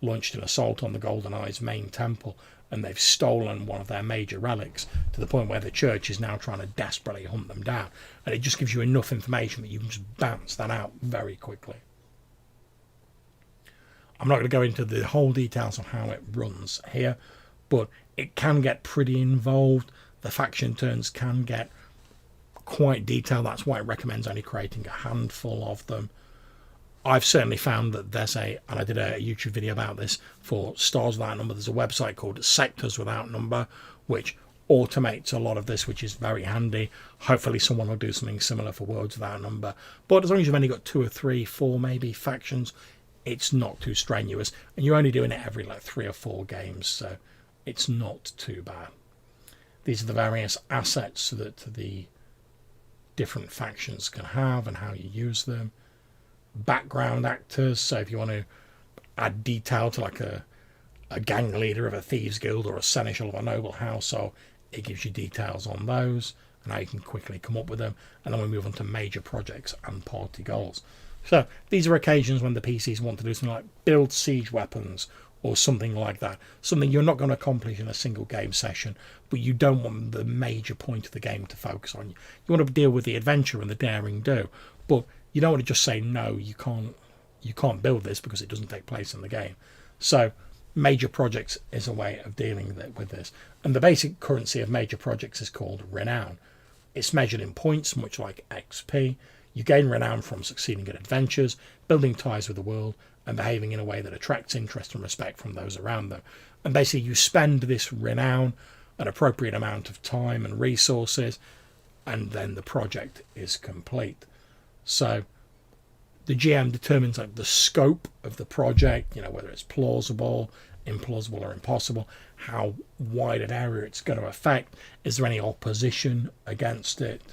S1: launched an assault on the Golden Eye's main temple, and they've stolen one of their major relics to the point where the church is now trying to desperately hunt them down. And it just gives you enough information that you can just bounce that out very quickly. I'm not going to go into the whole details of how it runs here, but it can get pretty involved. The faction turns can get quite detailed. That's why it recommends only creating a handful of them. I've certainly found that there's and I did a YouTube video about this for Stars Without Number, there's a website called Sectors Without Number, which automates a lot of this, which is very handy. Hopefully someone will do something similar for Worlds Without Number. But as long as you've only got 2 or 3, 4 maybe factions, it's not too strenuous. And you're only doing it every like 3 or 4 games, so it's not too bad. These are the various assets that the different factions can have and how you use them. Background actors, so if you want to add detail to like a gang leader of a thieves guild or a seneschal of a noble household, it gives you details on those and how you can quickly come up with them. And then we move on to major projects and party goals. So these are occasions when the PCs want to do something like build siege weapons or something like that. Something you're not going to accomplish in a single game session, but you don't want the major point of the game to focus on. You want to deal with the adventure and the daring do, but you don't want to just say, no, you can't build this because it doesn't take place in the game. So major projects is a way of dealing with this. And the basic currency of major projects is called renown. It's measured in points, much like XP. You gain renown from succeeding at adventures, building ties with the world, and behaving in a way that attracts interest and respect from those around them. And basically you spend this renown an appropriate amount of time and resources, and then the project is complete. So the GM determines like the scope of the project, whether it's plausible, implausible, or impossible, how wide an area it's going to affect, is there any opposition against it,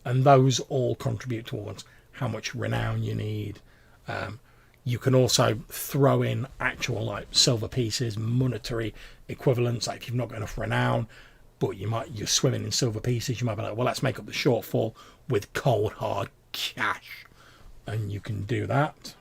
S1: and those all contribute towards how much renown you need. You can also throw in actual like silver pieces, monetary equivalents. Like if you've not got enough renown, but you're swimming in silver pieces, you might be like, well, let's make up the shortfall with cold hard cash, and you can do that.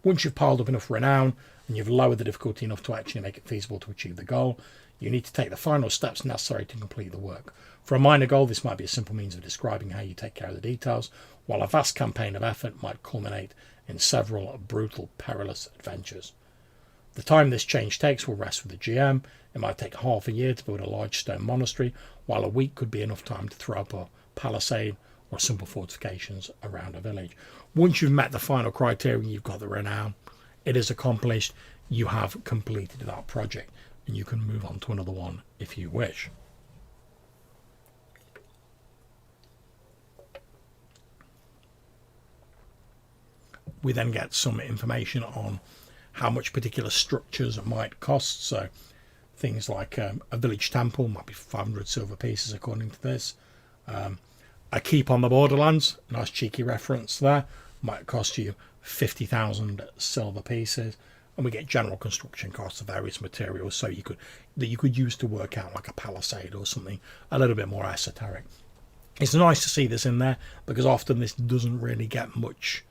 S1: Once you've piled up enough renown and you've lowered the difficulty enough to actually make it feasible to achieve the goal, you need to take the final steps necessary to complete the work. For a minor goal, this might be a simple means of describing how you take care of the details, while a vast campaign of effort might culminate in several brutal, perilous adventures. The time this change takes will rest with the GM. It might take half a year to build a large stone monastery, while a week could be enough time to throw up a palisade or simple fortifications around a village. Once you've met the final criteria, you've got the renown, it is accomplished, you have completed that project, and you can move on to another one if you wish. We then get some information on how much particular structures might cost. So things like a village temple might be 500 silver pieces according to this. A keep on the Borderlands, nice cheeky reference there, might cost you 50,000 silver pieces. And we get general construction costs of various materials, so you could use to work out like a palisade or something a little bit more esoteric. It's nice to see this in there because often this doesn't really get much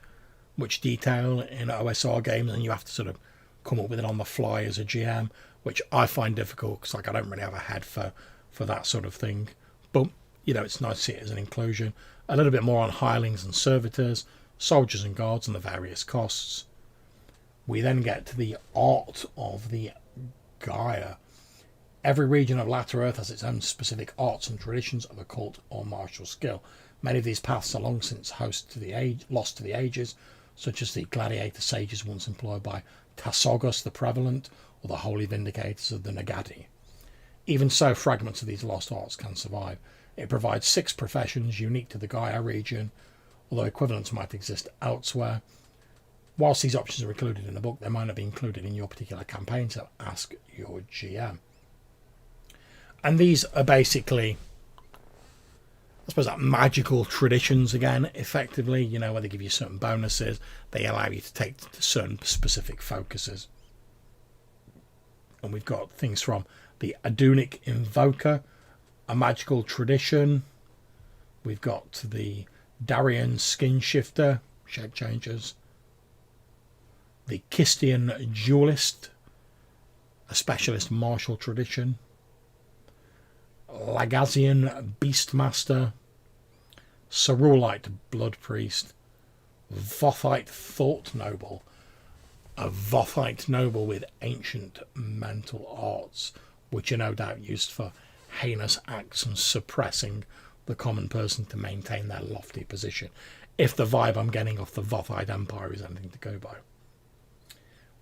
S1: detail in OSR games, and you have to sort of come up with it on the fly as a GM, which I find difficult because I don't really have a head for that sort of thing. But it's nice to see it as an inclusion. A little bit more on hirelings and servitors, soldiers and guards, and the various costs. We then get to the art of the Gyre. Every region of Latter Earth has its own specific arts and traditions of occult or martial skill. Many of these paths are long since lost to the ages, such as the gladiator sages once employed by 𝗧𝗜𝗏 the Prevalent, or the holy vindicators of the Nagadi. Even so, fragments of these lost arts can survive. It provides 6 professions unique to the Gyre region, although equivalents might exist elsewhere. Whilst these options are included in the book, they might not be included in your particular campaign, so ask your GM. And these are basically, I suppose, like magical traditions again, effectively, where they give you certain bonuses, they allow you to take certain specific focuses. And we've got things from the Adunic Invoker, a magical tradition. We've got the Darien Skin Shifter, shape changers. The Kistian Duelist, a specialist martial tradition. Lagazian Beastmaster, Cerulite Blood Priest, Vothite Thought Noble, a Vothite Noble with ancient mental arts, which are no doubt used for heinous acts and suppressing the common person to maintain their lofty position, if the vibe I'm getting off the Vothite Empire is anything to go by.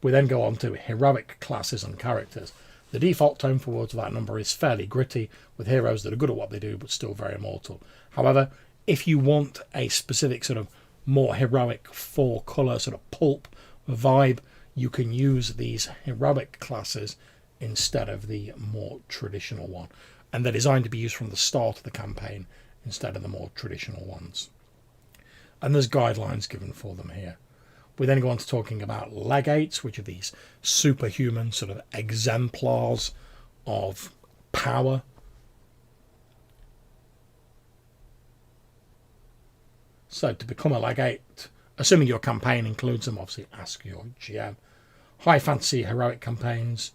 S1: We then go on to heroic classes and characters. The default tone for Worlds Without Number is fairly gritty, with heroes that are good at what they do but still very immortal. However, if you want a specific sort of more heroic 4-colour sort of pulp vibe, you can use these heroic classes instead of the more traditional one. And they're designed to be used from the start of the campaign instead of the more traditional ones. And there's guidelines given for them here. We then go on to talking about Legates, which are these superhuman sort of exemplars of power. So to become a Legate, assuming your campaign includes them. Obviously ask your GM. High fantasy heroic campaigns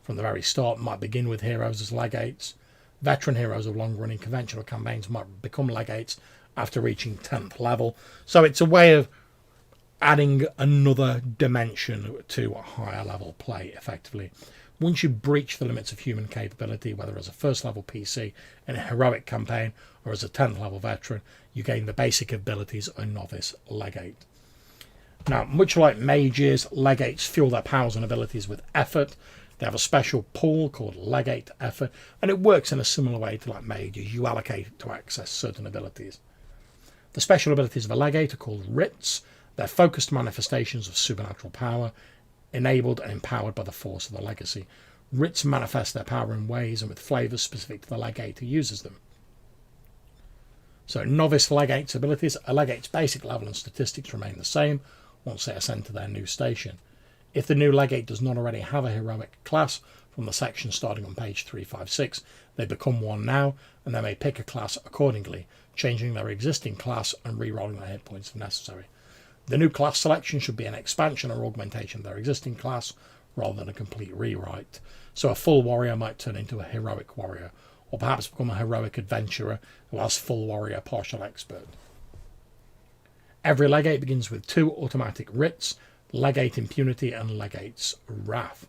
S1: from the very start might begin with heroes as legates. Veteran heroes of long-running conventional campaigns might become legates after reaching 10th level. So it's a way of adding another dimension to a higher level play, effectively. Once you breach the limits of human capability, whether as a first level PC in a heroic campaign or as a 10th level veteran, you gain the basic abilities of a novice legate. Now, much like mages, legates fuel their powers and abilities with effort. They have a special pool called legate effort, and it works in a similar way to like mages. You allocate it to access certain abilities. The special abilities of a legate are called writs. They're focused manifestations of supernatural power, enabled and empowered by the force of the legacy. Writs manifest their power in ways and with flavours specific to the legate who uses them. So novice legates abilities. A legate's basic level and statistics remain the same once they ascend to their new station. If the new legate does not already have a heroic class from the section starting on page 356, they become one now, and they may pick a class accordingly, changing their existing class and re-rolling their hit points if necessary. The new class selection should be an expansion or augmentation of their existing class rather than a complete rewrite. So a full warrior might turn into a heroic warrior, or perhaps become a heroic adventurer who has full warrior partial expert. Every legate begins with 2 automatic writs, Legate Impunity and Legate's Wrath.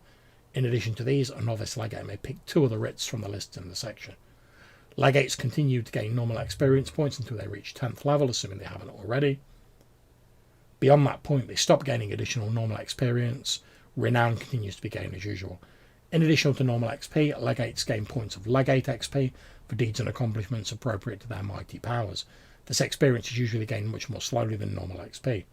S1: In addition to these, a novice legate may pick 2 other writs from the list in the section. Legates continue to gain normal experience points until they reach 10th level, assuming they haven't already. Beyond that point, they stop gaining additional normal experience. Renown continues to be gained as usual. In addition to normal XP, legates gain points of legate XP for deeds and accomplishments appropriate to their mighty powers. This experience is usually gained much more slowly than normal XP.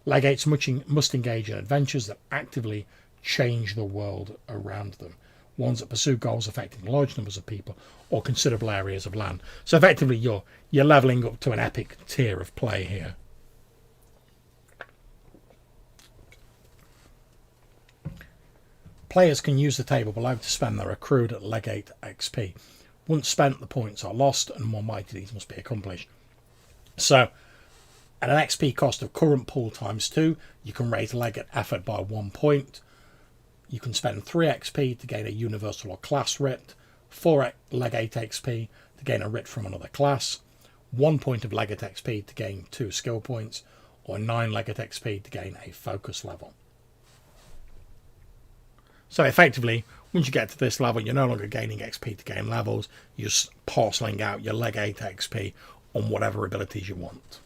S1: Legates must engage in adventures that actively change the world around them, ones that pursue goals affecting large numbers of people or considerable areas of land. So effectively you're levelling up to an epic tier of play here. Players can use the table below to spend their accrued legate XP. Once spent, the points are lost and more mighty deeds must be accomplished. So at an XP cost of current pool times 2, you can raise legate effort by 1 point. You can spend 3 XP to gain a universal or class writ, 4 legate XP to gain a writ from another class, 1 point of legate XP to gain 2 skill points, or 9 legate XP to gain a focus level. So effectively, once you get to this level, you're no longer gaining XP to gain levels, you're just parceling out your legate XP on whatever abilities you want.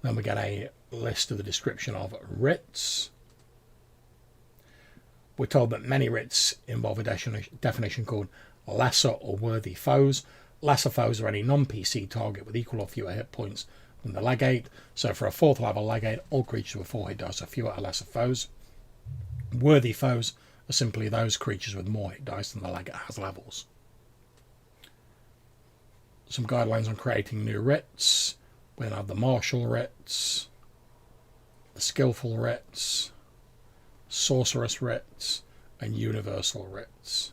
S1: Then we get a list of the description of writs. We're told that many writs involve a definition called lesser or worthy foes. Lesser foes are any non-PC target with equal or fewer hit points than the legate. So for a 4th level legate, all creatures with 4 hit dice or fewer are lesser foes. Worthy foes are simply those creatures with more hit dice than the legate has levels. Some guidelines on creating new writs. We then have the martial writs, the skillful writs, sorceress writs, and universal writs.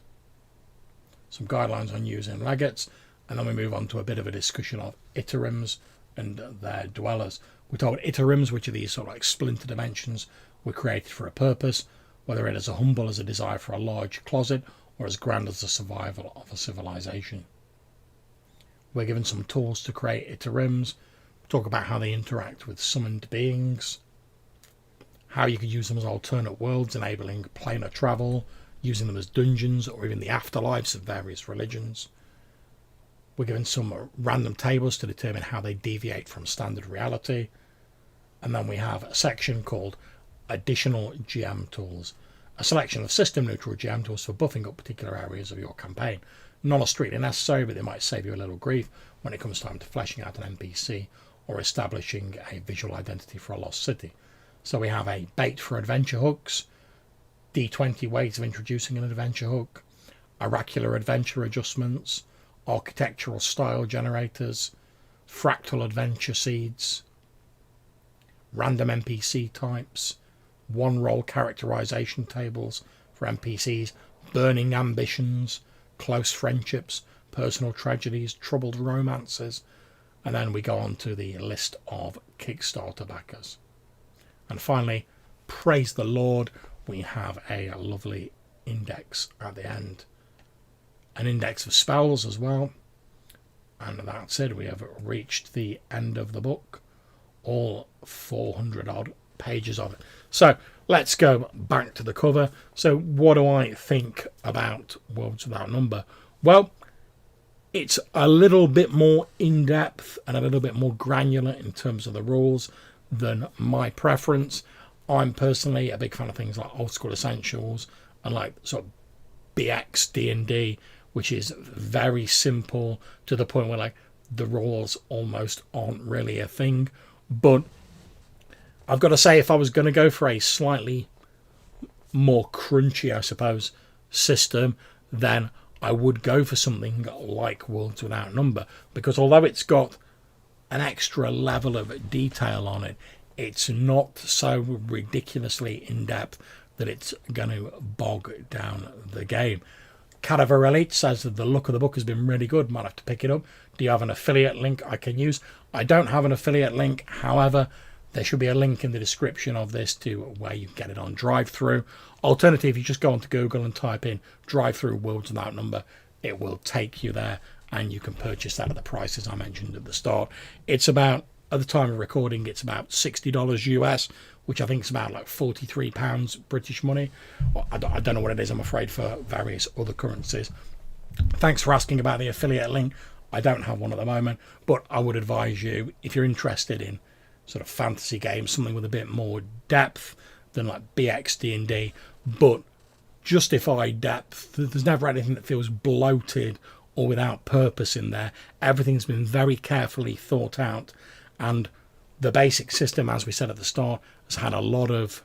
S1: Some guidelines on using legates, and then we move on to a bit of a discussion of Iterums and their dwellers. We're told Iterums, which are these sort of like splinter dimensions, were created for a purpose, whether it is as humble as a desire for a large closet or as grand as the survival of a civilization. We're given some tools to create Iterums, talk about how they interact with summoned beings, how you could use them as alternate worlds, enabling planar travel, using them as dungeons or even the afterlives of various religions. We're given some random tables to determine how they deviate from standard reality. And then we have a section called Additional GM Tools, a selection of system-neutral GM tools for buffing up particular areas of your campaign. None are strictly necessary, but they might save you a little grief when it comes time to fleshing out an NPC or establishing a visual identity for a lost city. So we have a bait for adventure hooks, D20 ways of introducing an adventure hook, oracular adventure adjustments, architectural style generators, fractal adventure seeds, random NPC types, one-roll characterization tables for NPCs, burning ambitions, close friendships, personal tragedies, troubled romances, and then we go on to the list of Kickstarter backers. And finally, praise the Lord, we have a lovely index at the end. An index of spells as well. And that's it. We have reached the end of the book. All 400 odd pages of it. So let's go back to the cover. So what do I think about Worlds Without Number? Well, it's a little bit more in-depth and a little bit more granular in terms of the rules than my preference. I'm personally a big fan of things like Old School Essentials and like sort of BX D&D, which is very simple to the point where like the rules almost aren't really a thing. But I've got to say, if I was going to go for a slightly more crunchy, I suppose, system, then I would go for something like Worlds Without Number, because although it's got an extra level of detail on it, it's not so ridiculously in-depth that it's going to bog down the game. 𝗧𝗜𝗦𝗦𝗦𝗧𝗜𝗏 says that the look of the book has been really good. Might have to pick it up. Do you have an affiliate link I can use? I don't have an affiliate link. However, there should be a link in the description of this to where you get it on drive-through. Alternatively, if you just go onto Google and type in drive-through Worlds Without Number, it will take you there and you can purchase that at the prices I mentioned at the start. It's about, at the time of recording, it's about $60 US, which I think is about like £43 British money. Well, I don't know what it is, I'm afraid, for various other currencies. Thanks for asking about the affiliate link. I don't have one at the moment, but I would advise you, if you're interested in sort of fantasy games, something with a bit more depth than like BX D&D, but justified depth. There's never anything that feels bloated or without purpose in there. Everything's been very carefully thought out, and the basic system, as we said at the start, has had a lot of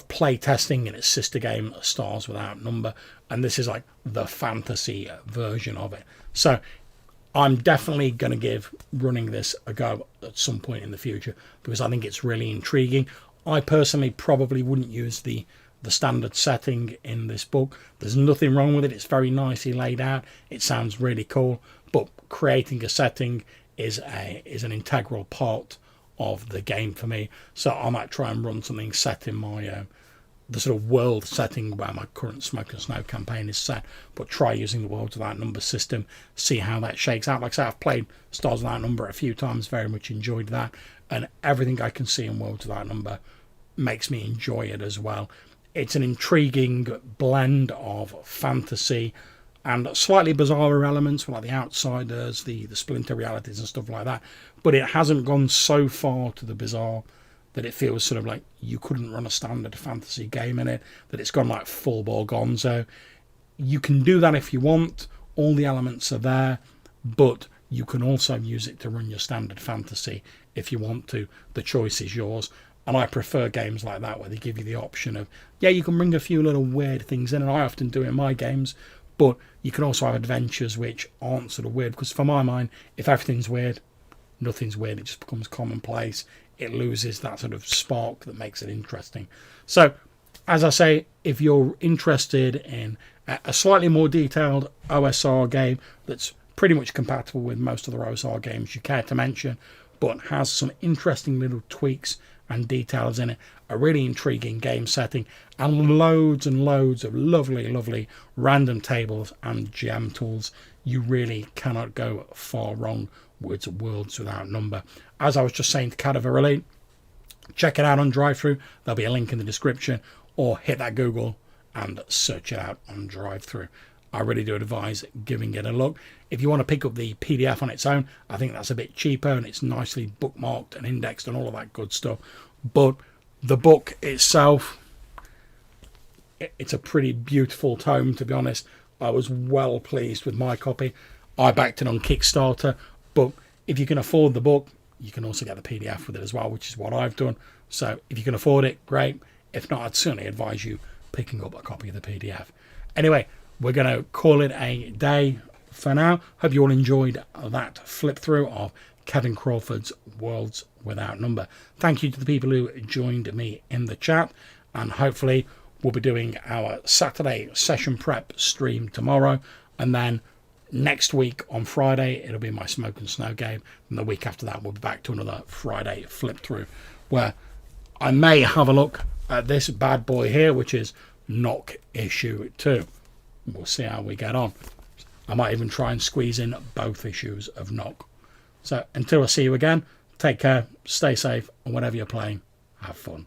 S1: play testing in its sister game, Stars Without Number, and this is like the fantasy version of it. So I'm definitely going to give running this a go at some point in the future, because I think it's really intriguing. I personally probably wouldn't use the standard setting in this book. There's nothing wrong with it. It's very nicely laid out. It sounds really cool, but creating a setting is an integral part of the game for me. So I might try and run something set in my the sort of world setting where my current Smoke and Snow campaign is set, but try using the Worlds Without Number system, see how that shakes out. Like I say, I've played Stars Without Number a few times, very much enjoyed that, and everything I can see in Worlds Without Number makes me enjoy it as well. It's an intriguing blend of fantasy and slightly bizarre elements like the Outsiders, the splinter realities and stuff like that, but it hasn't gone so far to the bizarre that it feels sort of like you couldn't run a standard fantasy game in it, that it's gone like full ball gonzo. You can do that if you want. All the elements are there, but you can also use it to run your standard fantasy if you want to. The choice is yours. And I prefer games like that where they give you the option of, yeah, you can bring a few little weird things in, and I often do in my games, but you can also have adventures which aren't sort of weird, because for my mind, if everything's weird, nothing's weird. It just becomes commonplace. It loses that sort of spark that makes it interesting. So, as I say, if you're interested in a slightly more detailed OSR game that's pretty much compatible with most other OSR games you care to mention, but has some interesting little tweaks and details in it, a really intriguing game setting, and loads of lovely random tables and gem tools, you really cannot go far wrong with Worlds Without Number. As I was just saying to 𝗧𝗜𝗦𝗦𝗦𝗧𝗜𝗏, check it out on drive-through. There'll be a link in the description, or hit that Google and search it out on drive-through. I really do advise giving it a look. If you want to pick up the PDF on its own, I think that's a bit cheaper, and it's nicely bookmarked and indexed and all of that good stuff. But the book itself, it's a pretty beautiful tome, to be honest. I was well pleased with my copy. I backed it on Kickstarter, but if you can afford the book, you can also get the PDF with it as well, which is what I've done. So if you can afford it, great. If not, I'd certainly advise you picking up a copy of the PDF. Anyway, we're going to call it a day for now. Hope you all enjoyed that flip through of Kevin Crawford's Worlds Without Number. Thank you to the people who joined me in the chat, and hopefully we'll be doing our Saturday session prep stream tomorrow, and then Next week on Friday, it'll be my Smoke and Snow game. And the week after that, we'll be back to another Friday flip through, where I may have a look at this bad boy here, which is Knock issue 2. We'll see how we get on. I might even try and squeeze in both issues of Knock. So until I see you again, take care, stay safe, and whatever you're playing, have fun.